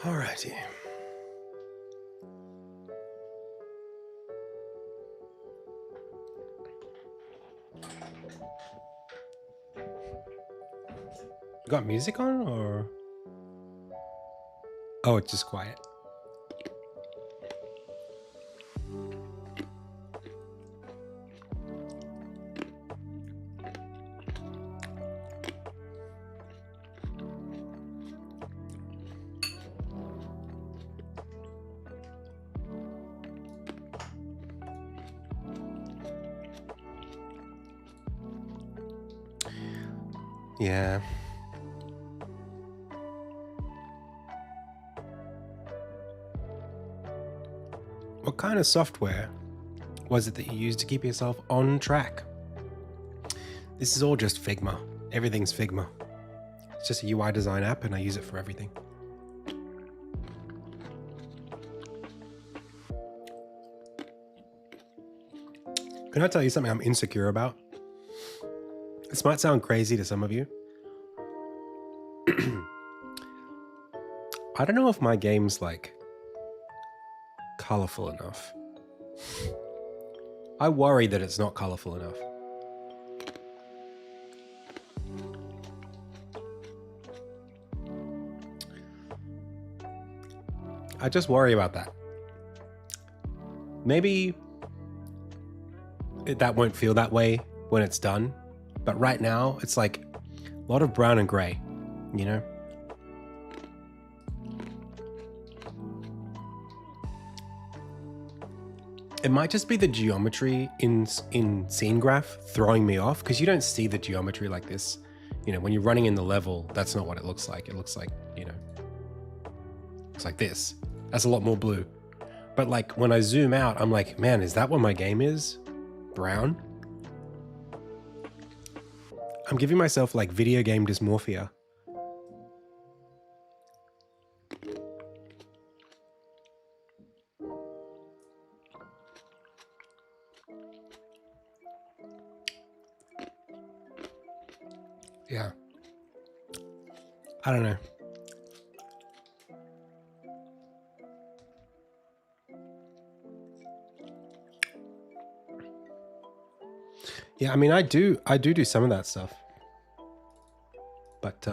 Alrighty. You got music on, or? Oh, it's just quiet. Yeah. What kind of software was it that you used to keep yourself on track? This is all just Figma. Everything's Figma. It's just a UI design app and I use it for everything. Can I tell you something I'm insecure about? This might sound crazy to some of you. I don't know if my games like colorful enough. I worry that it's not colorful enough. I just worry about that. Maybe that won't feel that way when it's done, but right now it's like a lot of brown and gray, you know? It might just be the geometry in scene graph throwing me off, because you don't see the geometry like this. You know, when you're running in the level, that's not what it looks like. It looks like, you know, it's like this. That's a lot more blue. But like when I zoom out, I'm like, man, is that what my game is? Brown? I'm giving myself like video game dysmorphia. Yeah. I don't know. Yeah, I mean, I do some of that stuff. But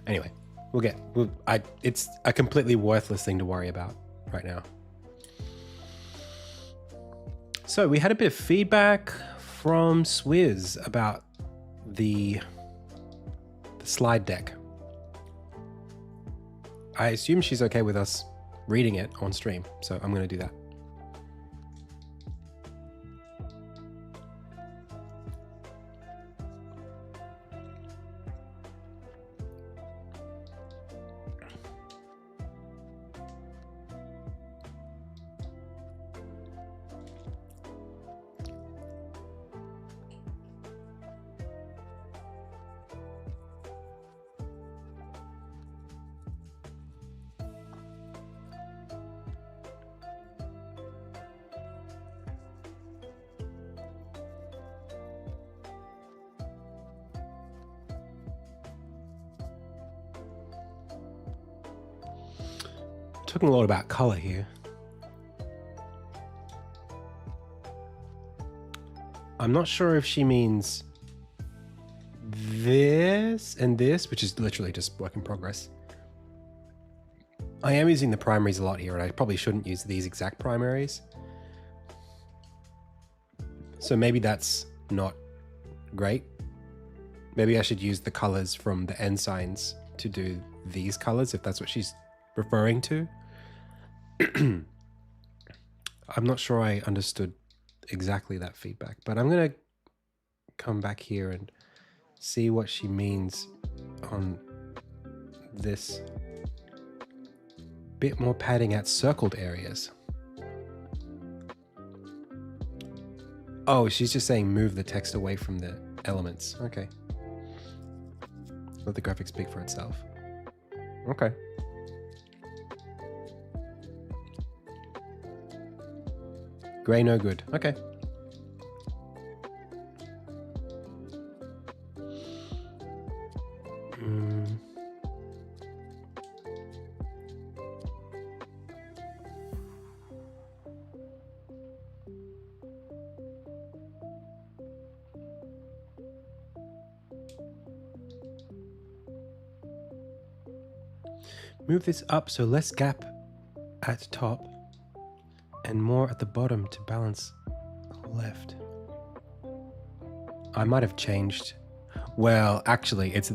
anyway, it's a completely worthless thing to worry about right now. So we had a bit of feedback from Swizz about the slide deck. I assume she's okay with us reading it on stream, so I'm going to do that. Talking a lot about color here. I'm not sure if she means this and this, which is literally just work in progress. I am using the primaries a lot here, and I probably shouldn't use these exact primaries. So maybe that's not great. Maybe I should use the colors from the ensigns to do these colors, if that's what she's referring to. I'm not sure I understood exactly that feedback, but I'm going to come back here and see what she means on this bit more padding at circled areas. Oh, she's just saying move the text away from the elements. Okay. Let the graphic speak for itself. Okay. Gray, no good. Okay. Move this up so less gap at top and more at the bottom to balance left. I might have changed. Well, actually, it's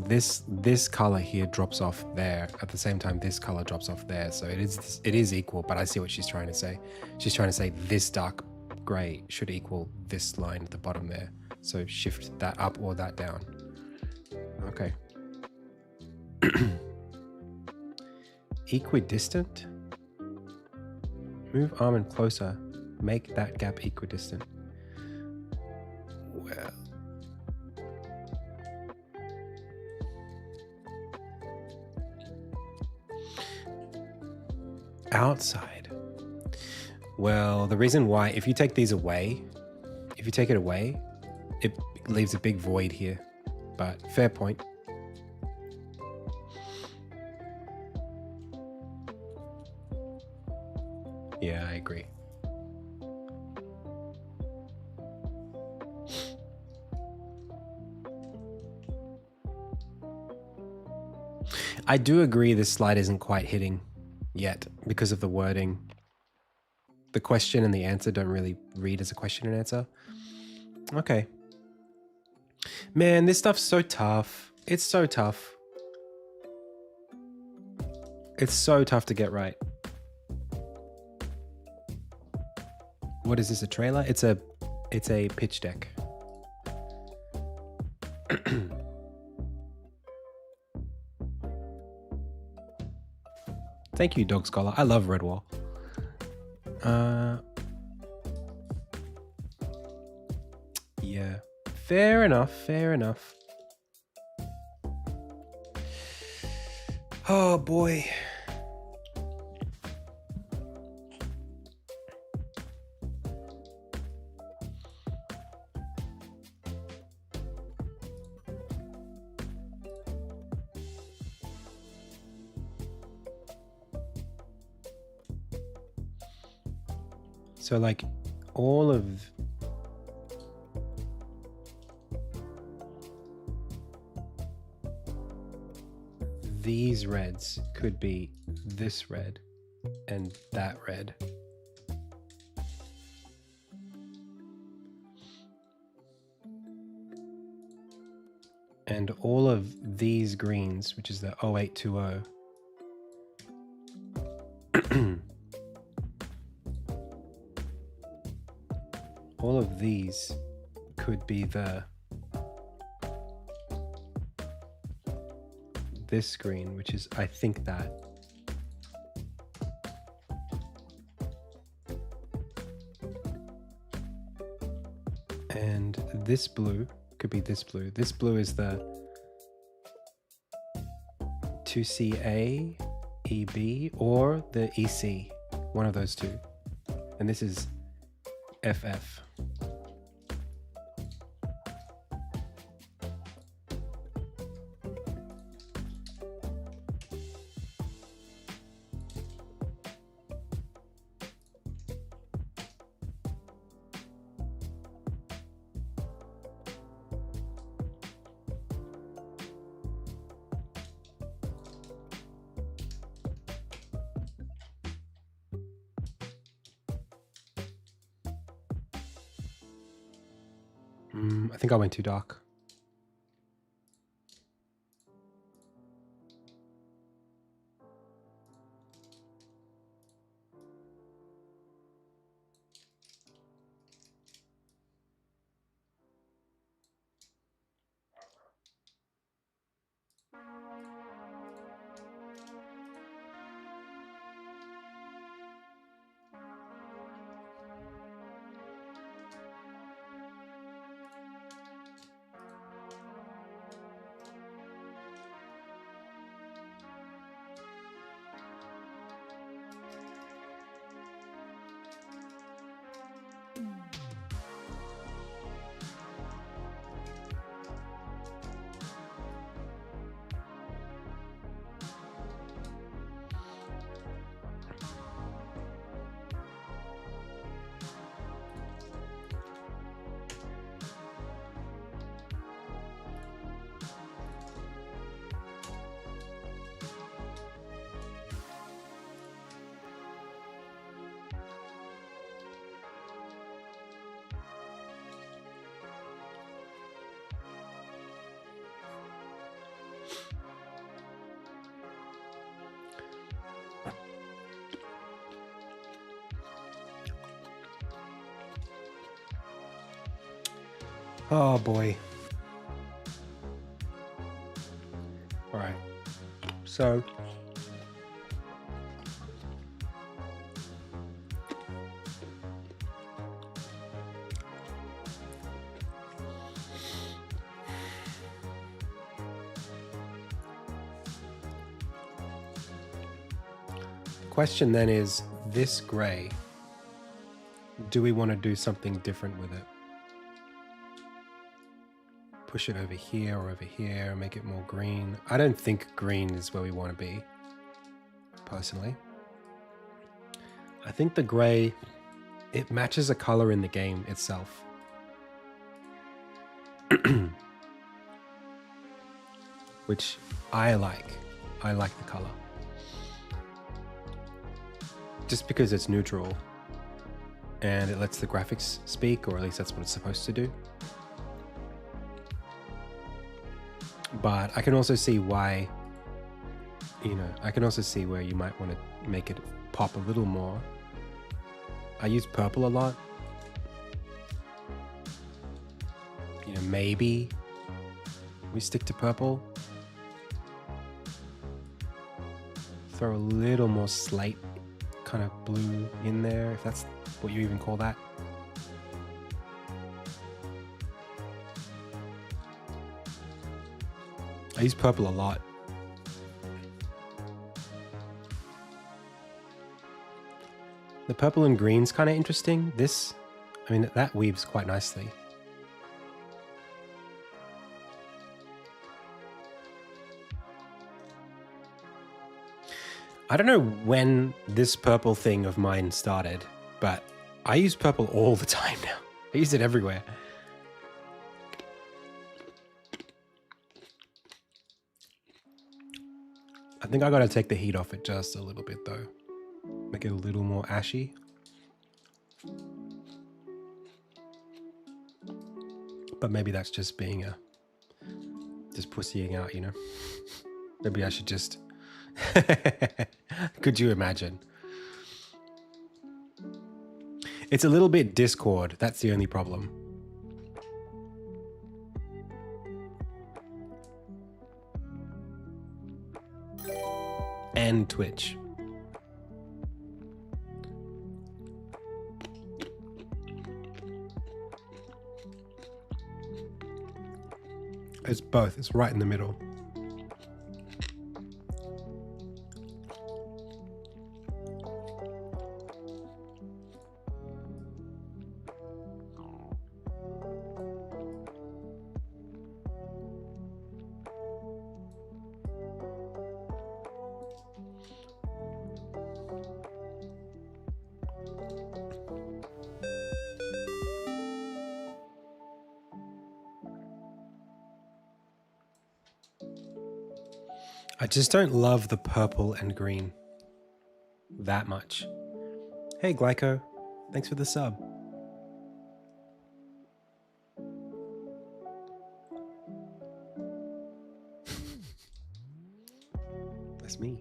this color here drops off there. At the same time, this color drops off there. So it is equal, but I see what she's trying to say. She's trying to say this dark gray should equal this line at the bottom there. So shift that up or that down. Okay. Equidistant? Move almond closer. Make that gap equidistant. Well. Outside. Well, the reason why, if you take these away, if you take it away, it leaves a big void here. But fair point. Yeah, I agree. I do agree this slide isn't quite hitting yet because of the wording. The question and the answer don't really read as a question and answer. Okay. Man, this stuff's so tough. It's so tough. It's so tough to get right. What is this, a trailer? It's a pitch deck. Thank you, Dog Scholar. I love Redwall. Yeah. Fair enough, fair enough. Oh boy. So like all of these reds could be this red and that red. And all of these greens, which is the 0820, all of these could be this green, which is, I think, that. And this blue could be this blue. This blue is the 2CA, EB, or the EC, one of those two. And this is FF. I think I went too dark. Oh boy. All right. So the question then is, this gray, do we want to do something different with it? Push it over here or over here, make it more green. I don't think green is where we want to be, personally. I think the gray, it matches a color in the game itself. Which I like. I like the color. Just because it's neutral and it lets the graphics speak, or at least that's what it's supposed to do. But I can also see why, you know, I can also see where you might want to make it pop a little more. I use purple a lot. You know, maybe we stick to purple. Throw a little more slate kind of blue in there, if that's what you even call that. I use purple a lot. The purple and green's kind of interesting. This, I mean, that weaves quite nicely. I don't know when this purple thing of mine started, but I use purple all the time now. I use it everywhere. I think I gotta take the heat off it just a little bit though. Make it a little more ashy. But maybe that's just being just pussying out, you know? Maybe I should just... Could you imagine? It's a little bit Discord, that's the only problem. And Twitch. It's both, it's right in the middle. I just don't love the purple and green that much. Hey, Glyco. Thanks for the sub. That's me.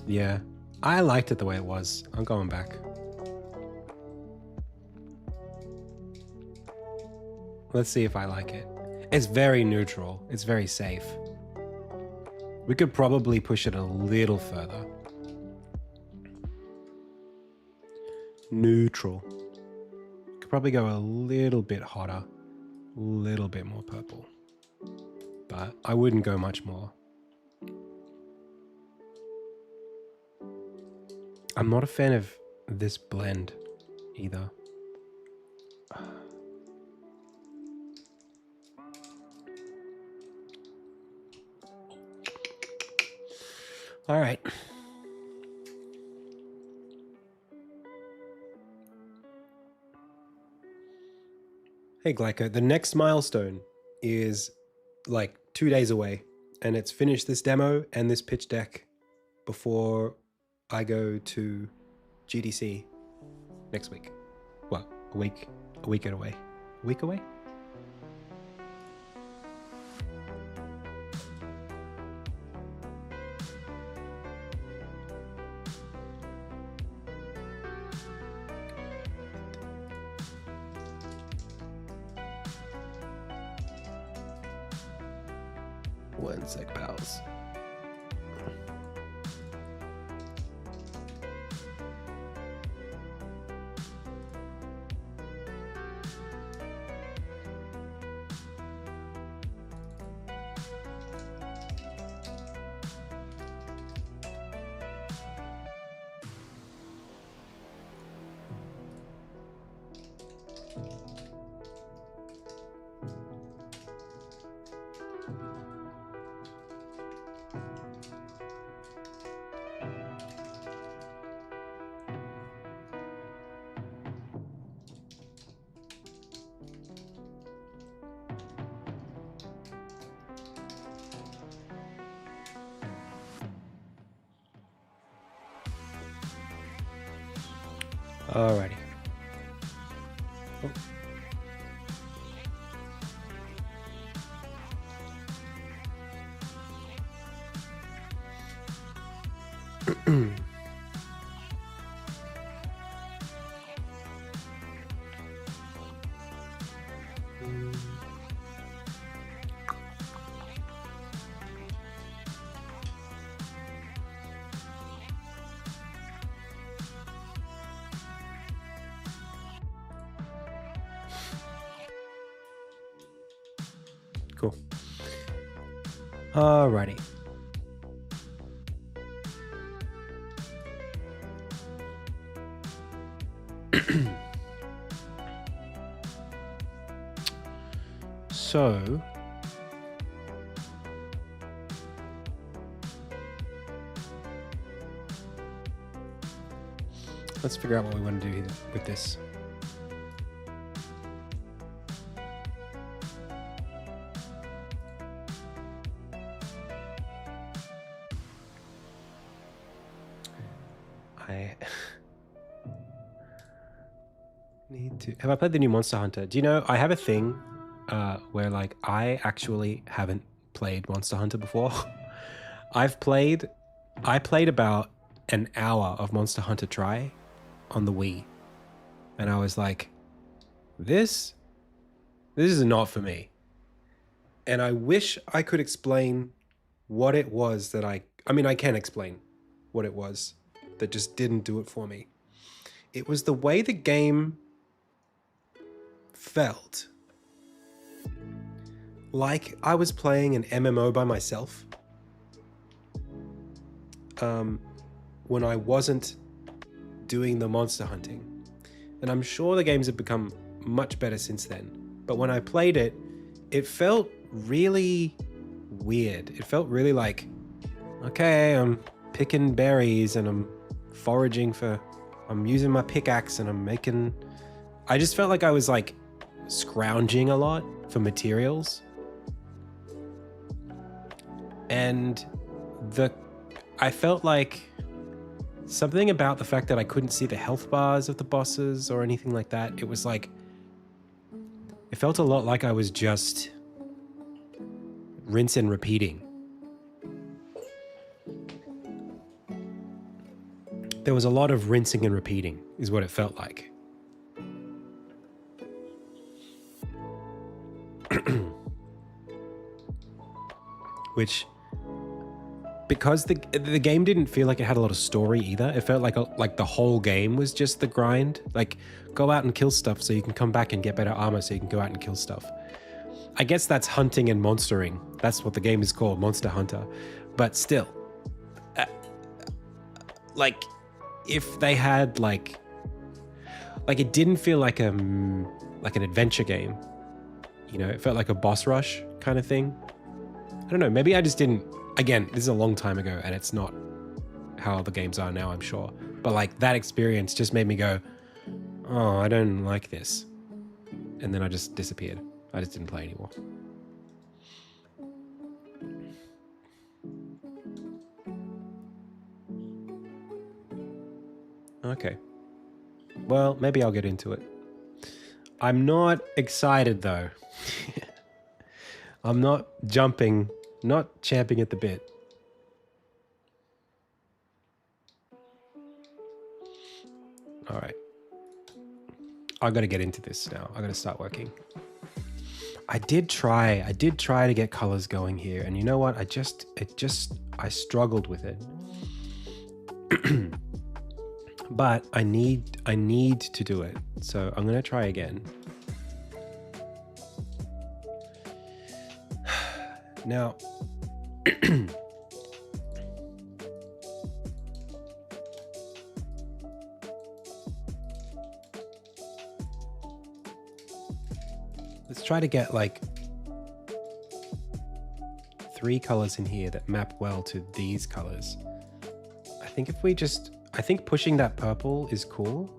Yeah, I liked it the way it was. I'm going back. Let's see if I like it. It's very neutral. It's very safe. We could probably push it a little further. Neutral. Could probably go a little bit hotter. A little bit more purple. But I wouldn't go much more. I'm not a fan of this blend either. All right. Hey, Glyco, the next milestone is like 2 days away, and it's finish this demo and this pitch deck before I go to GDC next week. Well, a week away. A week away? One sec, pals. Alrighty. Oh. Cool. Alrighty. So let's figure out what we want to do here with this. I need to... Have I played the new Monster Hunter? Do you know, I have a thing where like I actually haven't played Monster Hunter before. I played about an hour of Monster Hunter Try on the Wii. And I was like, this is not for me. And I wish I could explain what it was that I mean, I can explain what it was that just didn't do it for me. It was the way the game felt like I was playing an MMO by myself. When I wasn't doing the monster hunting. And I'm sure the games have become much better since then. But when I played it, it felt really weird. It felt really like, okay, I'm picking berries and I'm foraging I'm using my pickaxe and I'm making... I just felt like I was like scrounging a lot for materials. And I felt like something about the fact that I couldn't see the health bars of the bosses or anything like that. It was like, it felt a lot like I was just rinse and repeating. There was a lot of rinsing and repeating is what it felt like. Which, because the game didn't feel like it had a lot of story either. It felt like the whole game was just the grind. Like, go out and kill stuff so you can come back and get better armor so you can go out and kill stuff. I guess that's hunting and monstering. That's what the game is called, Monster Hunter. But still, like, if they had like it didn't feel like an adventure game. You know, it felt like a boss rush kind of thing. I don't know, maybe I just didn't... Again, this is a long time ago and it's not how the games are now, I'm sure. But like that experience just made me go, oh, I don't like this. And then I just disappeared. I just didn't play anymore. Okay. Well, maybe I'll get into it. I'm not excited though. I'm not jumping, not champing at the bit. All right. I got to get into this now. I got to start working. I did try to get colors going here, and you know what? I struggled with it. But I need to do it. So I'm going to try again. Now, let's try to get like 3 colors in here that map well to these colors. I think pushing that purple is cool.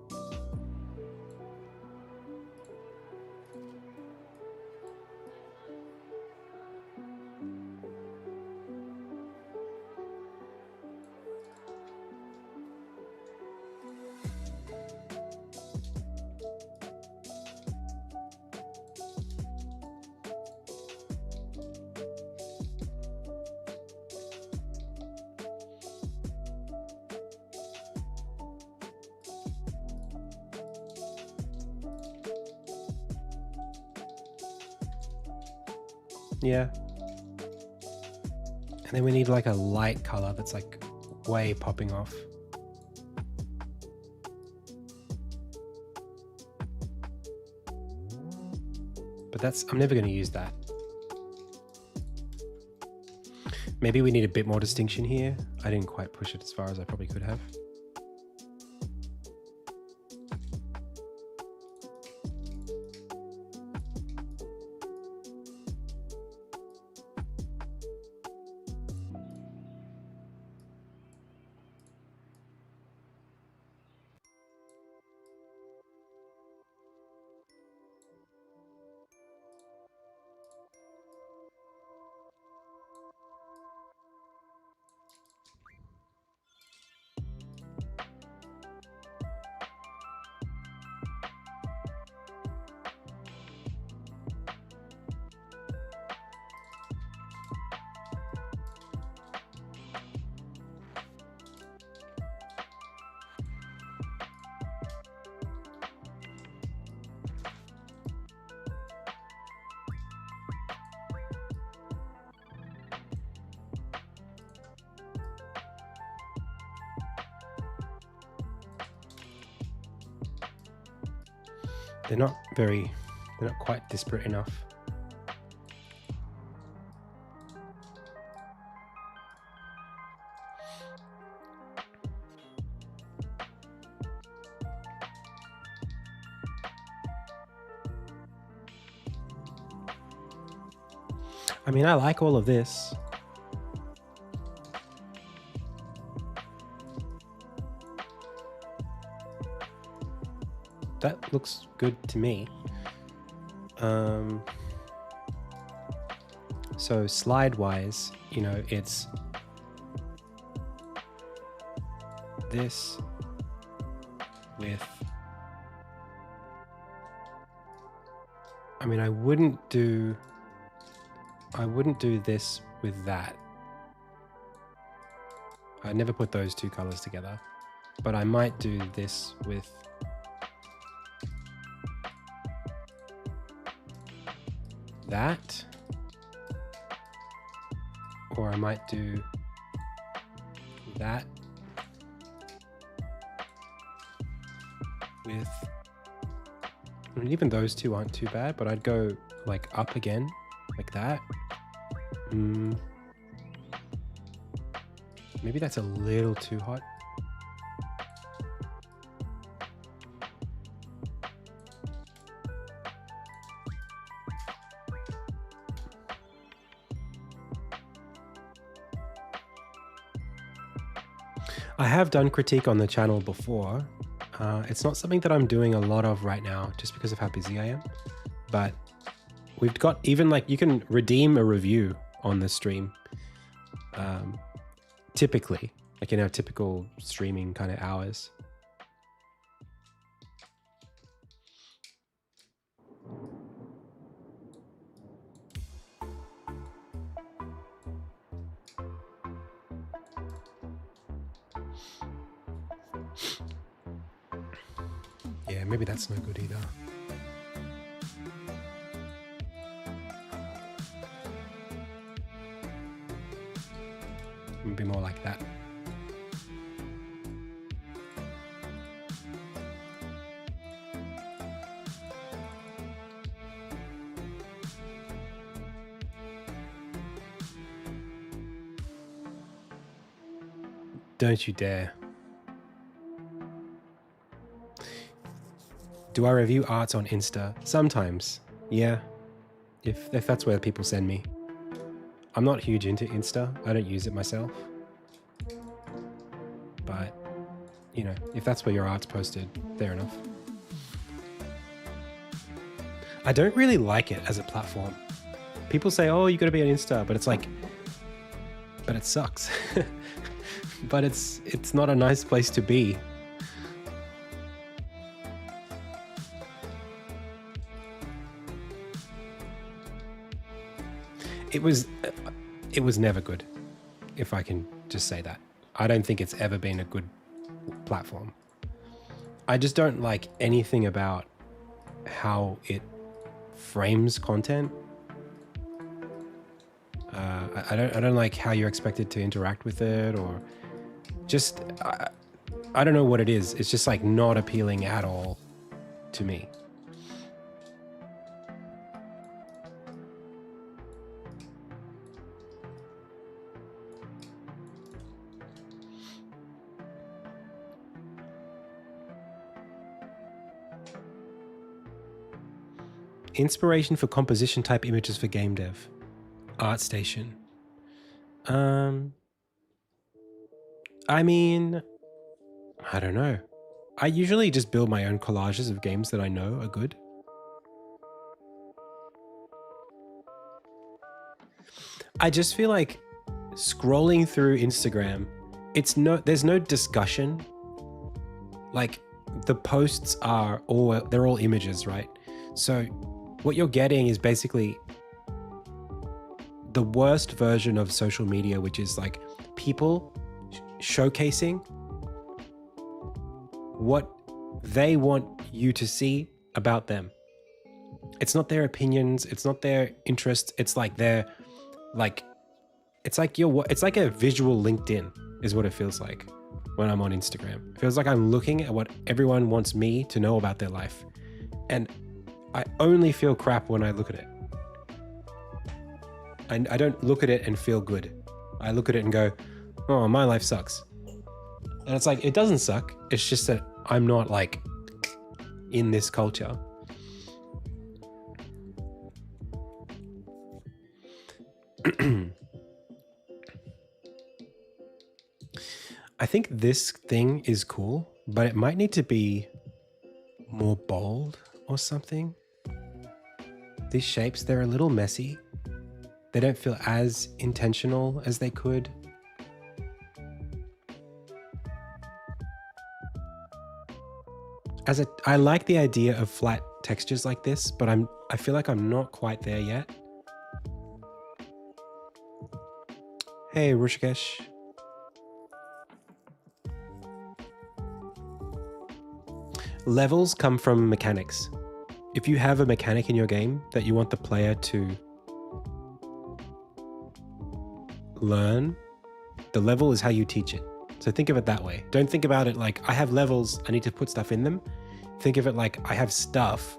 Yeah. And then we need like a light color that's like way popping off. But I'm never going to use that. Maybe we need a bit more distinction here. I didn't quite push it as far as I probably could have. They're not quite disparate enough. I mean, I like all of this. That looks good to me. So slide-wise, you know, it's this with... I mean, I wouldn't do this with that. I'd never put those two colors together, but I might do this with that, or I might do that with, I mean, even those two aren't too bad, but I'd go like up again, like that. Maybe that's a little too hot. I have done critique on the channel before. It's not something that I'm doing a lot of right now just because of how busy I am, but we've got even like, you can redeem a review on the stream. Typically, like in our typical streaming kind of hours. Yeah, maybe that's no good either. Maybe more like that. Don't you dare. Do I review arts on Insta? Sometimes, yeah. If that's where people send me. I'm not huge into Insta. I don't use it myself. But, you know, if that's where your art's posted, fair enough. I don't really like it as a platform. People say, oh, you gotta be on Insta, but it's like, but it sucks. But it's not a nice place to be. It was never good, if I can just say that. I don't think it's ever been a good platform. I just don't like anything about how it frames content. I don't like how you're expected to interact with it, or just I don't know what it is. It's just like not appealing at all to me. Inspiration for composition type images for game dev. ArtStation. I mean, I don't know. I usually just build my own collages of games that I know are good. I just feel like scrolling through Instagram, there's no discussion. Like the posts they're all images, right? So what you're getting is basically the worst version of social media, which is like people showcasing what they want you to see about them. It's not their opinions, it's not their interests, it's like it's like a visual LinkedIn is what it feels like when I'm on Instagram. It feels like I'm looking at what everyone wants me to know about their life. And I only feel crap when I look at it. I don't look at it and feel good. I look at it and go, oh, my life sucks. And it's like, it doesn't suck. It's just that I'm not like in this culture. I think this thing is cool, but it might need to be more bold or something. These shapes, they're a little messy. They don't feel as intentional as they could. I like the idea of flat textures like this, but I feel like I'm not quite there yet. Hey, Rishikesh. Levels come from mechanics. If you have a mechanic in your game that you want the player to learn, the level is how you teach it. So think of it that way. Don't think about it like, I have levels, I need to put stuff in them. Think of it like, I have stuff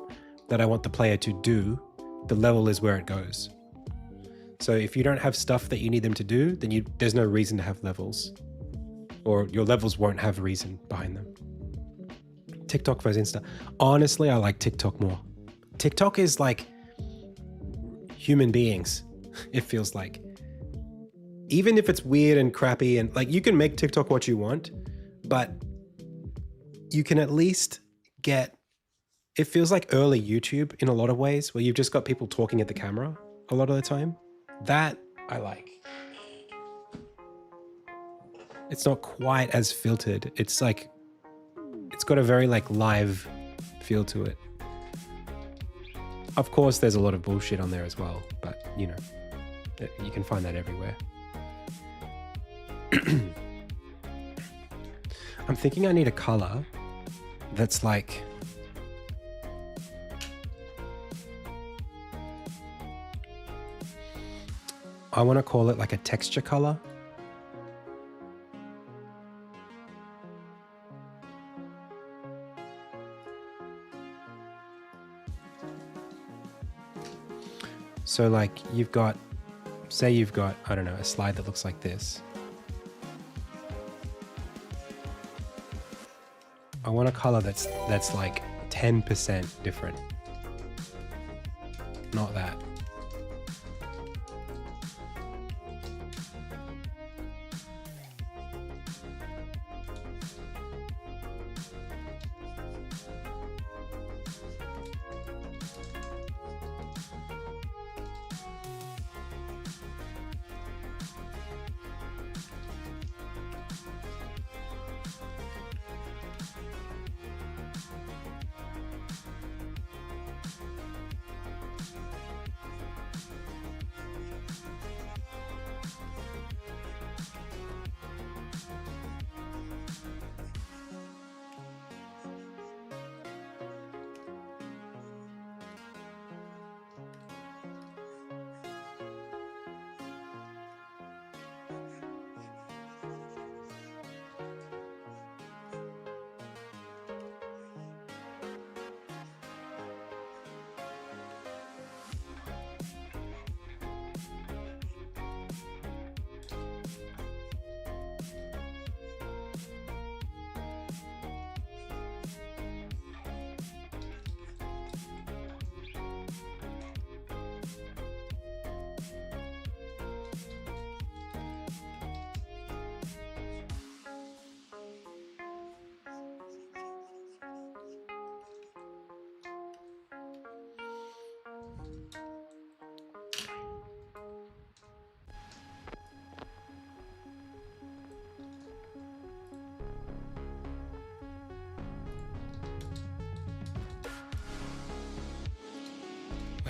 that I want the player to do. The level is where it goes. So if you don't have stuff that you need them to do, then there's no reason to have levels. Or your levels won't have reason behind them. TikTok versus Insta. Honestly, I like TikTok more. TikTok is like human beings, it feels like. Even if it's weird and crappy and like, you can make TikTok what you want, but you can at least it feels like early YouTube in a lot of ways, where you've just got people talking at the camera a lot of the time. That I like. It's not quite as filtered. It's like, it's got a very like live feel to it. Of course, there's a lot of bullshit on there as well, but you know, you can find that everywhere. I'm thinking I need a color that's like, I want to call it like a texture color. So like say you've got, I don't know, a slide that looks like this. I want a color that's like 10% different. Not that.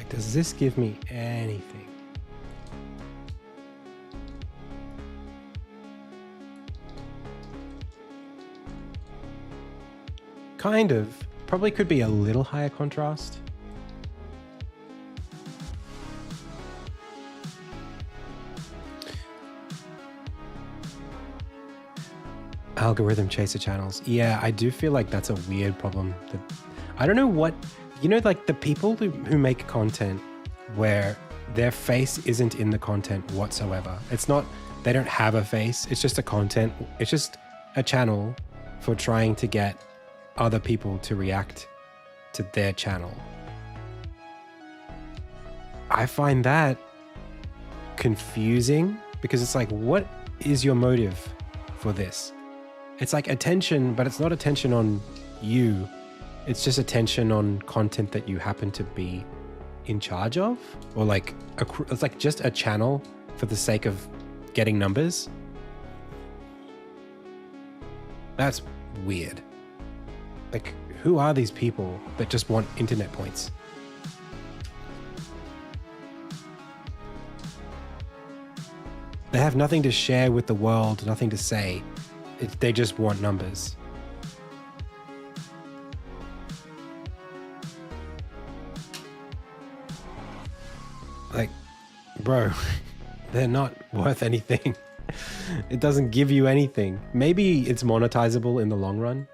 Like, does this give me anything? Kind of. Probably could be a little higher contrast. Algorithm chaser channels. Yeah, I do feel like that's a weird problem. I don't know what, like the people who make content where their face isn't in the content whatsoever. It's not, they don't have a face. It's just it's just a channel for trying to get other people to react to their channel. I find that confusing because it's like, what is your motive for this? It's like attention, but it's not attention on you. It's just attention on content that you happen to be in charge of, or like it's like just a channel for the sake of getting numbers. That's weird. Like, who are these people that just want internet points? They have nothing to share with the world, nothing to say. They just want numbers. Like, bro, they're not worth anything. It doesn't give you anything. Maybe it's monetizable in the long run.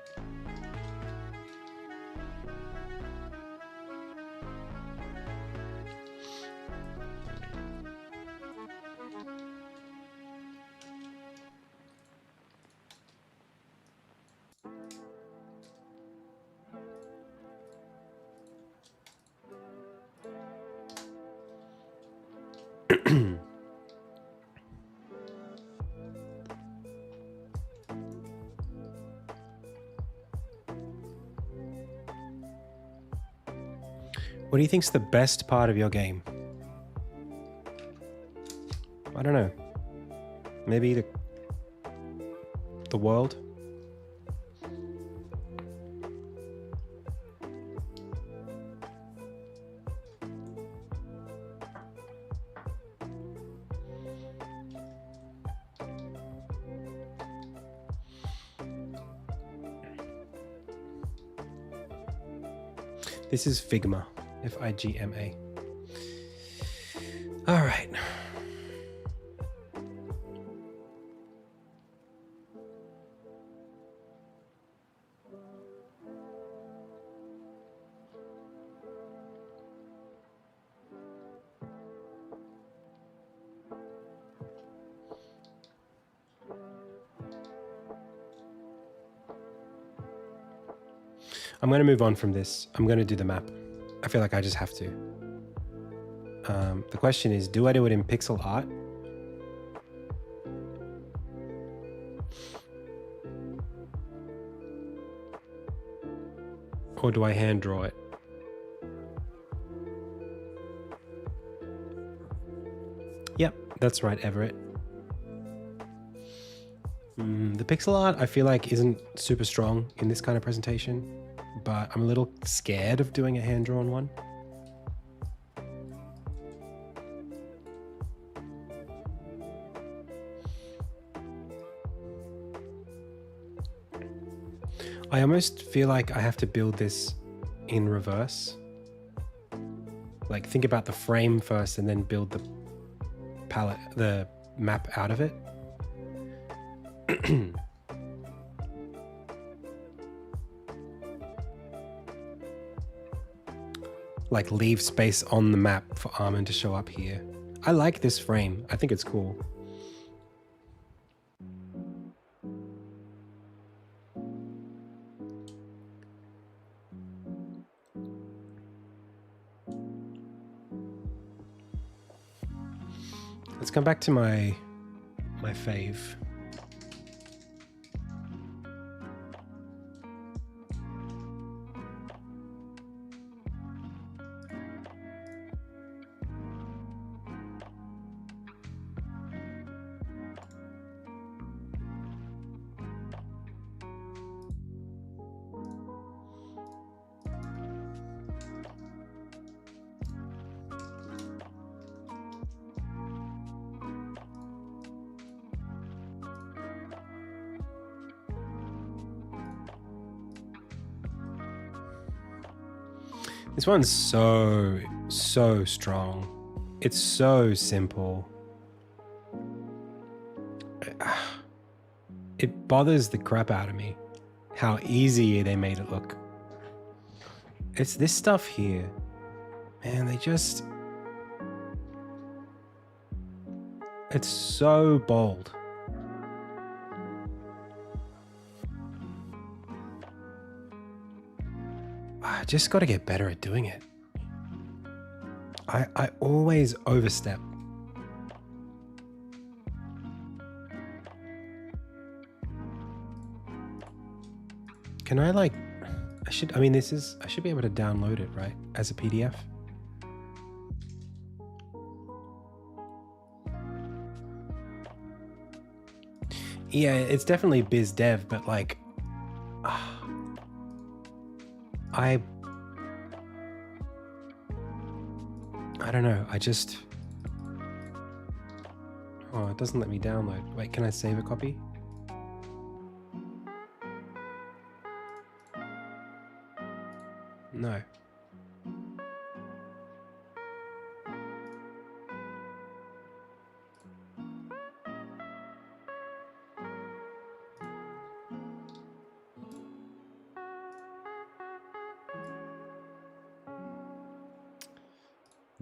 What do you think's the best part of your game? I don't know. Maybe the world? This is Figma. Figma. All right. I'm going to move on from this. I'm going to do the map. I feel like I just have to. The question is, do I do it in pixel art? Or do I hand draw it? Yep, that's right, Everett. The pixel art I feel like isn't super strong in this kind of presentation, but I'm a little scared of doing a hand-drawn one. I almost feel like I have to build this in reverse. Like, think about the frame first and then build the palette, the map out of it. Like, leave space on the map for Armin to show up here. I like this frame. I think it's cool. Let's come back to my fave. This one's so strong. It's so simple. It bothers the crap out of me how easy they made it look. It's this stuff here. Man, it's so bold. I just got to get better at doing it. I always overstep. Can I like, I should be able to download it, right? As a PDF. Yeah, it's definitely biz dev, but like, I don't know. Oh, it doesn't let me download. Wait, can I save a copy? No.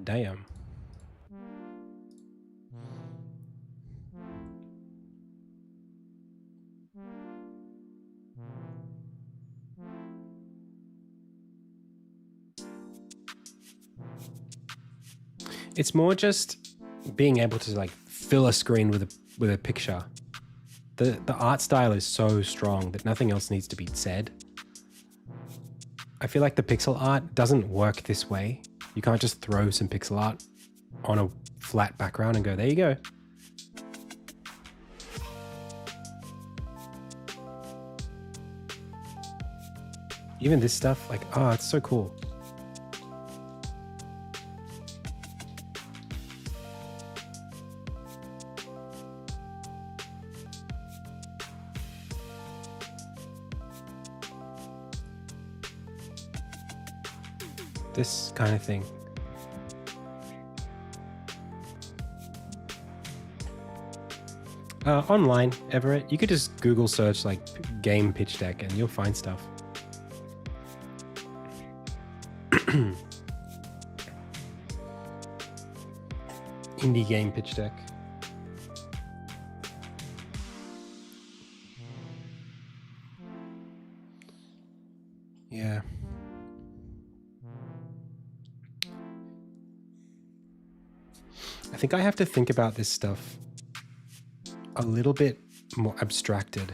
Damn. It's more just being able to like fill a screen with a picture. The art style is so strong that nothing else needs to be said. I feel like the pixel art doesn't work this way. You can't just throw some pixel art on a flat background and go, there you go. Even this stuff, like, oh, it's so cool. This kind of thing. Online, Everett, you could just Google search like game pitch deck and you'll find stuff. Indie game pitch deck. Yeah. I think I have to think about this stuff a little bit more abstracted.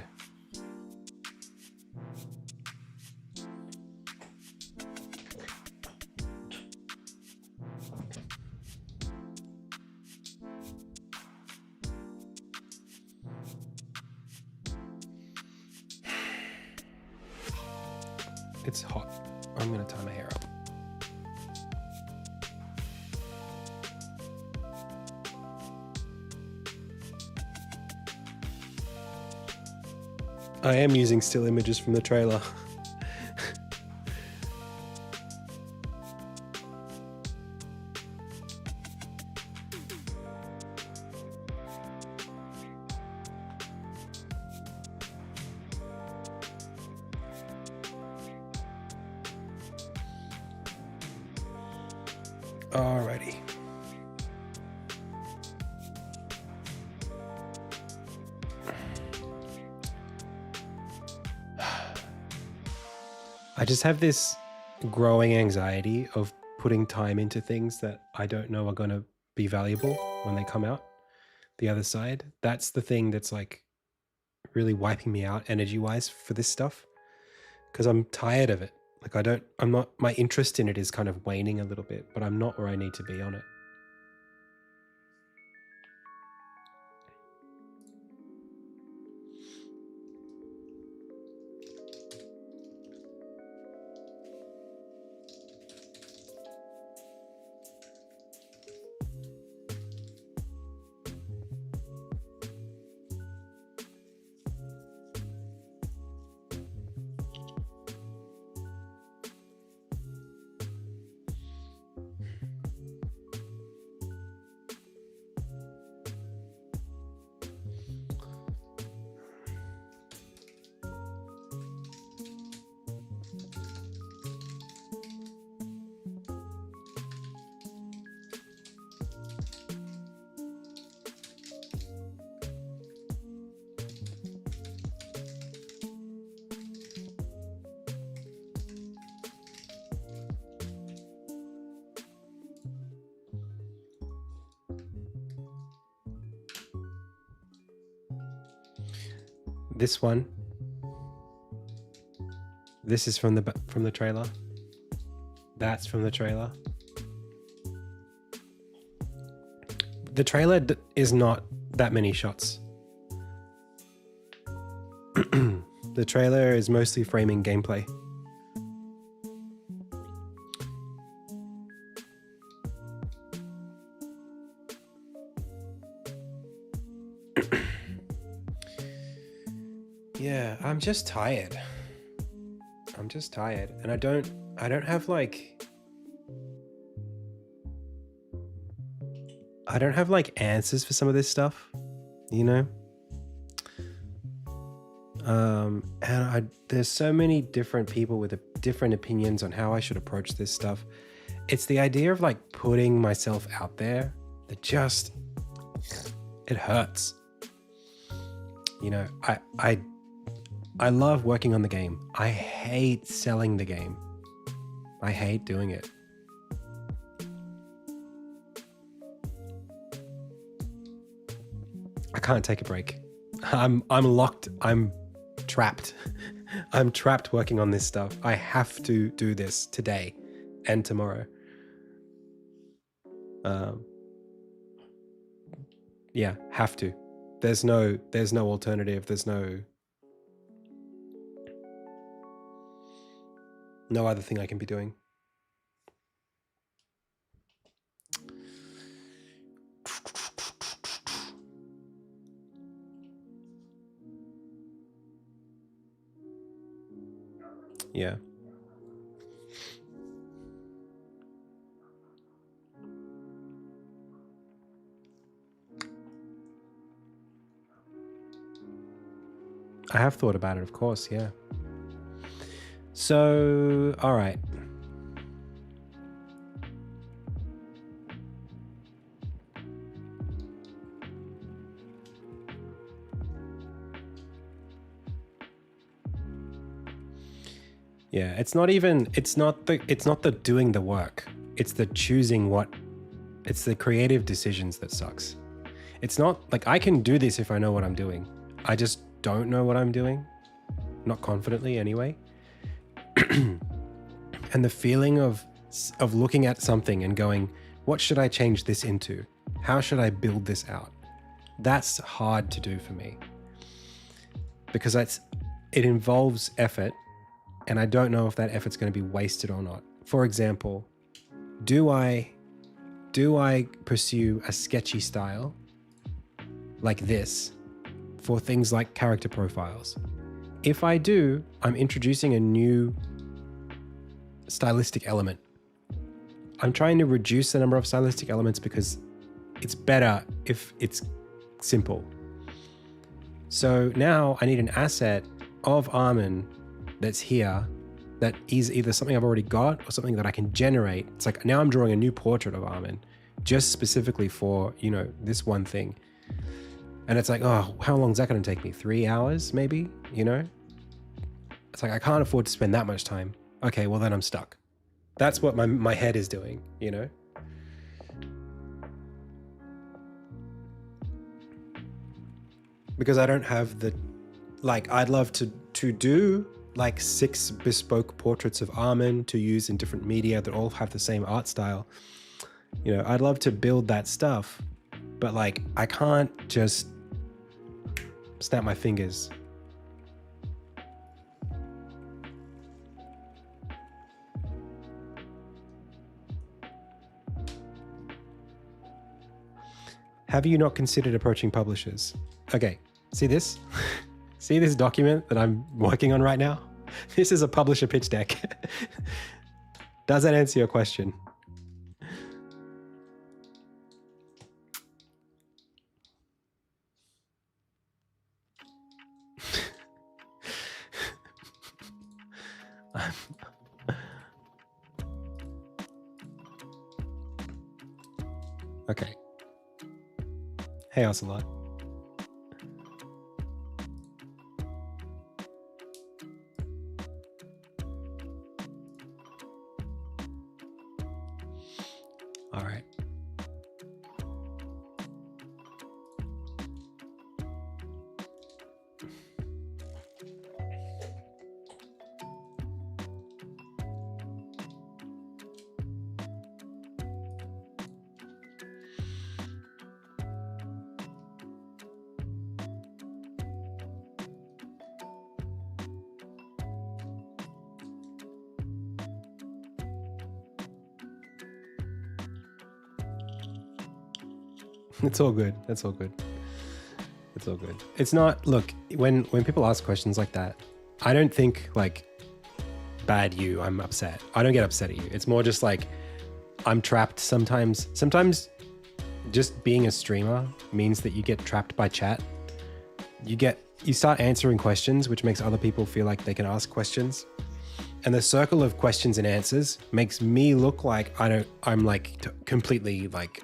It's hot. I'm going to tie my hair up. I am using still images from the trailer. Alrighty. I just have this growing anxiety of putting time into things that I don't know are going to be valuable when they come out the other side. That's the thing that's like really wiping me out energy wise for this stuff, because I'm tired of it. Like my interest in it is kind of waning a little bit, but I'm not where I need to be on it. This one. This is from the trailer. That's from the trailer. The trailer is not that many shots. The trailer is mostly framing gameplay. Yeah, I'm just tired. And I don't have like answers for some of this stuff, you know? And there's so many different people with different opinions on how I should approach this stuff. It's the idea of like putting myself out there that just, it hurts. You know, I love working on the game. I hate selling the game. I hate doing it. I can't take a break. I'm locked. I'm trapped. I'm trapped working on this stuff. I have to do this today and tomorrow. Yeah, have to. There's no alternative. There's no other thing I can be doing. Yeah. I have thought about it, of course, yeah. So, all right. Yeah, it's not the doing the work. It's the choosing what, it's the creative decisions that sucks. It's not like I can do this if I know what I'm doing. I just don't know what I'm doing. Not confidently anyway. And the feeling of looking at something and going, what should I change this into? How should I build this out? That's hard to do for me. Because it involves effort, and I don't know if that effort's going to be wasted or not. For example, do I pursue a sketchy style like this for things like character profiles? If I do, I'm introducing a new stylistic element. I'm trying to reduce the number of stylistic elements because it's better if it's simple. So now I need an asset of Armin that's here that is either something I've already got or something that I can generate. It's like now I'm drawing a new portrait of Armin just specifically for, you know, this one thing. And it's like, oh, how long is that going to take me? 3 hours, maybe, you know? It's like, I can't afford to spend that much time. Okay, well then I'm stuck. That's what my head is doing, you know? Because I don't have the, like, I'd love to do like 6 bespoke portraits of Armin to use in different media that all have the same art style. You know, I'd love to build that stuff, but like, I can't just snap my fingers. Have you not considered approaching publishers? Okay, see this? See this document that I'm working on right now? This is a publisher pitch deck. Does that answer your question? Okay. Hey, Ocelot. All right. It's all good. That's all good. It's all good. It's not, look, when people ask questions like that, I don't think like bad you, I'm upset. I don't get upset at you. It's more just like I'm trapped sometimes. Sometimes just being a streamer means that you get trapped by chat. You start answering questions, which makes other people feel like they can ask questions. And the circle of questions and answers makes me look like I'm like completely like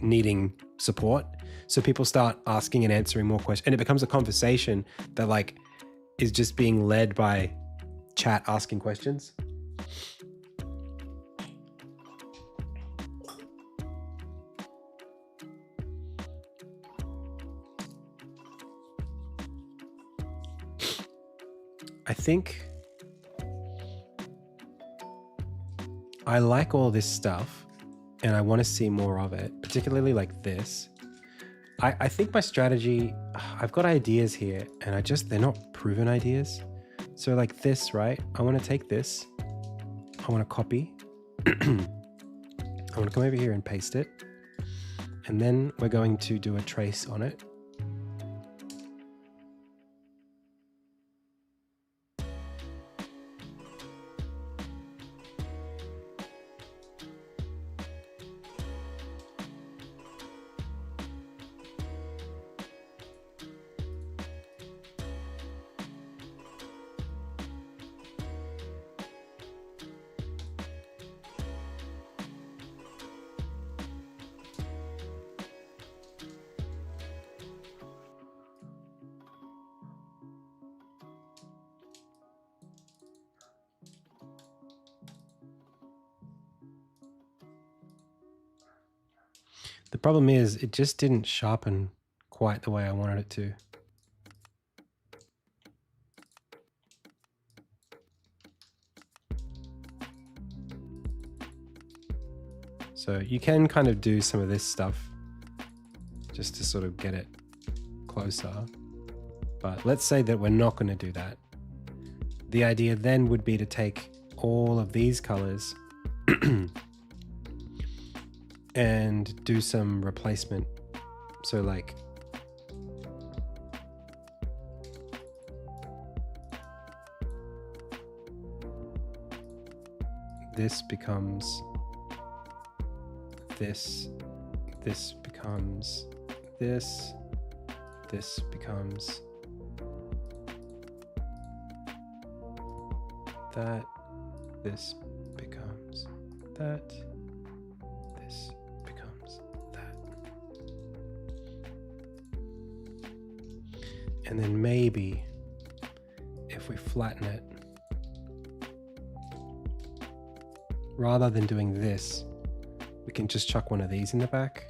needing support. So people start asking and answering more questions, and it becomes a conversation that like is just being led by chat asking questions. I think I like all this stuff and I want to see more of it, particularly like this. I think my strategy, I've got ideas here and they're not proven ideas. So like this, right? I want to take this, I want to copy, I want to come over here and paste it. And then we're going to do a trace on it. The problem is it just didn't sharpen quite the way I wanted it to. So you can kind of do some of this stuff just to sort of get it closer. But let's say that we're not going to do that. The idea then would be to take all of these colors and do some replacement. So like this becomes this, this becomes this, this becomes that, this becomes that, this becomes that. And then maybe if we flatten it, rather than doing this, we can just chuck one of these in the back.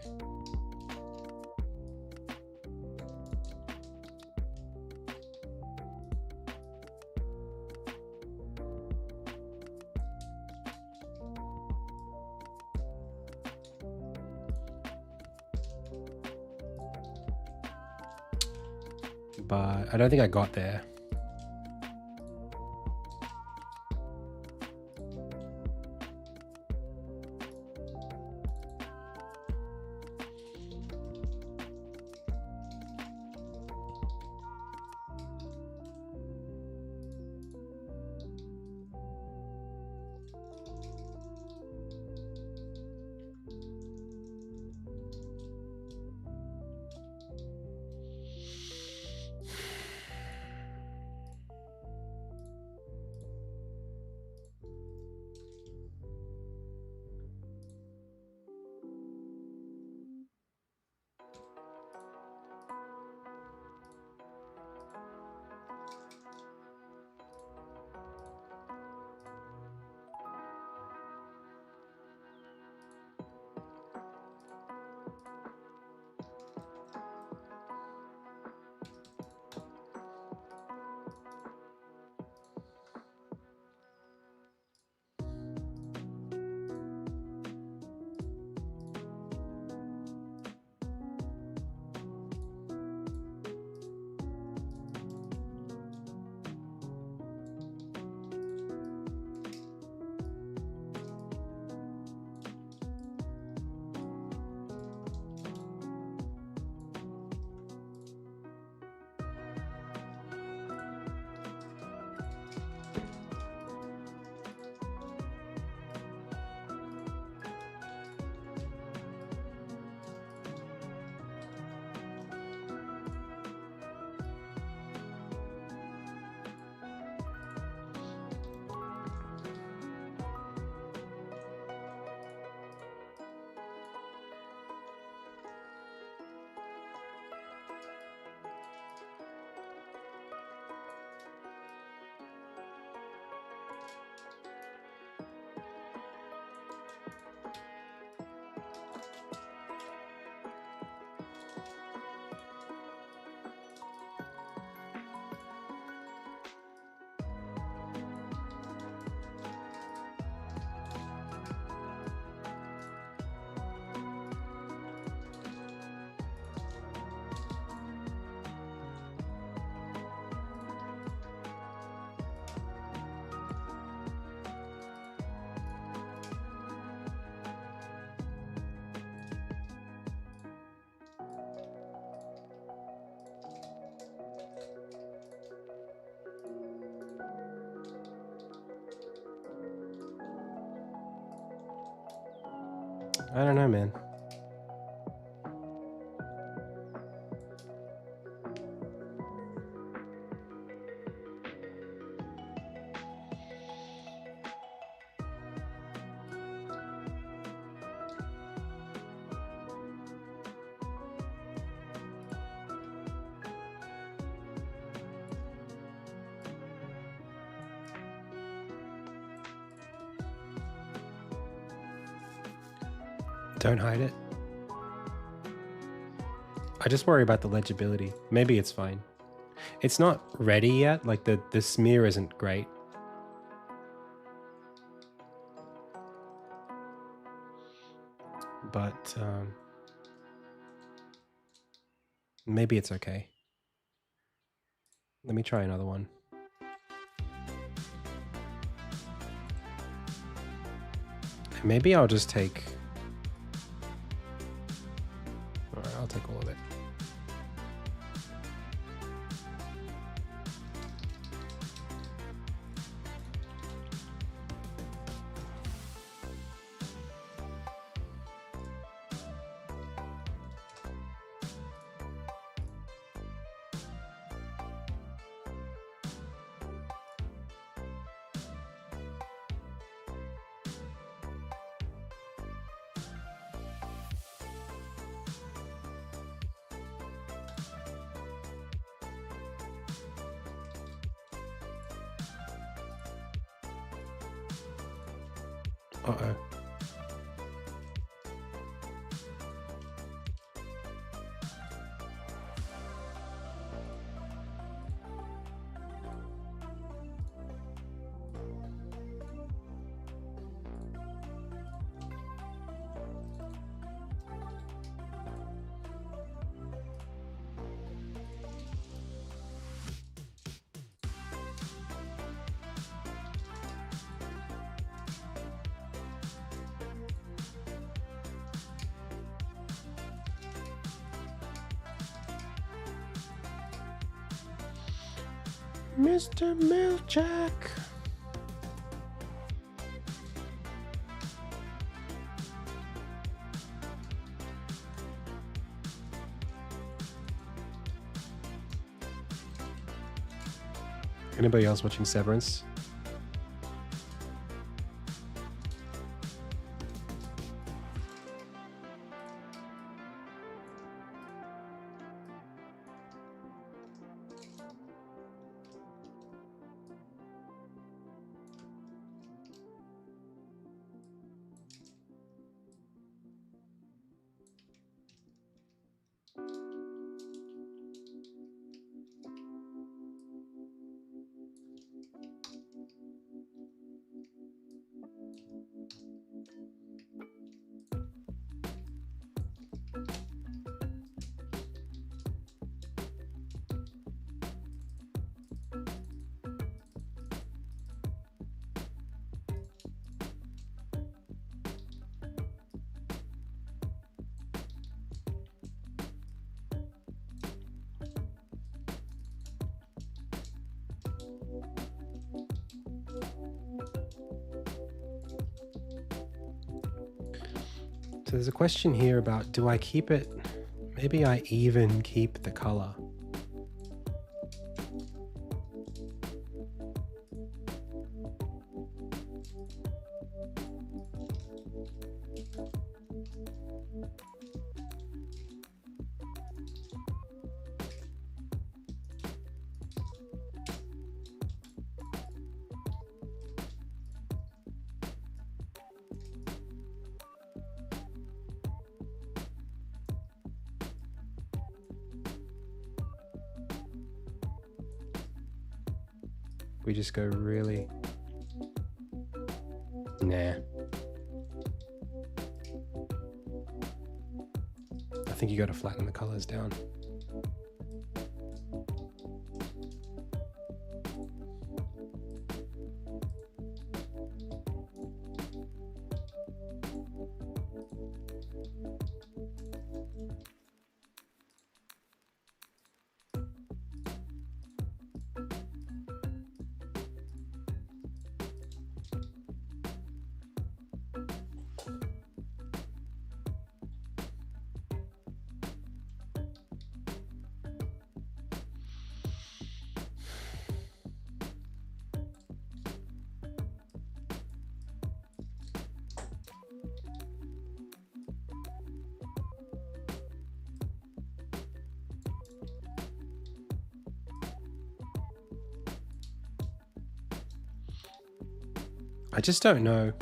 But I don't think I got there. I don't know, man. Don't hide it. I just worry about the legibility. Maybe it's fine. It's not ready yet. Like the smear isn't great. But maybe it's okay. Let me try another one. Maybe I'll just take... Alright, I'll take all of it. Uh-oh. Mr. Milchak. Anybody else watching Severance? So there's a question here about, do I keep it? Maybe I even keep the color. We just go really... Nah. I think you got to flatten the colors down. I just don't know.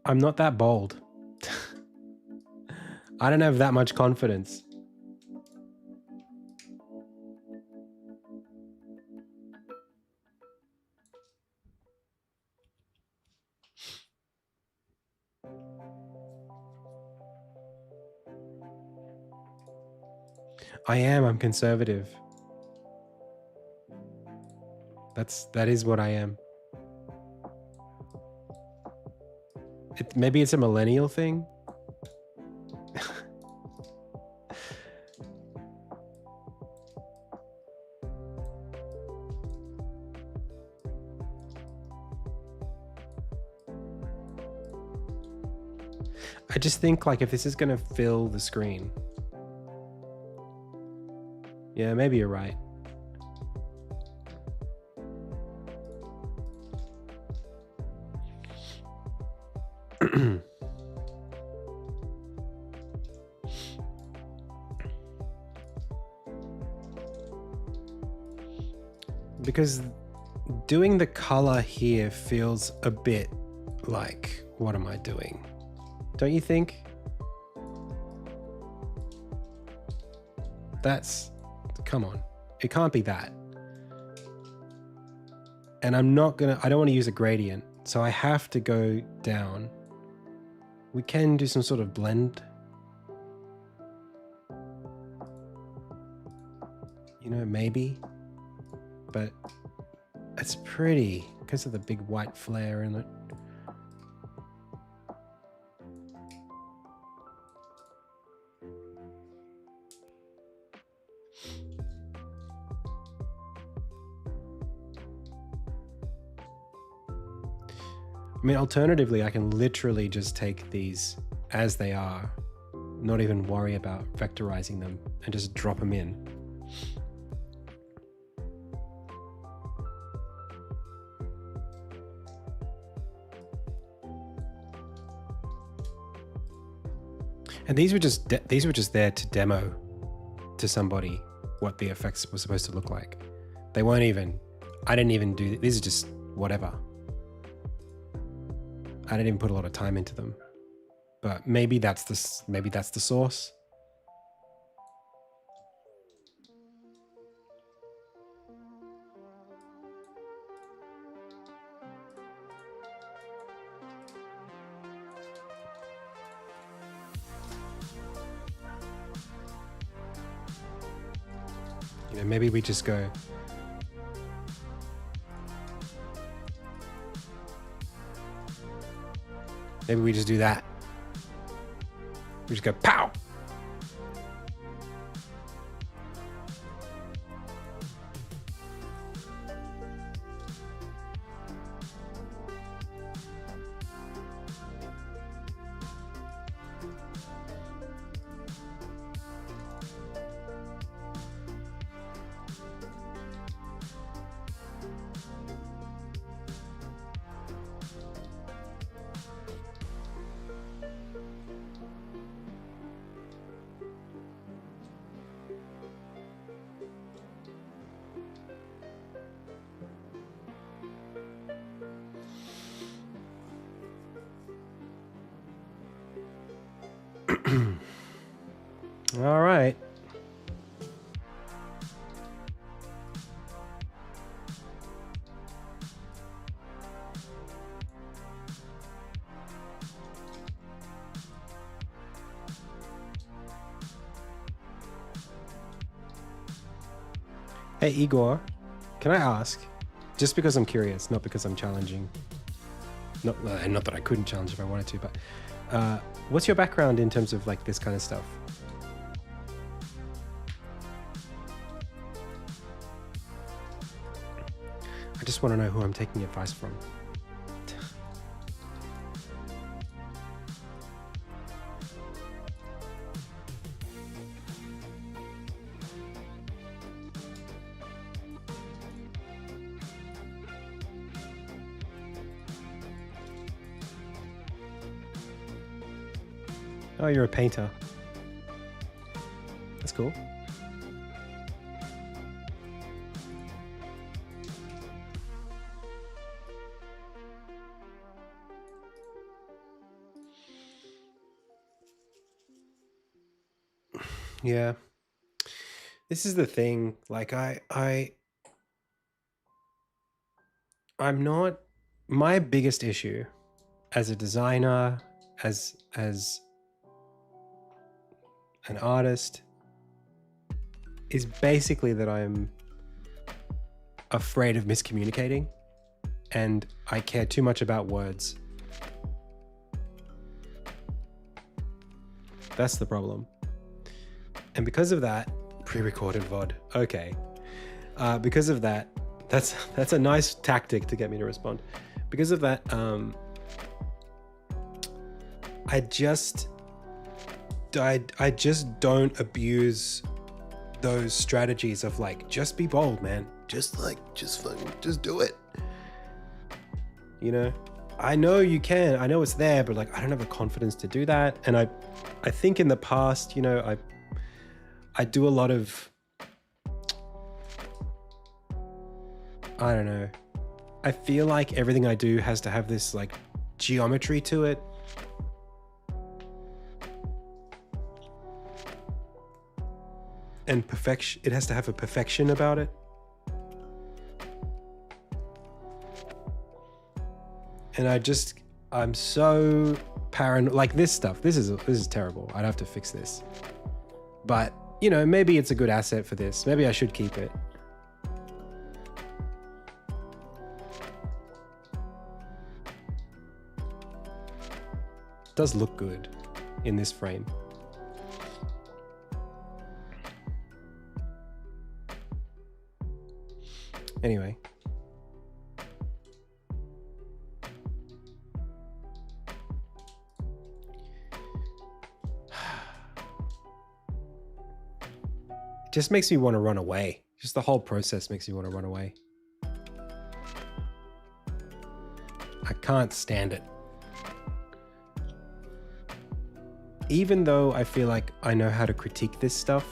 I'm not that bold. I don't have that much confidence. I'm conservative. That is what I am. Maybe it's a millennial thing. I just think like if this is going to fill the screen. Yeah, maybe you're right. Because doing the color here feels a bit like, what am I doing? Don't you think? Come on. It can't be that. And I don't want to use a gradient, so I have to go down. We can do some sort of blend. You know, maybe. But it's pretty because of the big white flare in it. I mean, alternatively, I can literally just take these as they are, not even worry about vectorizing them, and just drop them in. And these were just there to demo to somebody what the effects were supposed to look like. They weren't even, I didn't even do, these are just whatever. I didn't even put a lot of time into them, but maybe that's the source. You know, maybe we just go. Maybe we just do that. We just go pow. All right. Hey, Igor, can I ask, just because I'm curious, not because I'm challenging, not that I couldn't challenge if I wanted to, but what's your background in terms of like this kind of stuff? I just want to know who I'm taking advice from. Oh, you're a painter. That's cool. Yeah. This is the thing. Like I'm not, my biggest issue as a designer, as an artist, is basically that I'm afraid of miscommunicating and I care too much about words. That's the problem. And because of that, pre-recorded VOD. Okay. Because of that, that's a nice tactic to get me to respond. Because of that, I just don't abuse those strategies of like, just be bold, man. Just do it. You know, I know you can, I know it's there, but like, I don't have the confidence to do that. And I think in the past, you know, I do a lot of, I don't know. I feel like everything I do has to have this like geometry to it. And perfection, it has to have a perfection about it. And I'm so paranoid, like this stuff, this is terrible. I'd have to fix this. But, you know, maybe it's a good asset for this. Maybe I should keep it. It does look good in this frame. Anyway. It just makes me want to run away. Just the whole process makes me want to run away. I can't stand it. Even though I feel like I know how to critique this stuff,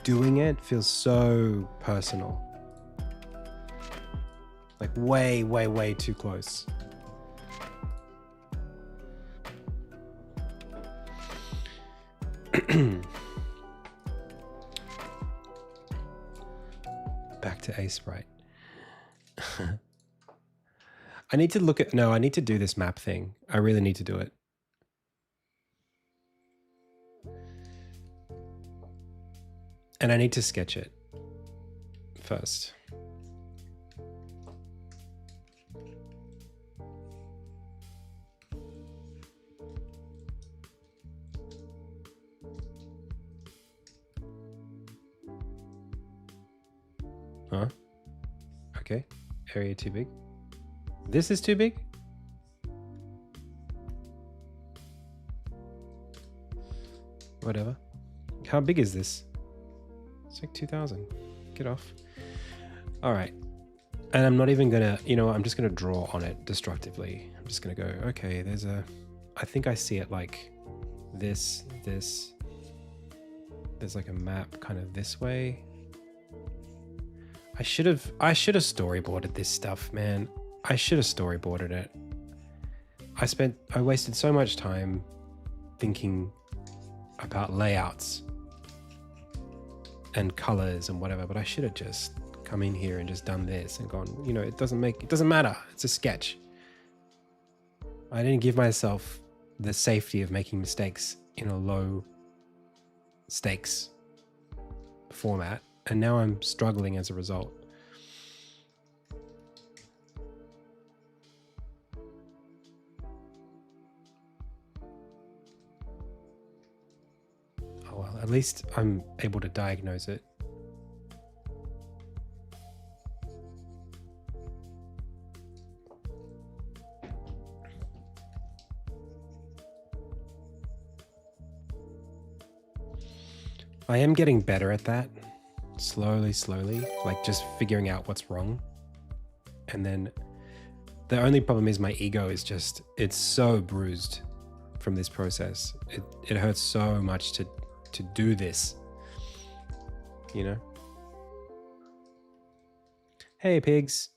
doing it feels so personal. Like way, way, way too close. Back to A Sprite. I need to look at, no, I need to do this map thing. I really need to do it. And I need to sketch it first. Huh? Okay. Area too big. This is too big? Whatever. How big is this? It's like 2000. Get off. All right. And I'm not even gonna, you know, I'm just gonna draw on it destructively. I'm just gonna go, okay, there's a, I think I see it like this. There's like a map kind of this way. I should have storyboarded this stuff, man. I should have storyboarded it. I wasted so much time thinking about layouts and colors and whatever, but I should have just come in here and just done this and gone, you know, it doesn't matter. It's a sketch. I didn't give myself the safety of making mistakes in a low stakes format. And now I'm struggling as a result. Oh well, at least I'm able to diagnose it. I am getting better at that. Slowly, like just figuring out what's wrong. And then the only problem is my ego is just, it's so bruised. from this process. It hurts so much to do this, you know? Hey, pigs.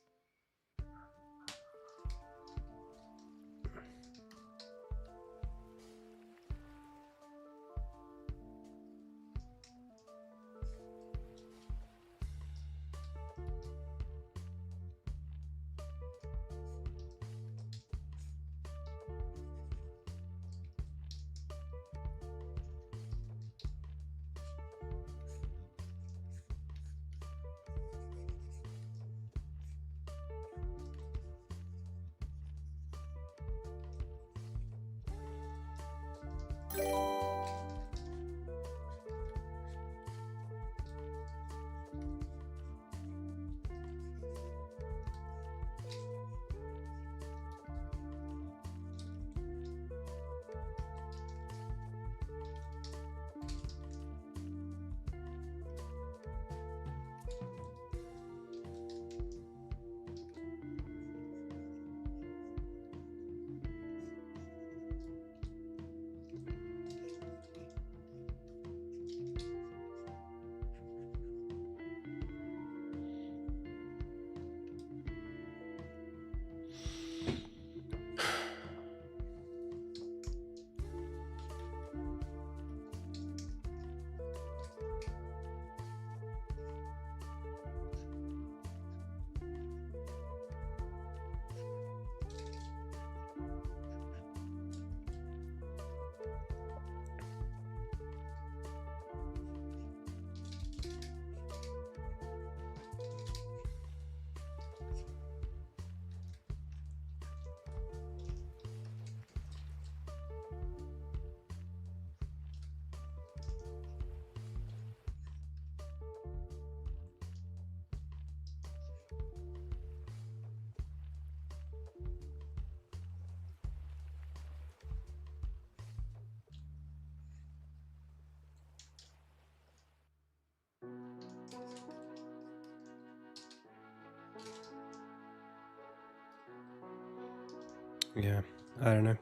Yeah, I don't know.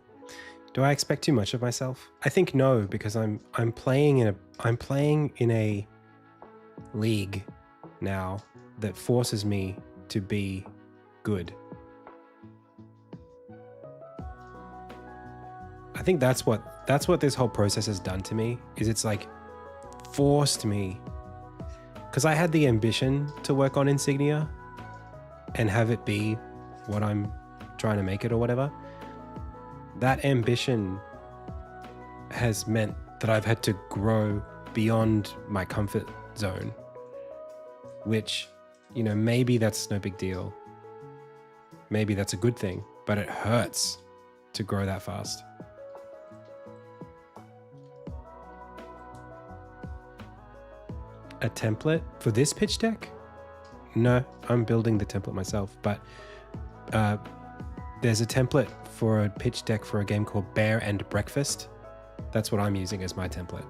Do I expect too much of myself? I think no, because I'm playing in a league now that forces me to be good. I think that's what this whole process has done to me, is it's like forced me, because I had the ambition to work on Insignia and have it be what I'm trying to make it or whatever. That ambition has meant that I've had to grow beyond my comfort zone, which, you know, maybe that's no big deal. Maybe that's a good thing, but it hurts to grow that fast. A template for this pitch deck? No, I'm building the template myself, but there's a template for a pitch deck for a game called Bear and Breakfast. That's what I'm using as my template.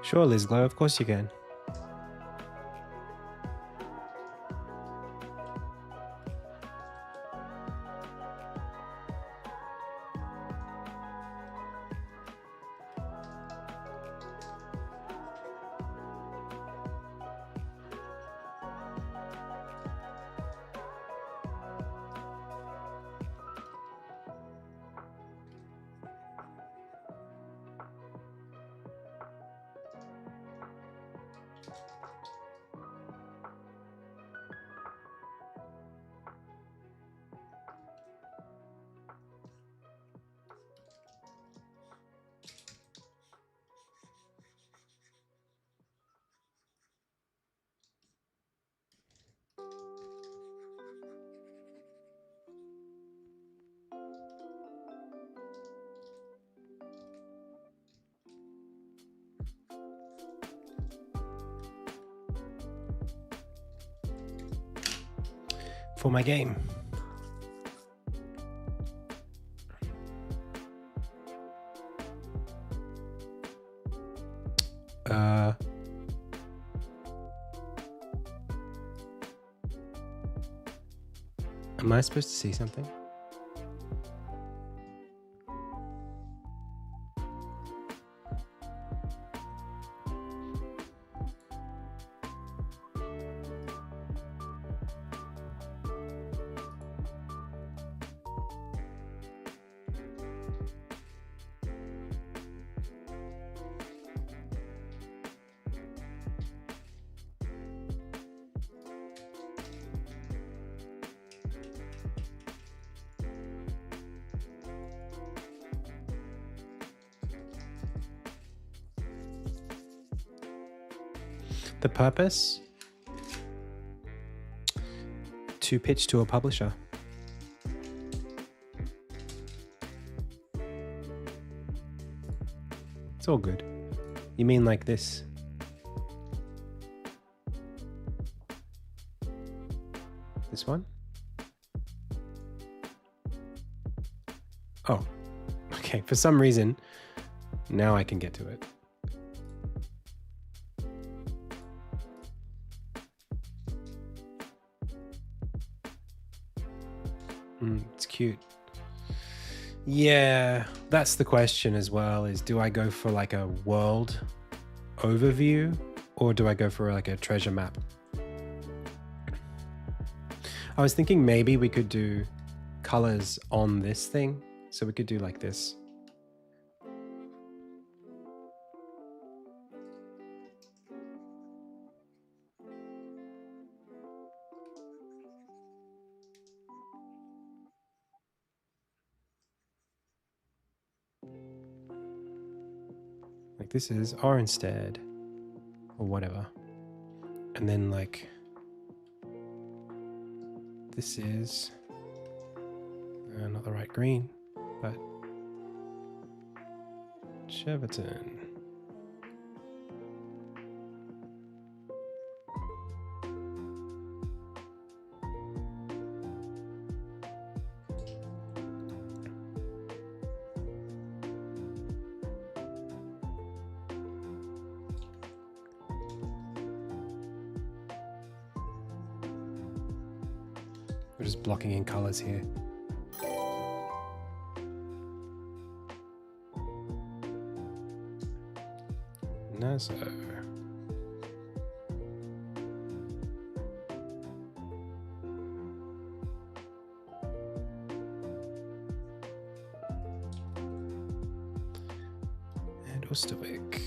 Sure, Liz Glow, of course you can. for my game. Am I supposed to see something? The purpose? To pitch to a publisher. It's all good. You mean like this? This one? Oh, okay. For some reason, now I can get to it. It's cute. Yeah, that's the question as well, is do I go for like a world overview or do I go for like a treasure map? I was thinking maybe we could do colors on this thing. So we could do like this. Like this is or instead or whatever. And then like this is not the right green, but Cheverton. We're just blocking in colors here. NASA. And Osterwick.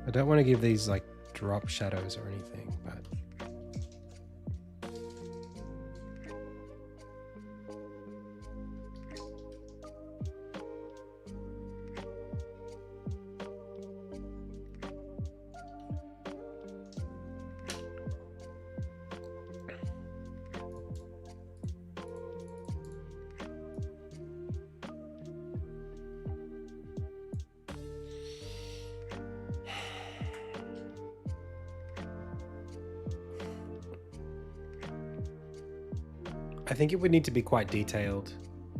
I don't want to give these like drop shadows or anything, but I think it would need to be quite detailed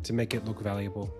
to make it look valuable.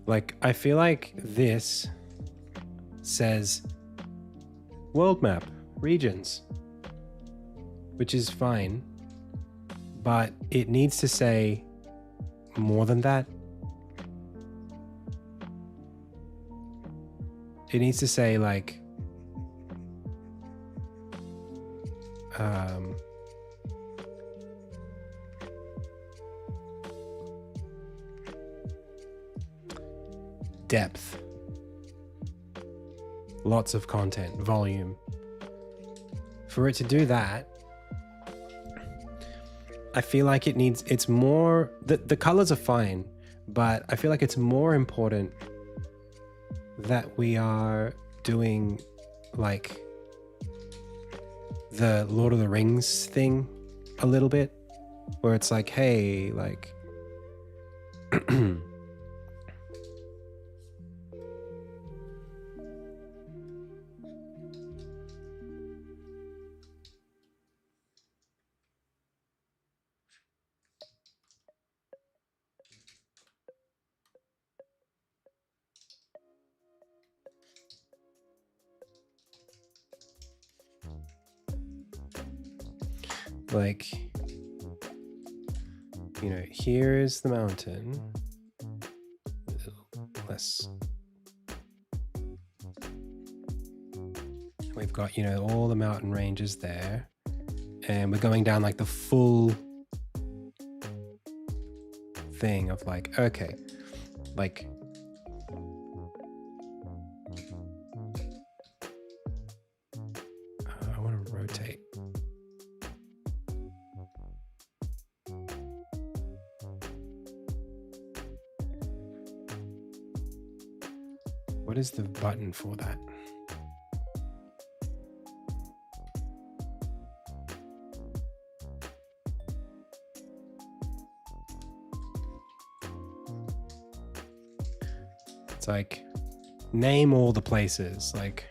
Like, I feel like this says world map, regions, which is fine, but it needs to say more than that. It needs to say like, depth, lots of content, volume. For it to do that, I feel like it's more, the colors are fine, but I feel like it's more important that we are doing like the Lord of the Rings thing a little bit, where it's like, hey, like like, you know, here's the mountain. Less. We've got, you know, all the mountain ranges there. And we're going down like the full thing of like, okay, like, I want to rotate. What is the button for that? It's like, name all the places, like,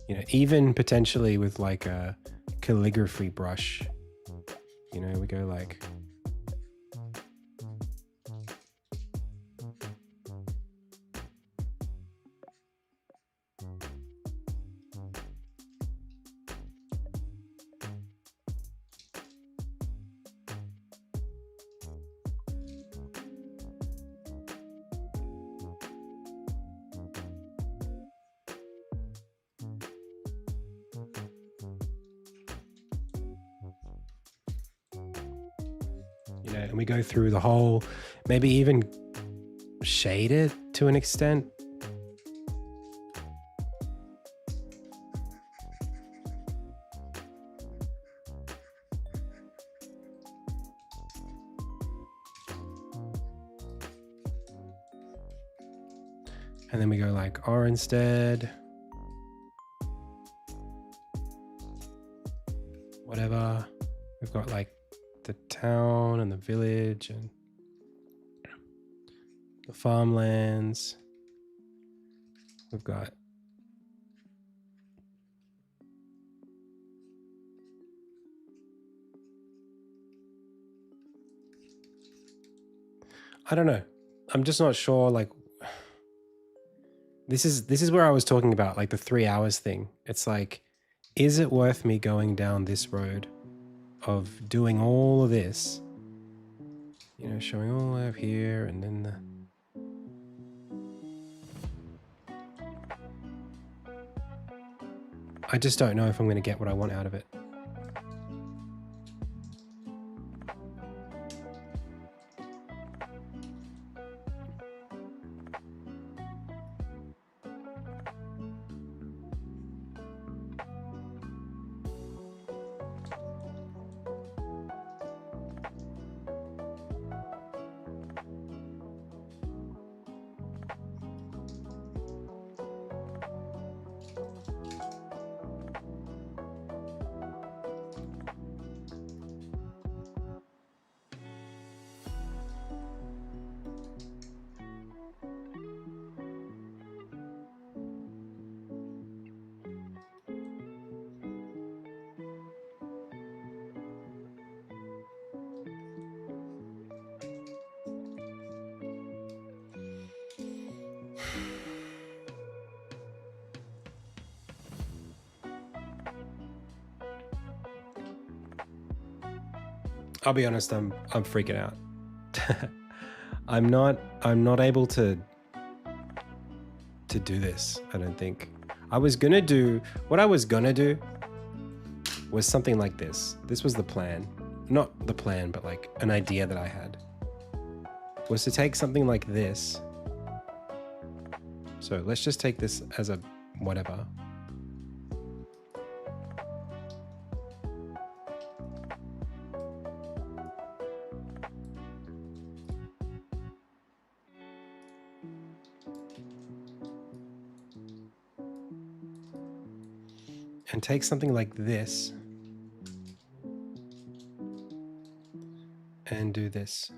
you know, even potentially with like a calligraphy brush, you know, we go like, you know, and we go through the whole, maybe even shade it to an extent. And then we go like Orinstead, whatever. We've got like the town and the village and the farmlands. We've got I don't know. I'm just not sure, like, this is where I was talking about like the 3 hours thing. It's like, is it worth me going down this road of doing all of this, you know, showing all the way up here and then I just don't know if I'm going to get what I want out of it. I'll be honest, I'm freaking out. I'm not able to do this, I don't think. What I was gonna do was something like this. This was the plan. Not the plan, but like an idea that I had. Was to take something like this. So let's just take this as a whatever. And take something like this and do this.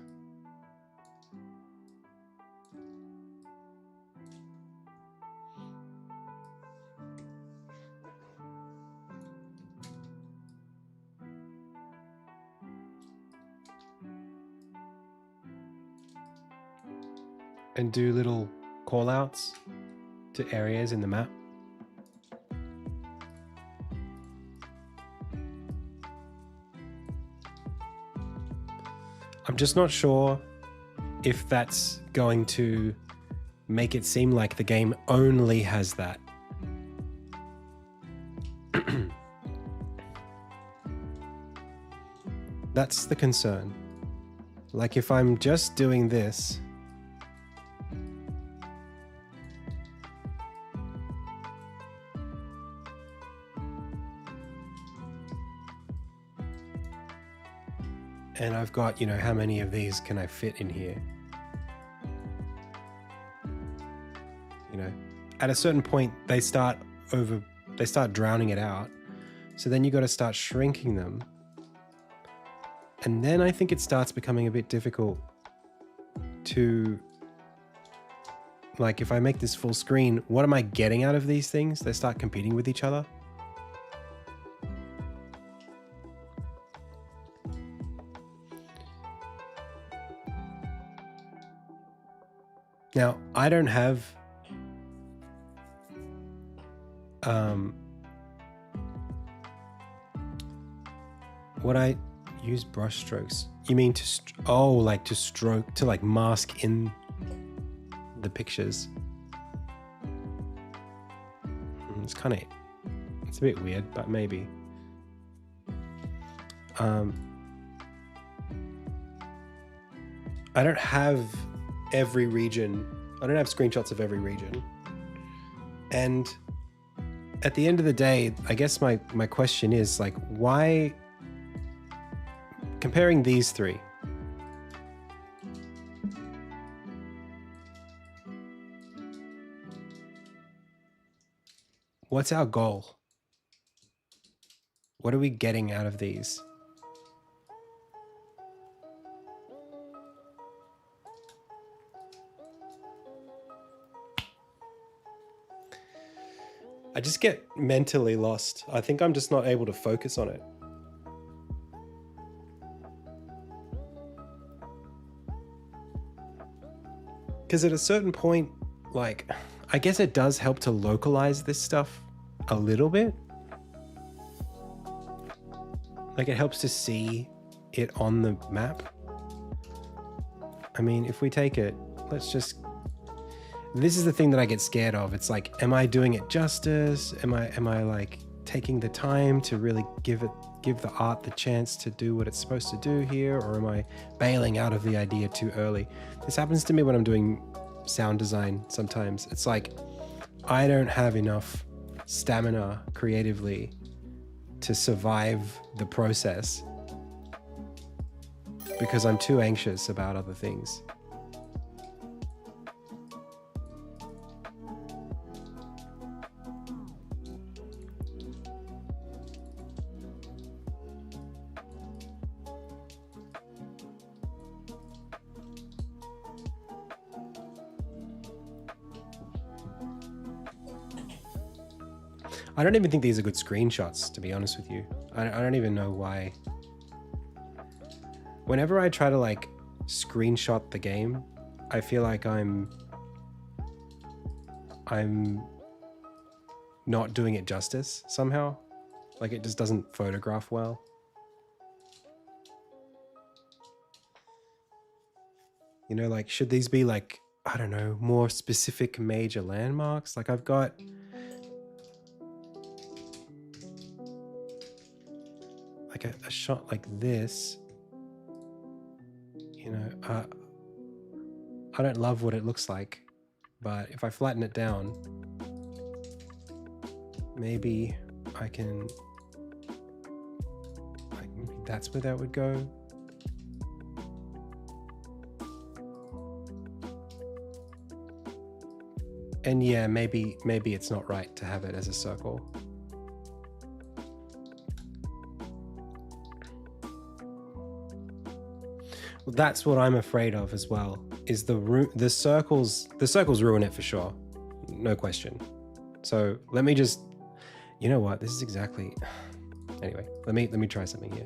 And do little call outs to areas in the map. I'm just not sure if that's going to make it seem like the game only has that. That's the concern. Like if I'm just doing this, and I've got, you know, how many of these can I fit in here? You know, at a certain point, they start drowning it out. So then you got to start shrinking them. And then I think it starts becoming a bit difficult to, like, if I make this full screen, what am I getting out of these things? They start competing with each other. Now, I don't have what I use brush strokes. You mean to like to stroke, to like mask in the pictures. It's kind of, it's a bit weird, but maybe. I don't have every region. I don't have screenshots of every region. And at the end of the day, I guess my question is like, why, comparing these three, what's our goal? What are we getting out of these? I just get mentally lost. I think I'm just not able to focus on it. Because at a certain point, like, I guess it does help to localize this stuff a little bit. Like, it helps to see it on the map. I mean, if we take it, let's just... This is the thing that I get scared of. It's like, am I doing it justice? Am I like taking the time to really give the art the chance to do what it's supposed to do here? Or am I bailing out of the idea too early? This happens to me when I'm doing sound design sometimes. It's like, I don't have enough stamina creatively to survive the process because I'm too anxious about other things. I don't even think these are good screenshots, to be honest with you. I don't even know why. Whenever I try to like screenshot the game, I feel like I'm not doing it justice somehow. Like it just doesn't photograph well. You know, like, should these be like, I don't know, more specific major landmarks? Like, I've got like a shot like this. You know, I don't love what it looks like, but if I flatten it down, maybe I can, like, maybe that's where that would go. And yeah, maybe it's not right to have it as a circle. Well, that's what I'm afraid of as well, is the circles ruin it for sure. No question. So let me just, you know what, this is exactly, anyway, let me try something here.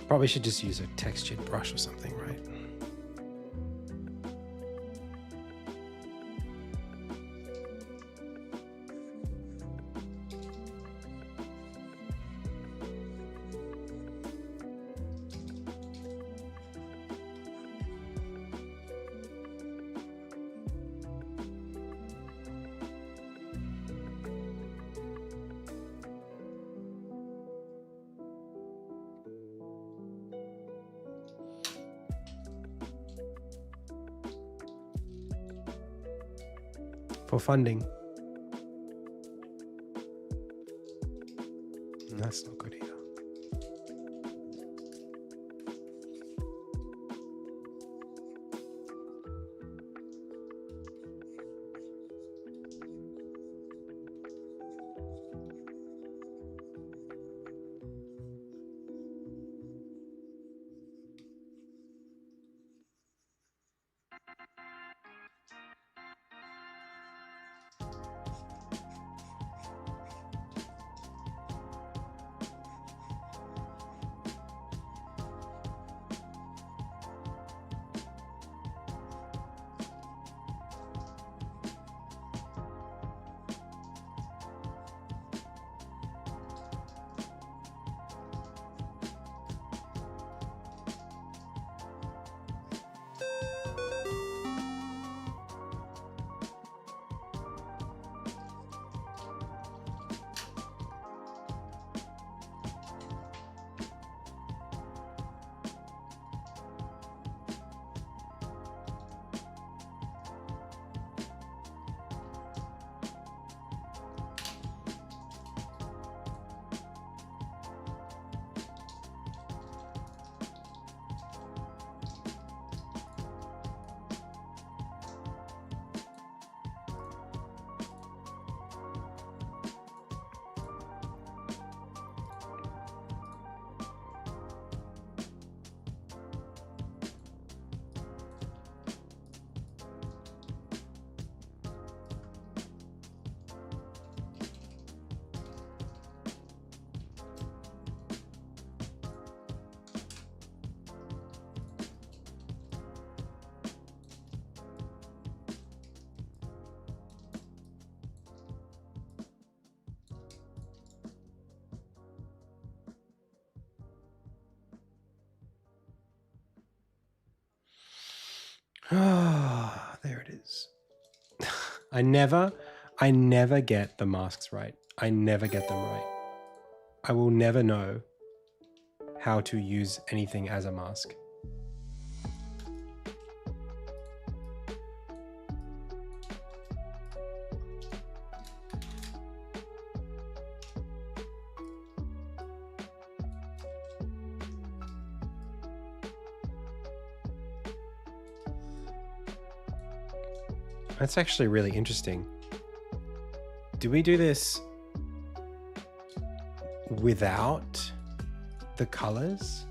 Probably should just use a textured brush or something, right? For funding. That's not good either. Ah, there it is. I never get the masks right. I never get them right. I will never know how to use anything as a mask. That's actually really interesting. do we do this without the colors?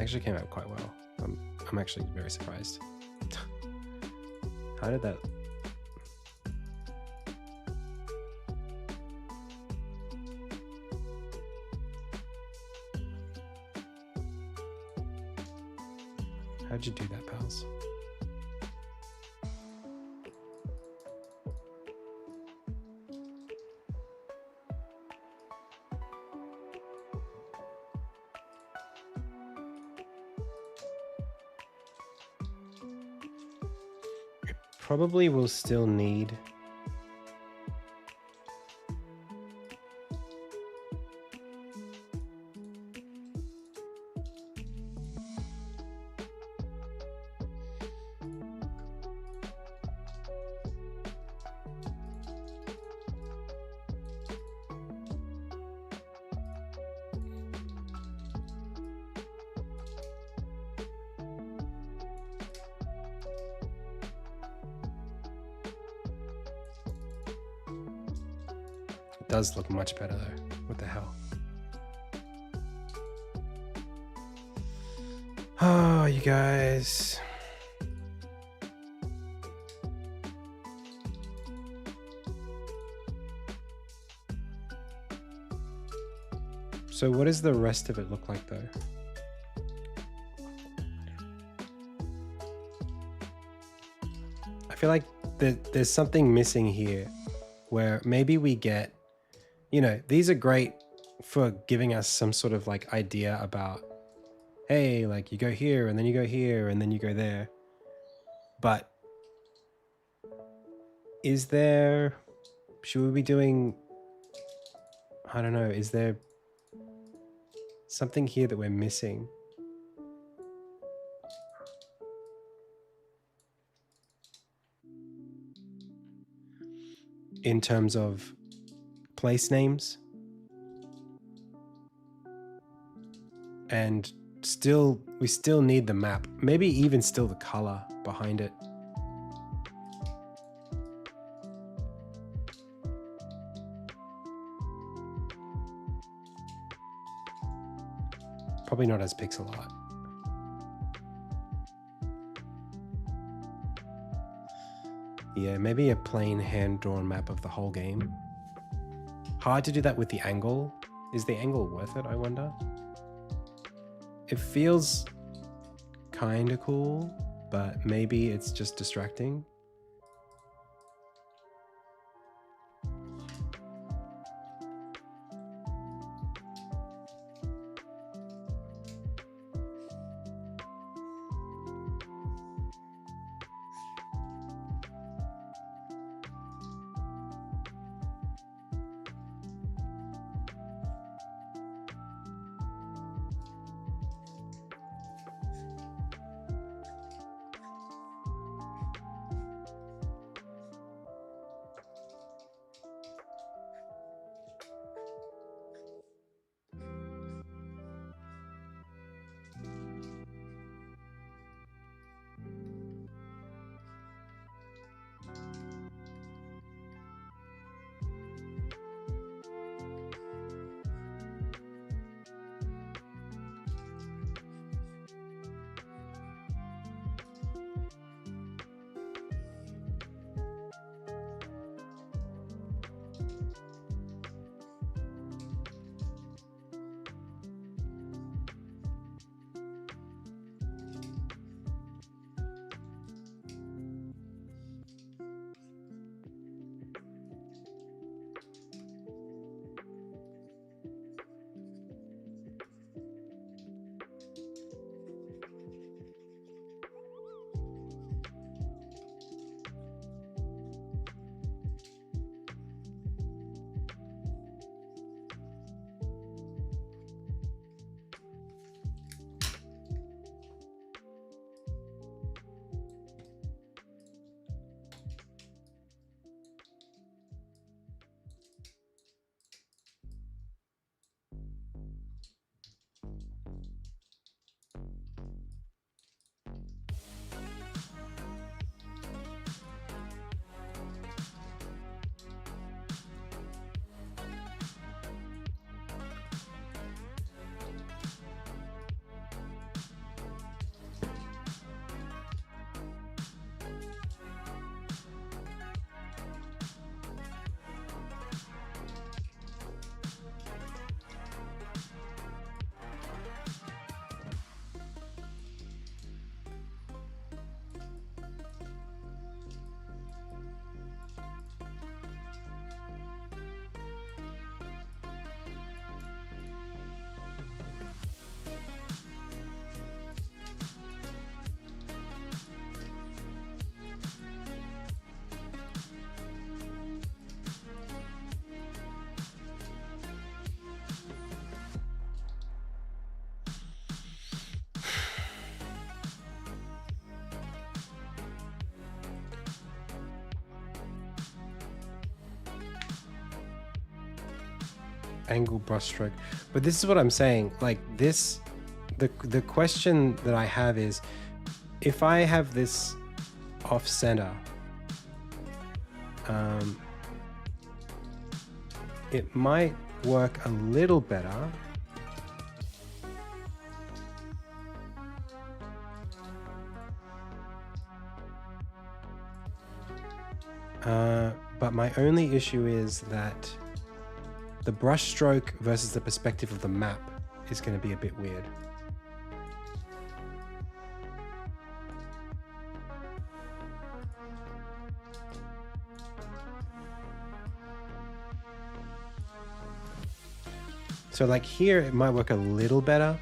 Actually came out quite well. I'm actually very surprised. How did that? How'd you do that, pals? Probably will still need it does look much better though. What the hell? Oh, you guys. So what does the rest of it look like though? I feel like there's something missing here where maybe we get, you know, these are great for giving us some sort of like idea about, hey, like you go here and then you go here and then you go there. But is there, should we be doing, I don't know, is there something here that we're missing? In terms of place names? And we still need the map. Maybe even still the color behind it. Probably not as pixel art. Yeah, maybe a plain hand-drawn map of the whole game. Hard to do that with the angle. Is the angle worth it, I wonder? It feels kind of cool, but maybe it's just distracting. angle brushstroke. But this is what I'm saying. Like this, the question that I have is, if I have this off center, it might work a little better. But my only issue is that the brush stroke versus the perspective of the map is going to be a bit weird. So like here, it might work a little better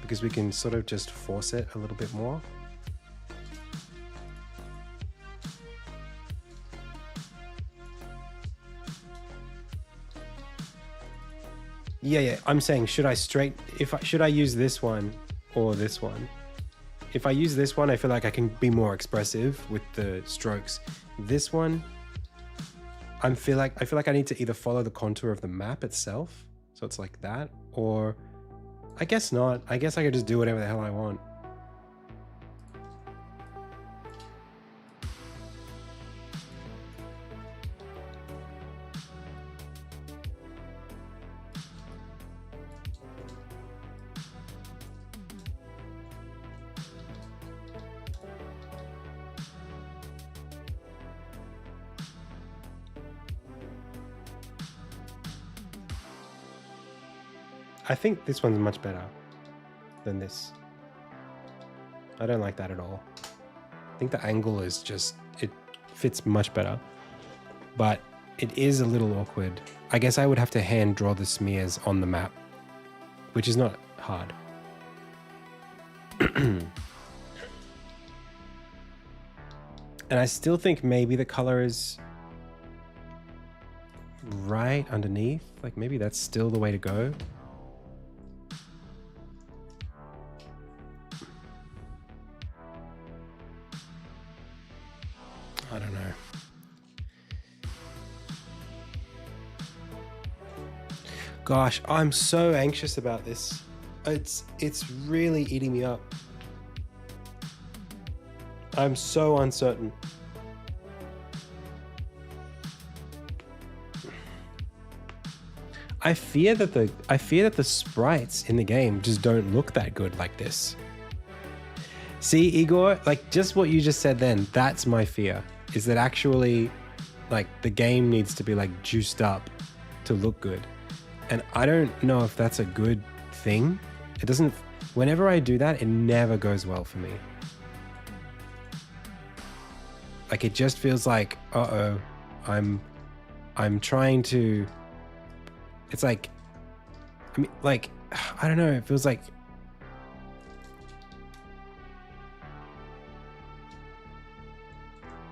because we can sort of just force it a little bit more. Yeah, I'm saying, should I use this one or this one? If I use this one, I feel like I can be more expressive with the strokes. This one, I feel like I need to either follow the contour of the map itself, so it's like that, or I guess not. I guess I could just do whatever the hell I want. I think this one's much better than this. I don't like that at all. I think the angle is just, it fits much better, but it is a little awkward. I guess I would have to hand draw the smears on the map, which is not hard. And I still think maybe the color is right underneath. Like maybe that's still the way to go. I don't know. Gosh, I'm so anxious about this. It's really eating me up. I'm so uncertain. I fear that the sprites in the game just don't look that good like this. See, Igor, like just what you just said then, that's my fear. Is that actually, like, the game needs to be, like, juiced up to look good. And I don't know if that's a good thing. It doesn't... Whenever I do that, it never goes well for me. Like, it just feels like, uh-oh, I'm trying to... It's like... I mean, like, I don't know, it feels like...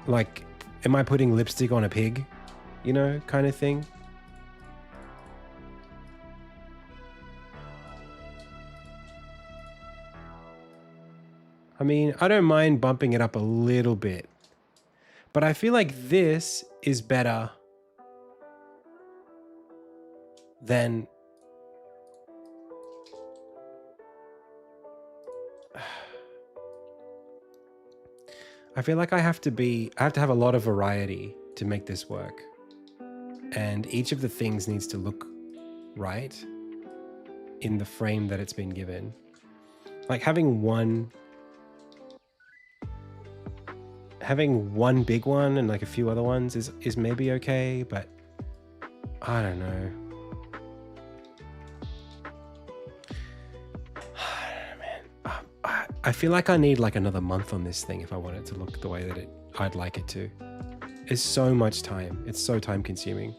Like, am I putting lipstick on a pig? You know, kind of thing. I mean, I don't mind bumping it up a little bit, but I feel like this is better than... I feel like I have to have a lot of variety to make this work. And each of the things needs to look right in the frame that it's been given. Like having one big one and like a few other ones is maybe okay, but I don't know. I feel like I need like another month on this thing if I want it to look the way that I'd like it to. It's so much time. It's so time consuming.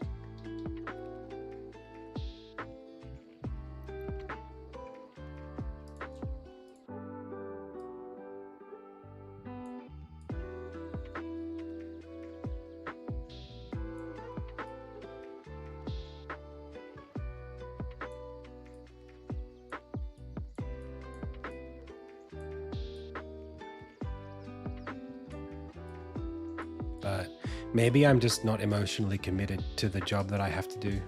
But maybe I'm just not emotionally committed to the job that I have to do.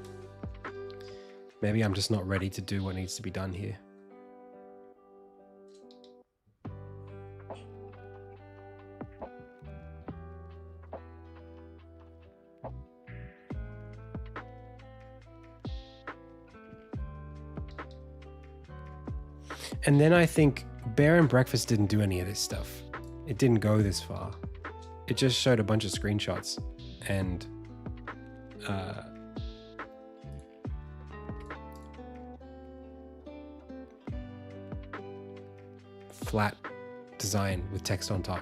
Maybe I'm just not ready to do what needs to be done here. And then I think Bear and Breakfast didn't do any of this stuff. It didn't go this far. It just showed a bunch of screenshots and flat design with text on top.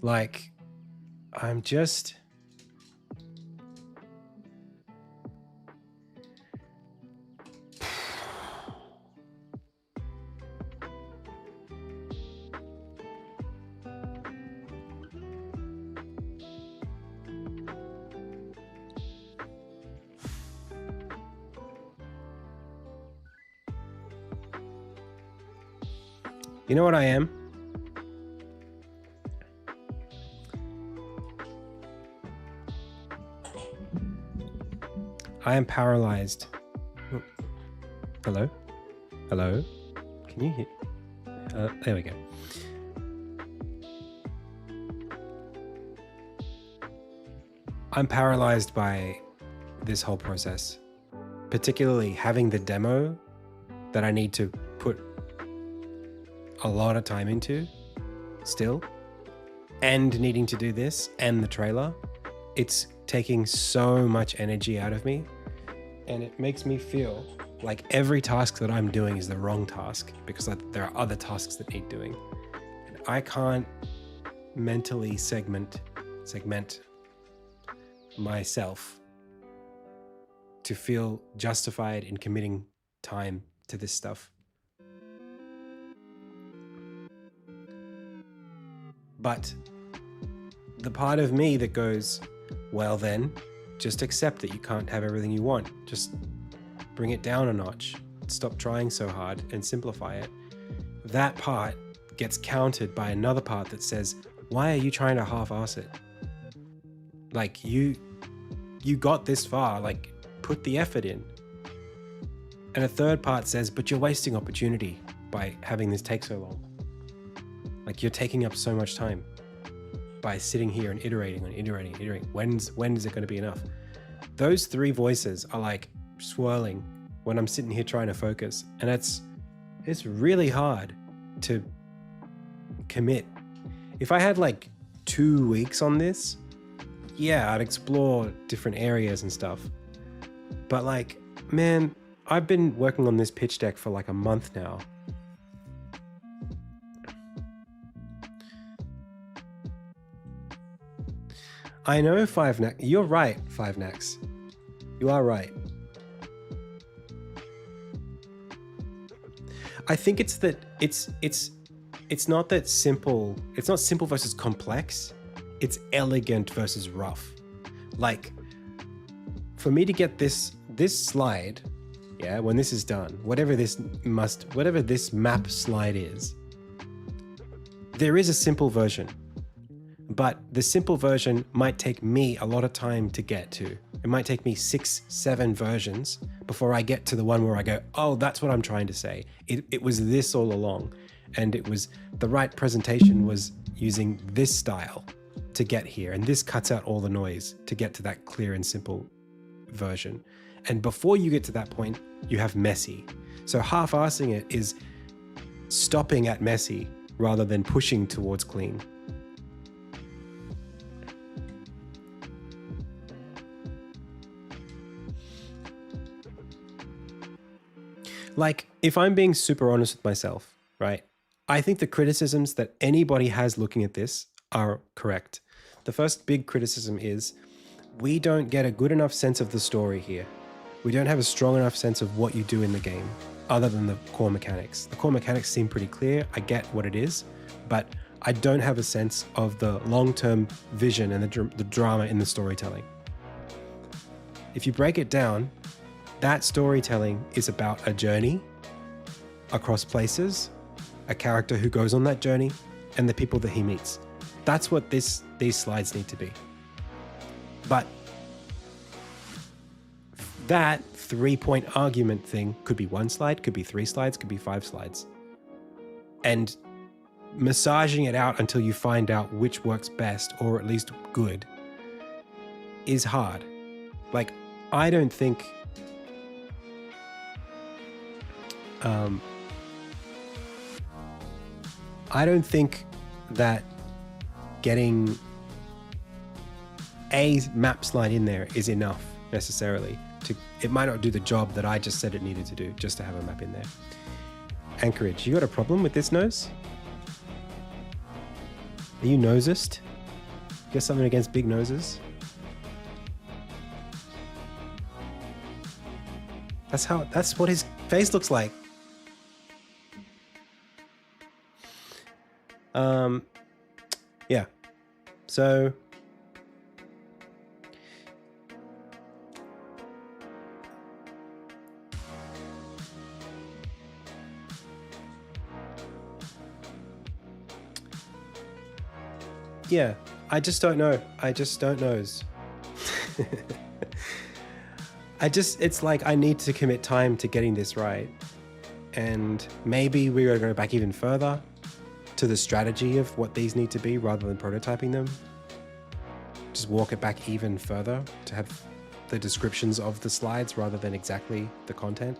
Like, I'm just... You know what I am? I am paralyzed. Oh. Hello? Hello? Can you hear? There we go. I'm paralyzed by this whole process, particularly having the demo that I need to put a lot of time into still, and needing to do this and the trailer. It's taking so much energy out of me, and it makes me feel like every task that I'm doing is the wrong task because there are other tasks that need doing. And I can't mentally segment myself to feel justified in committing time to this stuff. But the part of me that goes, well then, just accept that you can't have everything you want. Just bring it down a notch. Stop trying so hard and simplify it. That part gets countered by another part that says, why are you trying to half-ass it? Like, you got this far, like, put the effort in. And a third part says, but you're wasting opportunity by having this take so long. Like, you're taking up so much time by sitting here and iterating. When is it going to be enough? Those three voices are like swirling when I'm sitting here trying to focus. And it's really hard to commit. If I had like 2 weeks on this, yeah, I'd explore different areas and stuff. But like, man, I've been working on this pitch deck for like a month now. I know you're right, Five Nax. You are right. I think it's that it's not that simple. It's not simple versus complex. It's elegant versus rough. Like, for me to get this slide, yeah, when this is done, whatever this map slide is, there is a simple version. But the simple version might take me a lot of time to get to. It might take me 6-7 versions before I get to the one where I go, oh, that's what I'm trying to say. It was this all along. And it was the right presentation was using this style to get here. And this cuts out all the noise to get to that clear and simple version. And before you get to that point, you have messy. So half-assing it is stopping at messy rather than pushing towards clean. Like, if I'm being super honest with myself, right? I think the criticisms that anybody has looking at this are correct. The first big criticism is we don't get a good enough sense of the story here. We don't have a strong enough sense of what you do in the game, other than the core mechanics. The core mechanics seem pretty clear. I get what it is, but I don't have a sense of the long-term vision and the drama in the storytelling. If you break it down, that storytelling is about a journey across places, a character who goes on that journey, and the people that he meets. That's what these slides need to be. But that 3-point argument thing could be 1 slide, could be 3 slides, could be 5 slides. And massaging it out until you find out which works best, or at least good, is hard. Like, I don't think that getting a map slide in there is enough necessarily. It might not do the job that I just said it needed to do just to have a map in there. Anchorage, you got a problem with this nose? Are you nosist? You got something against big noses? That's what his face looks like. Yeah. So yeah, I just don't know. I just don't know. It's like I need to commit time to getting this right. And maybe we're going to go back even further to the strategy of what these need to be rather than prototyping them. Just walk it back even further to have the descriptions of the slides rather than exactly the content.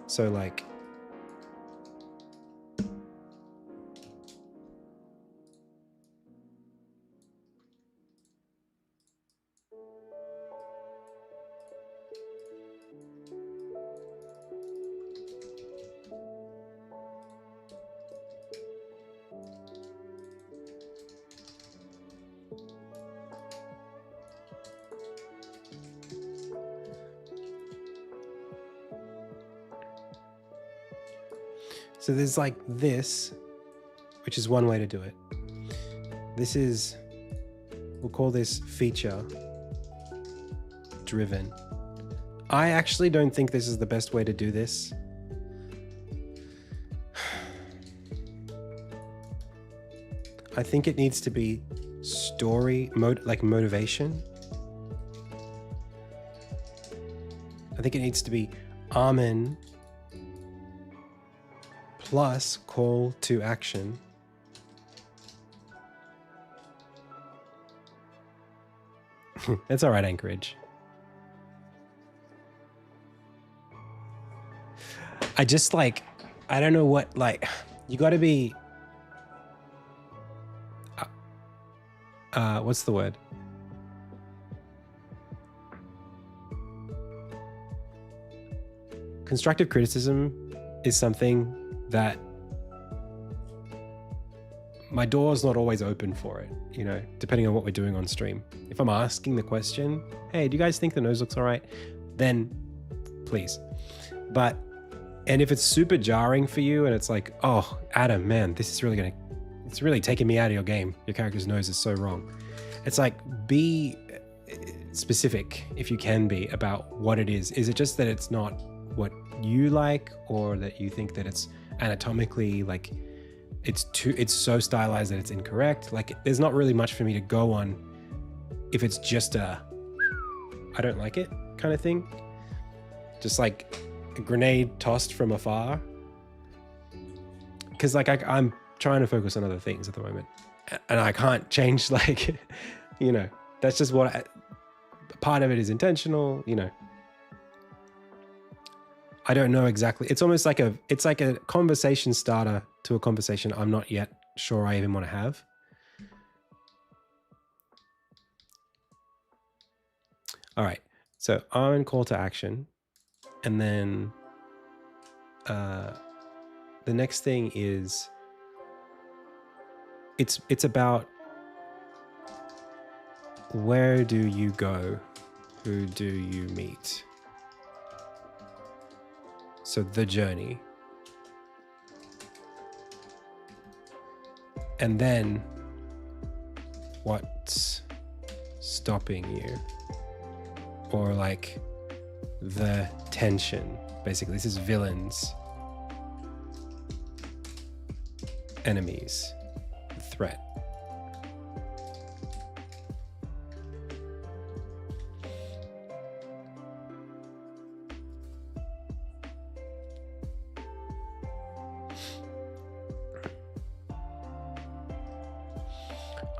So like, so there's like this, which is one way to do it. This is, we'll call this feature driven. I actually don't think this is the best way to do this. I think it needs to be like motivation. I think it needs to be Armin plus call to action. It's all right, Anchorage. I just like, I don't know what, like, you got to be, what's the word? Constructive criticism is something that my door's not always open for it, you know, depending on what we're doing on stream. If I'm asking the question, hey, do you guys think the nose looks all right? Then please. And if it's super jarring for you and it's like, oh, Adam, man, this is really it's really taking me out of your game. Your character's nose is so wrong. It's like, be specific if you can be about what it is. Is it just that it's not what you like, or that you think that it's anatomically, like, it's so stylized that it's incorrect? Like, there's not really much for me to go on if it's just a I don't like it kind of thing. Just like a grenade tossed from afar. Because like I'm trying to focus on other things at the moment, and I can't change, like, you know, that's just what part of it is intentional, you know. I don't know exactly. It's almost like it's like a conversation starter to a conversation I'm not yet sure I even want to have. All right. So I'm call to action. And then the next thing is it's about where do you go? Who do you meet? So the journey. And then what's stopping you? Or like the tension. Basically, this is villains. enemies, the threat.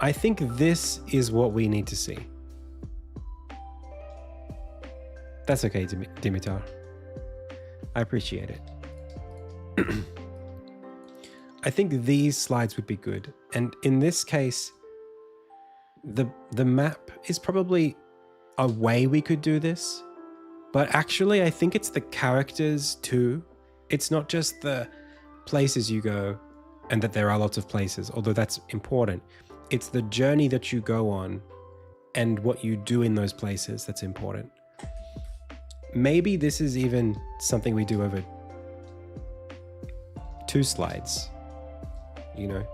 I think this is what we need to see. That's okay, Dimitar. I appreciate it. I think these slides would be good. And in this case, the map is probably a way we could do this. But actually, I think it's the characters too. It's not just the places you go and that there are lots of places, although that's important. It's the journey that you go on and what you do in those places that's important. Maybe this is even something we do over 2 slides, you know?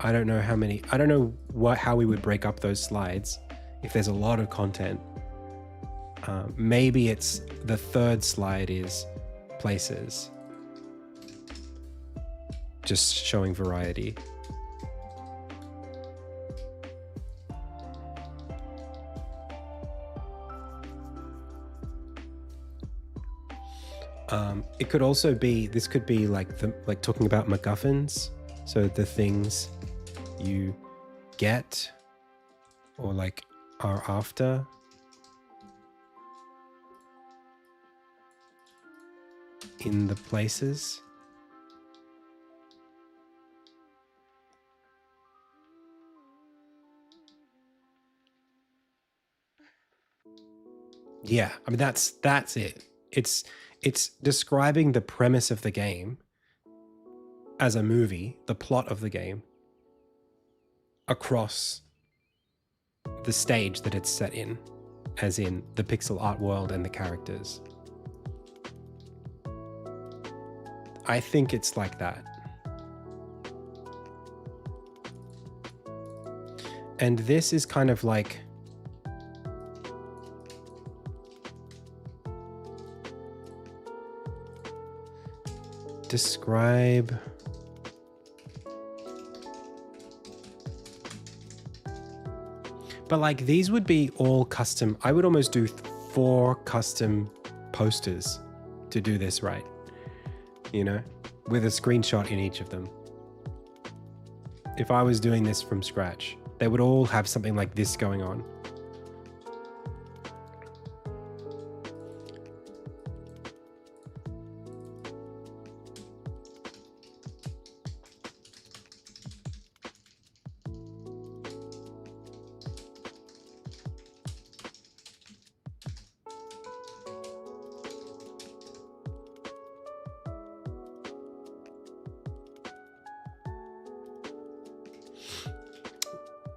I don't know how many, I don't know how we would break up those slides if there's a lot of content. Maybe it's the 3rd slide is places, just showing variety. It could also be, this could be like talking about MacGuffins. So the things you get or like are after. In the places. Yeah, I mean that's it. It's describing the premise of the game as a movie, the plot of the game, across the stage that it's set in, as in the pixel art world and the characters. I think it's like that. And this is kind of like describe but like these would be all custom. I would almost do 4 custom posters to do this right, you know, with a screenshot in each of them. If I was doing this from scratch, they would all have something like this going on.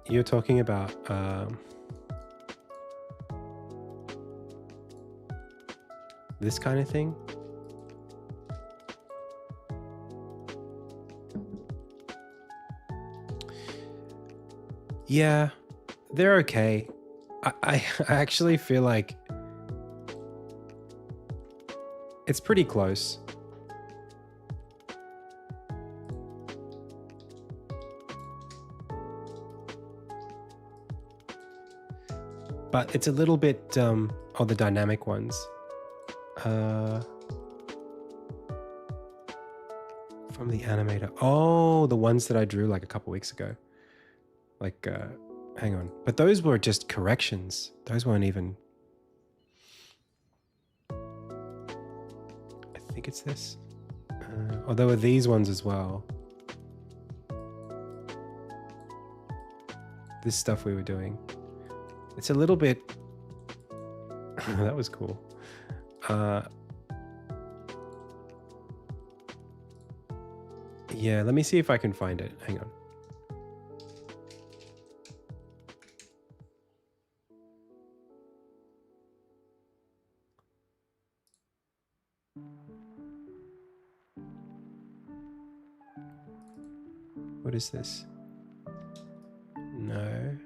You're talking about this kind of thing? Yeah, they're okay. I actually feel like it's pretty close. But it's a little bit on the dynamic ones. From the animator. Oh, the ones that I drew like a couple weeks ago. Like, hang on. But those were just corrections. Those weren't even... I think it's this. Oh, there were these ones as well. This stuff we were doing. It's a little bit... that was cool. Yeah, let me see if I can find it. Hang on. What is this? No.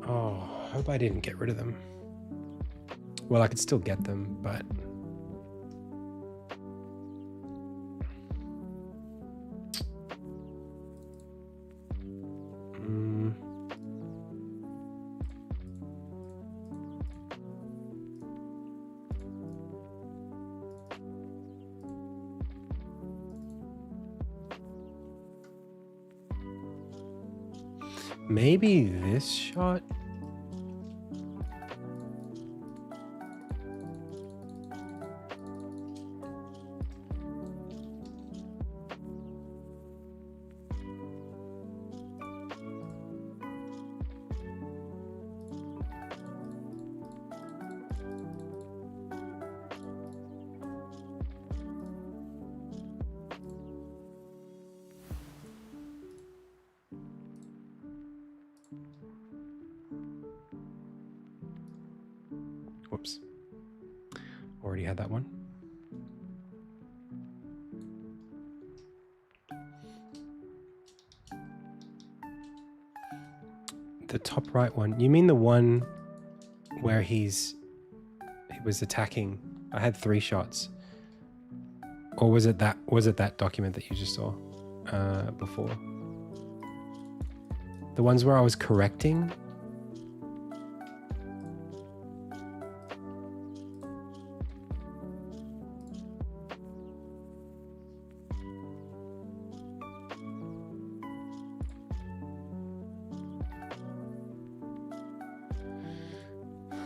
Oh, I hope I didn't get rid of them. Well, I could still get them, but... Maybe this shot? Whoops. Already had that one. The top right one. You mean the one where he was attacking? I had 3 shots. Or was it that document that you just saw before? The ones where I was correcting?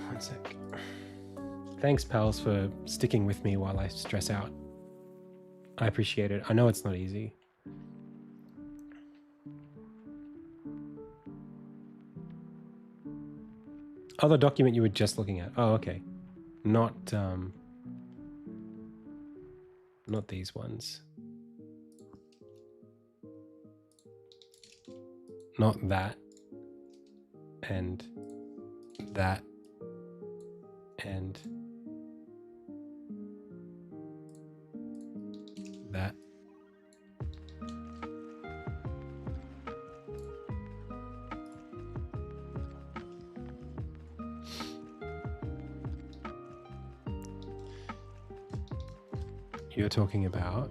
One sec. Thanks, pals, for sticking with me while I stress out. I appreciate it. I know it's not easy. Other document you were just looking at. Oh, okay. Not these ones. Not that. And that. And that. You're talking about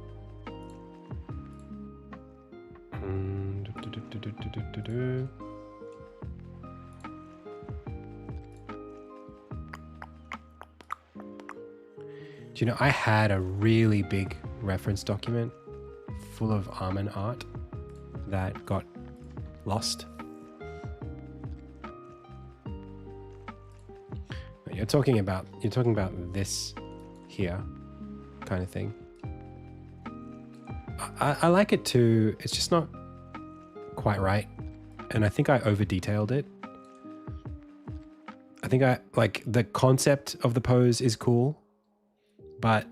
Do you know, I had a really big reference document full of Armin art that got lost. You're talking about this here kind of thing. I like it too. It's just not quite right. And I think I over detailed it. I think I like the concept of the pose is cool, but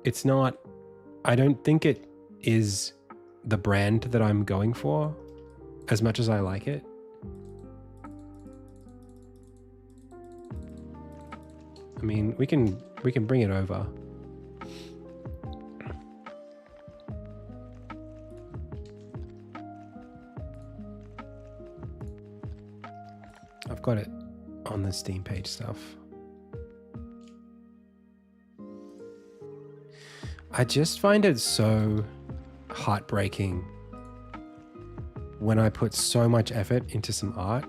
it's not, I don't think it is the brand that I'm going for as much as I like it. I mean, we can bring it over. I've got it on the Steam page stuff. I just find it so heartbreaking when I put so much effort into some art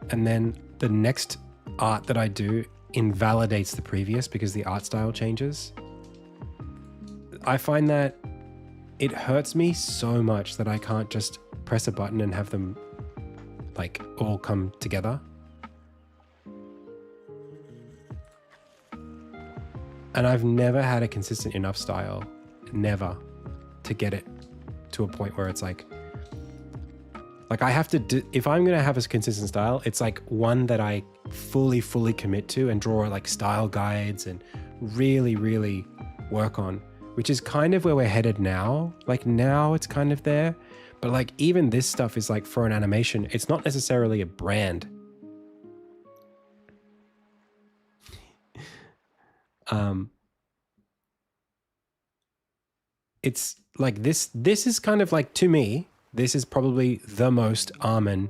and then the next art that I do invalidates the previous because the art style changes. I find that it hurts me so much that I can't just press a button and have them like all come together. And I've never had a consistent enough style, never, to get it to a point where it's like I have to if I'm gonna have a consistent style, it's like one that I fully commit to and draw like style guides and really work on, which is kind of where we're headed now. Like now it's kind of there, but like even this stuff is like for an animation, it's not necessarily a brand. It's like this is kind of like, to me, this is probably the most Armin,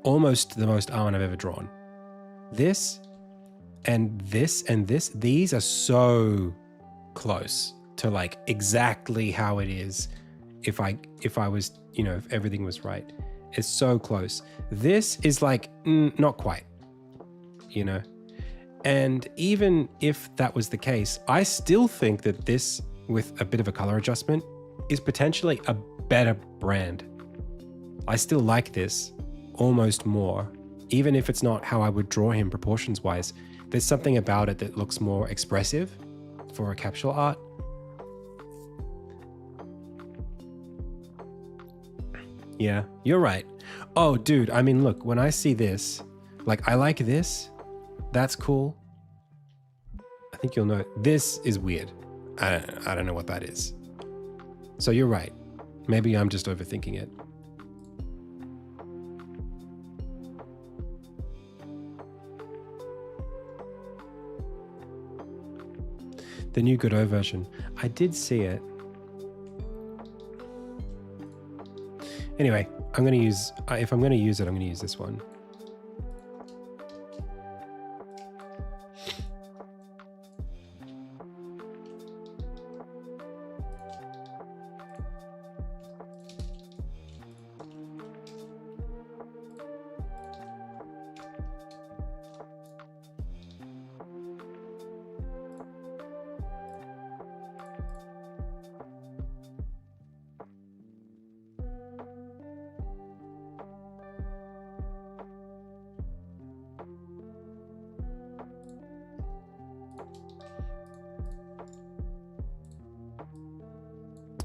almost the most Armin I've ever drawn. This and this and this, these are so close to like exactly how it is if I was, you know, if everything was right. It's so close. This is like not quite, you know. And even if that was the case, I still think that this, with a bit of a color adjustment, is potentially a better brand. I still like this almost more, even if it's not how I would draw him proportions wise. There's something about it that looks more expressive for a capsule art. Yeah, you're right. Oh, dude, I mean, look, when I see this, like, I like this. That's cool. I think you'll know. This is weird. I don't know what that is. So you're right. Maybe I'm just overthinking it. The new Godot version. I did see it. Anyway, I'm going to use, if I'm going to use it, I'm going to use this one.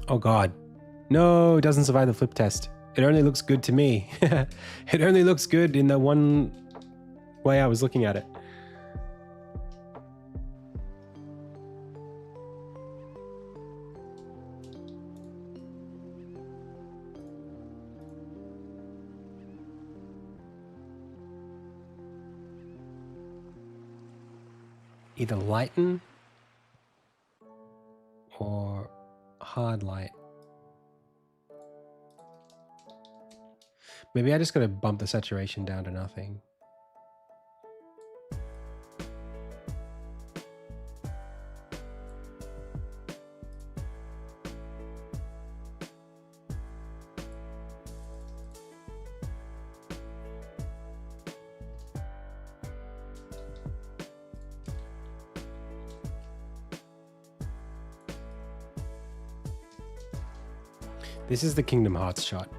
Oh God, no, it doesn't survive the flip test. It only looks good to me. It only looks good in the one way I was looking at it. Either lighten or hard light. Maybe I just gotta bump the saturation down to nothing. This is the Kingdom Hearts shot.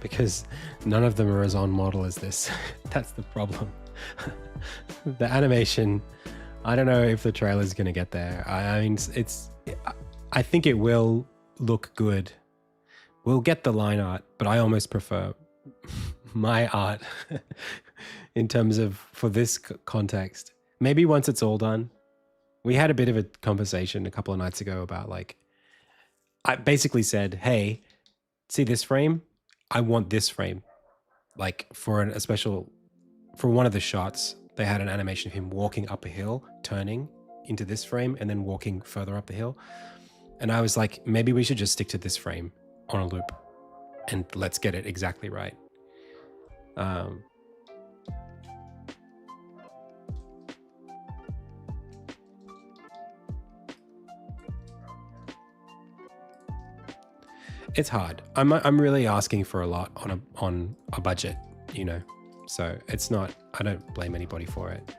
Because none of them are as on model as this. That's the problem. The animation I don't know if the trailer's gonna get there. I mean, I think it will look good. We'll get the line art, but I almost prefer my art in terms of for this context. Maybe once it's all done. We had a bit of a conversation a couple of nights ago about like, I basically said, hey, see this frame? I want this frame. Like for a special, for one of the shots, they had an animation of him walking up a hill, turning into this frame and then walking further up the hill. And I was like, maybe we should just stick to this frame on a loop and let's get it exactly right. It's hard. I'm really asking for a lot on a budget, you know. So it's not. I don't blame anybody for it.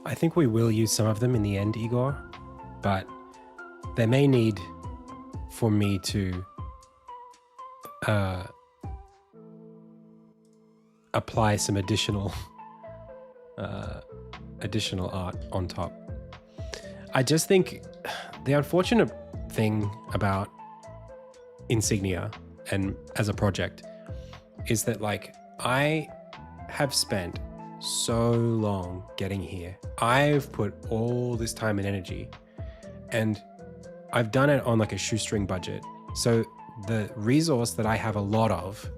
I think we will use some of them in the end, Igor, but they may need for me to apply some additional art on top. I just think the unfortunate thing about Insignia and as a project is that like I have spent so long getting here. I've put all this time and energy and I've done it on like a shoestring budget. So the resource that I have a lot of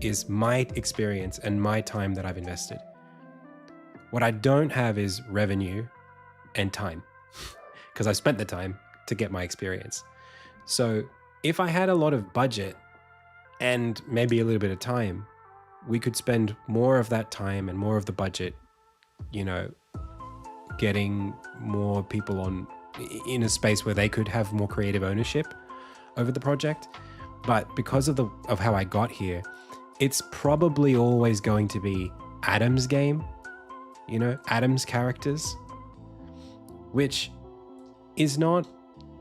is my experience and my time that I've invested. What I don't have is revenue and time because I spent the time to get my experience. So if I had a lot of budget and maybe a little bit of time, we could spend more of that time and more of the budget, you know, getting more people on in a space where they could have more creative ownership over the project. But because of how I got here, it's probably always going to be Adam's game, you know, Adam's characters, which is not,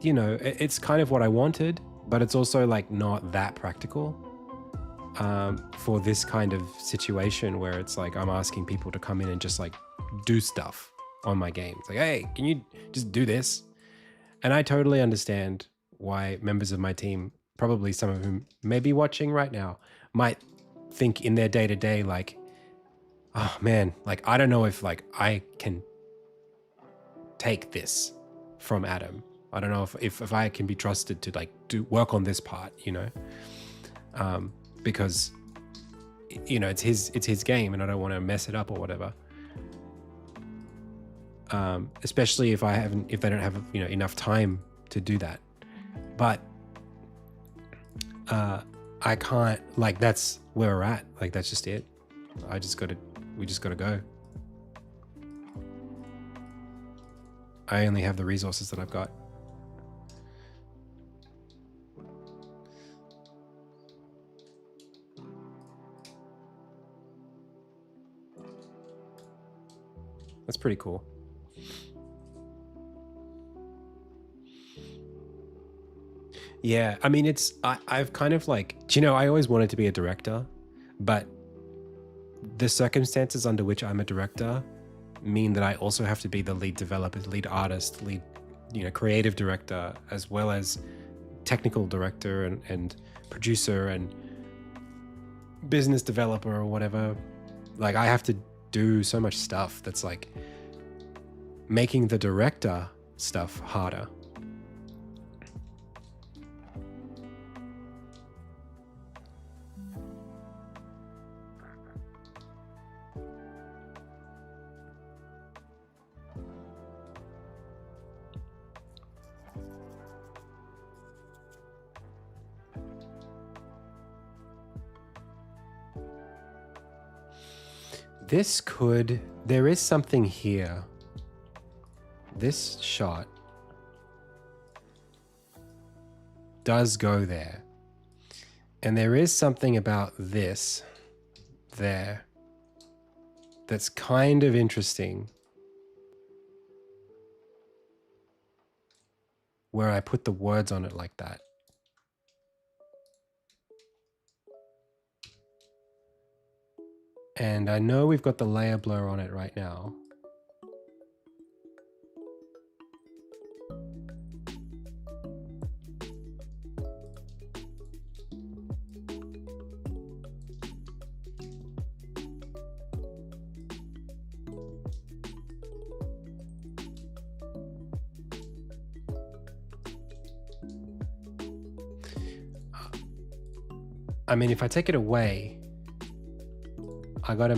you know, it's kind of what I wanted, but it's also like not that practical for this kind of situation where it's like I'm asking people to come in and just like do stuff on my game. It's like, hey, can you just do this? And I totally understand why members of my team, probably some of whom may be watching right now, might think in their day-to-day like, oh man, like I don't know if like I can take this from Adam. I don't know if I can be trusted to like work on this part, you know, because you know it's his game and I don't want to mess it up or whatever. Especially if they don't have, you know, enough time to do that. But I can't, like, that's where we're at. Like, that's just it. We just gotta go. I only have the resources that I've got. That's pretty cool. Yeah, I mean, I've kind of like, you know, I always wanted to be a director, but the circumstances under which I'm a director mean that I also have to be the lead developer, lead artist, lead, you know, creative director, as well as technical director and producer and business developer or whatever. Like I have to do so much stuff that's like making the director stuff harder. There is something here. This shot does go there. And there is something about this there that's kind of interesting. Where I put the words on it like that. And I know we've got the layer blur on it right now. I mean, if I take it away, I gotta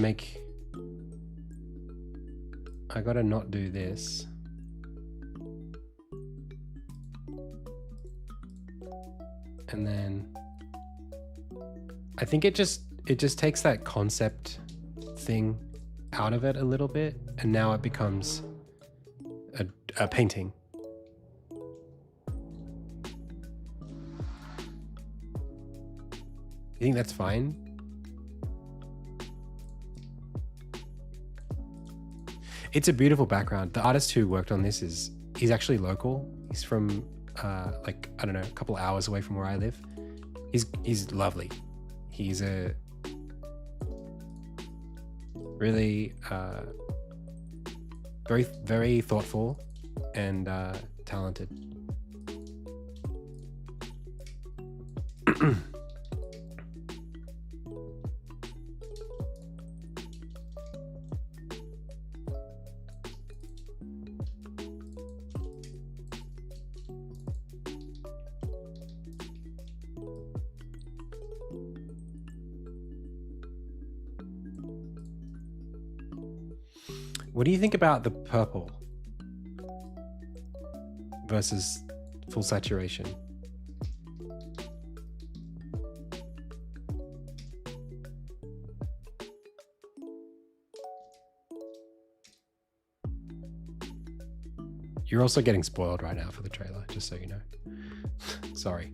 not do this. And then I think it just takes that concept thing out of it a little bit, and now it becomes a painting. You think that's fine? It's a beautiful background. The artist who worked on this he's actually local. He's from like, I don't know, a couple hours away from where I live. He's lovely. He's a really very, very thoughtful and talented. What do you think about the purple versus full saturation? You're also getting spoiled right now for the trailer, just so you know. Sorry.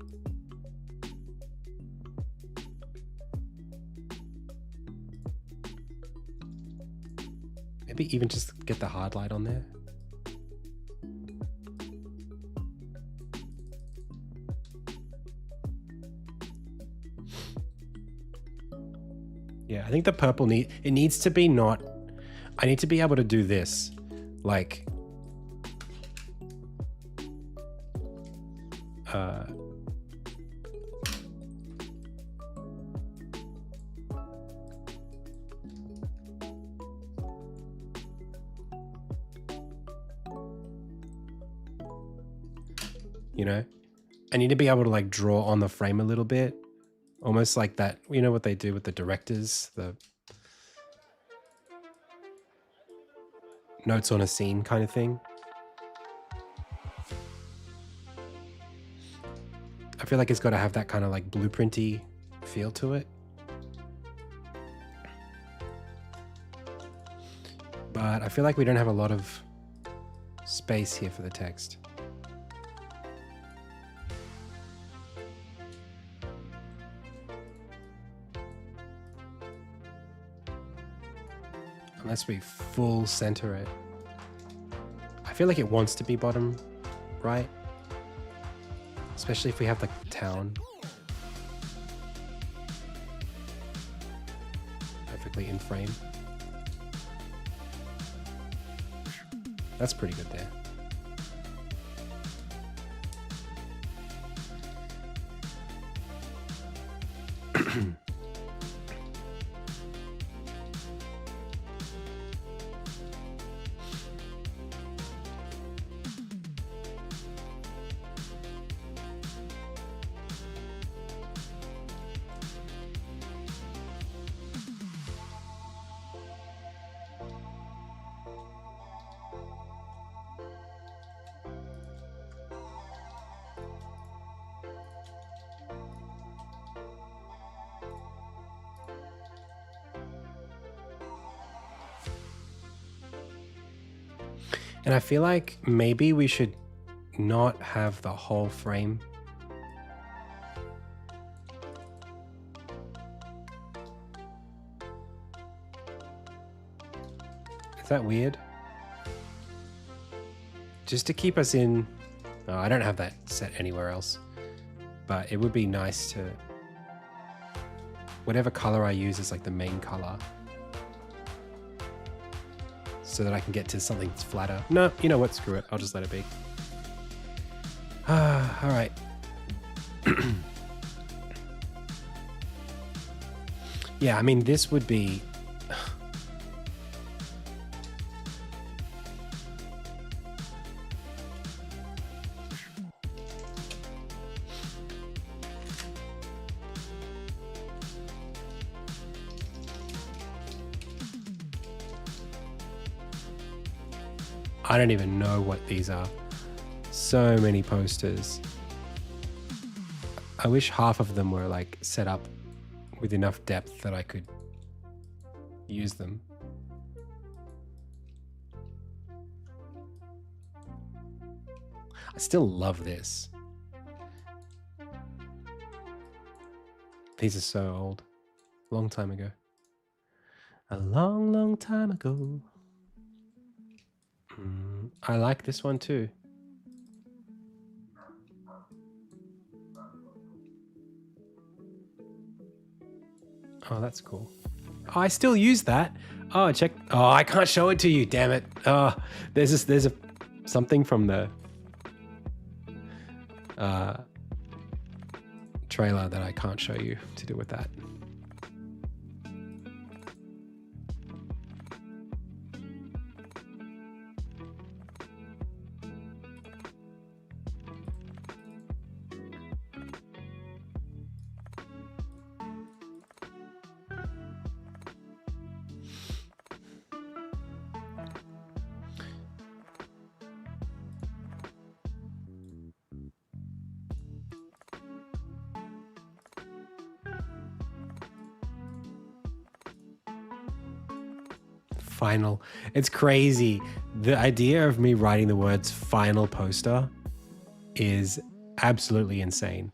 Maybe even just get the hard light on there. Yeah, I think the purple needs to be not, I need to be able to do this, like, you know, I need to be able to like draw on the frame a little bit, almost like that. You know what they do with the directors, the notes on a scene kind of thing. I feel like it's got to have that kind of like blueprinty feel to it. But I feel like we don't have a lot of space here for the text. Unless we full center it. I feel like it wants to be bottom right. Especially if we have like the town perfectly in frame. That's pretty good there. And I feel like maybe we should not have the whole frame. Is that weird? Just to keep us in... Oh, I don't have that set anywhere else. But it would be nice to... Whatever color I use is like the main color. So that I can get to something that's flatter. No, you know what? Screw it. I'll just let it be. All right. Yeah, I mean, this would be... I don't even know what these are. So many posters. I wish half of them were like set up with enough depth that I could use them. I still love this. These are so old. Long time ago. A long, long time ago. I like this one too. Oh, that's cool. Oh, I still use that. Oh, check. Oh, I can't show it to you. Damn it. Oh, there's something from the trailer that I can't show you to do with that. Final. It's crazy. The idea of me writing the words final poster is absolutely insane.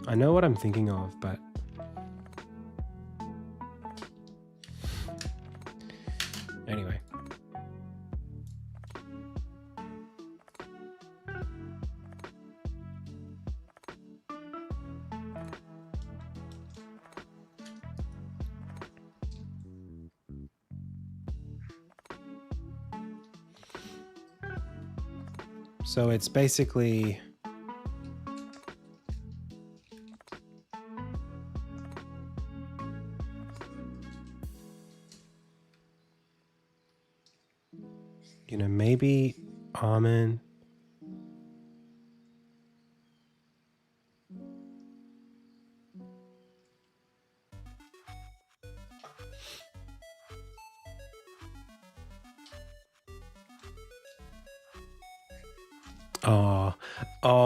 I know what I'm thinking of, but anyway. So it's basically maybe Armin.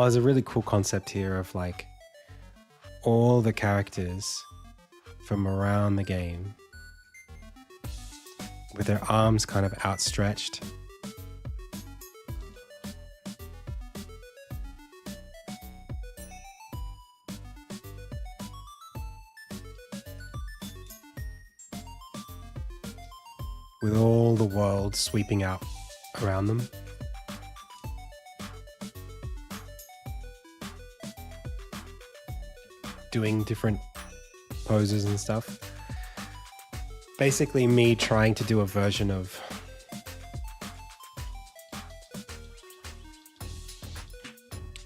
There's a really cool concept here of like all the characters from around the game with their arms kind of outstretched. With all the world sweeping out around them. Doing different poses and stuff. Basically me trying to do a version of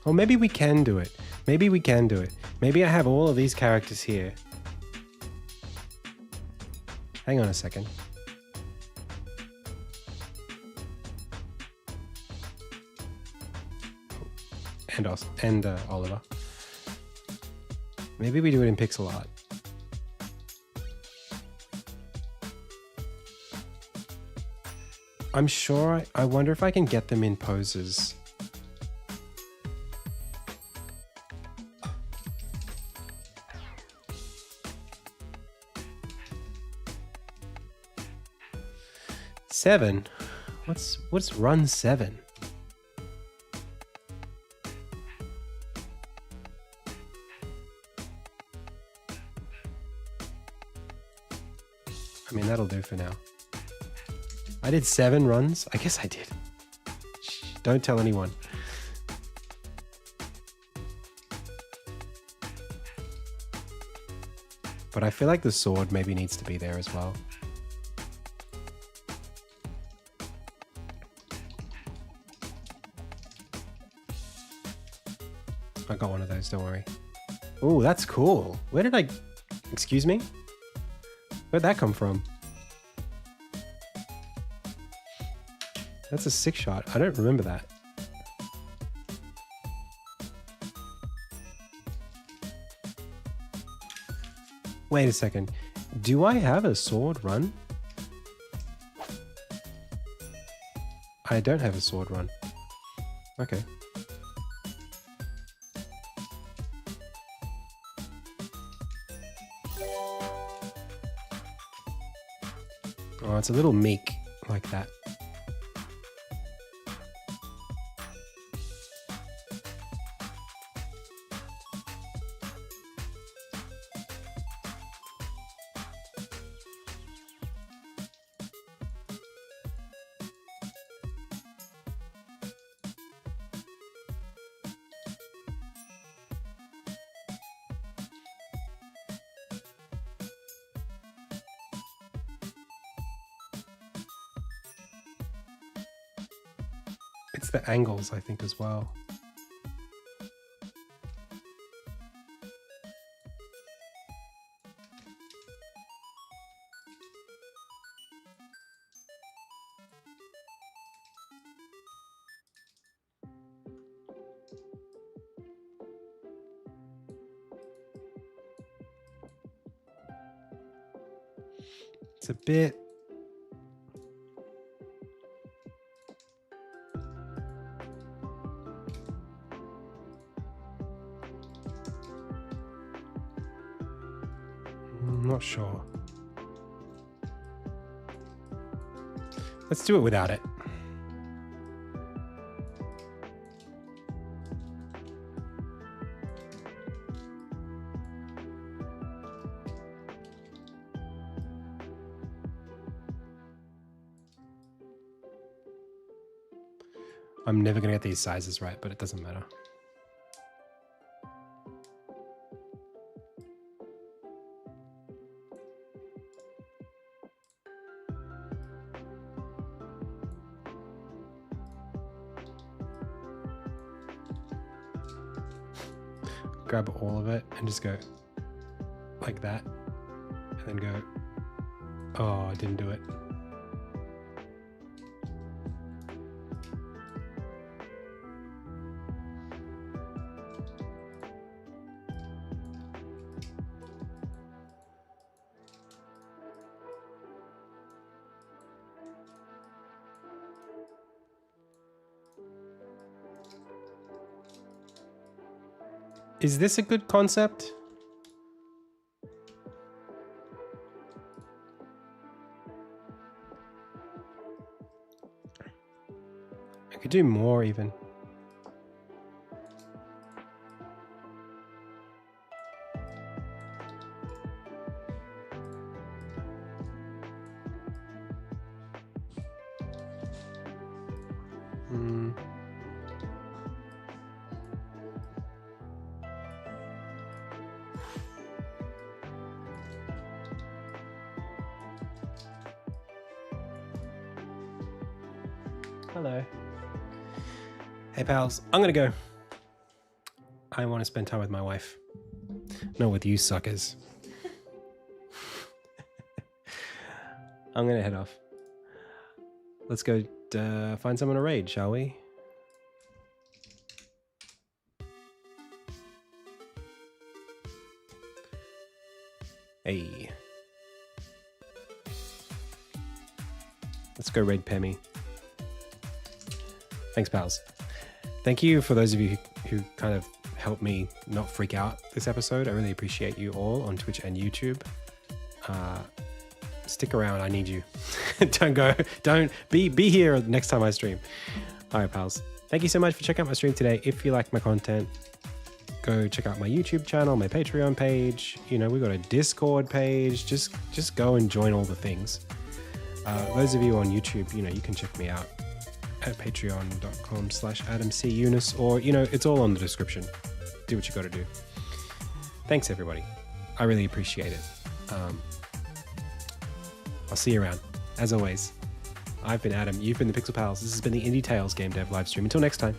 or maybe we can do it. Maybe we can do it. Maybe I have all of these characters here. Hang on a second. And Oliver. Maybe we do it in pixel art. I'm sure, I wonder if I can get them in poses. Seven? What's run 7? I mean, that'll do for now. I did 7 runs. I guess I did. Shh, don't tell anyone. But I feel like the sword maybe needs to be there as well. I got one of those, don't worry. Oh, that's cool. Where did I... Excuse me? Where'd that come from? That's a 6 shot. I don't remember that. Wait a second. Do I have a sword run? I don't have a sword run. Okay. Oh, it's a little meek like that. It's the angles, I think, as well. It's a bit... I'm not sure. Let's do it without it. I'm never going to get these sizes right, but it doesn't matter. Grab all of it and just go like that, and then go, oh, I didn't do it. Is this a good concept? I could do more even. Hello. Hey pals, I'm gonna go. I want to spend time with my wife. Not with you suckers. I'm gonna head off. Let's go find someone to raid, shall we? Hey. Let's go raid Pemmy. Thanks, pals. Thank you for those of you who kind of helped me not freak out this episode. I really appreciate you all on Twitch and YouTube. Stick around, I need you. Don't be here next time I stream. All right, pals. Thank you so much for checking out my stream today. If you like my content, go check out my YouTube channel, my Patreon page. You know, we've got a Discord page. Just go and join all the things. Those of you on YouTube, you know, you can check me out at patreon.com/AdamCEunice, or, you know, it's all on the description. Do what you got to do. Thanks, everybody. I really appreciate it. I'll see you around. As always, I've been Adam. You've been the Pixel Pals. This has been the IndieTales Game Dev live stream. Until next time,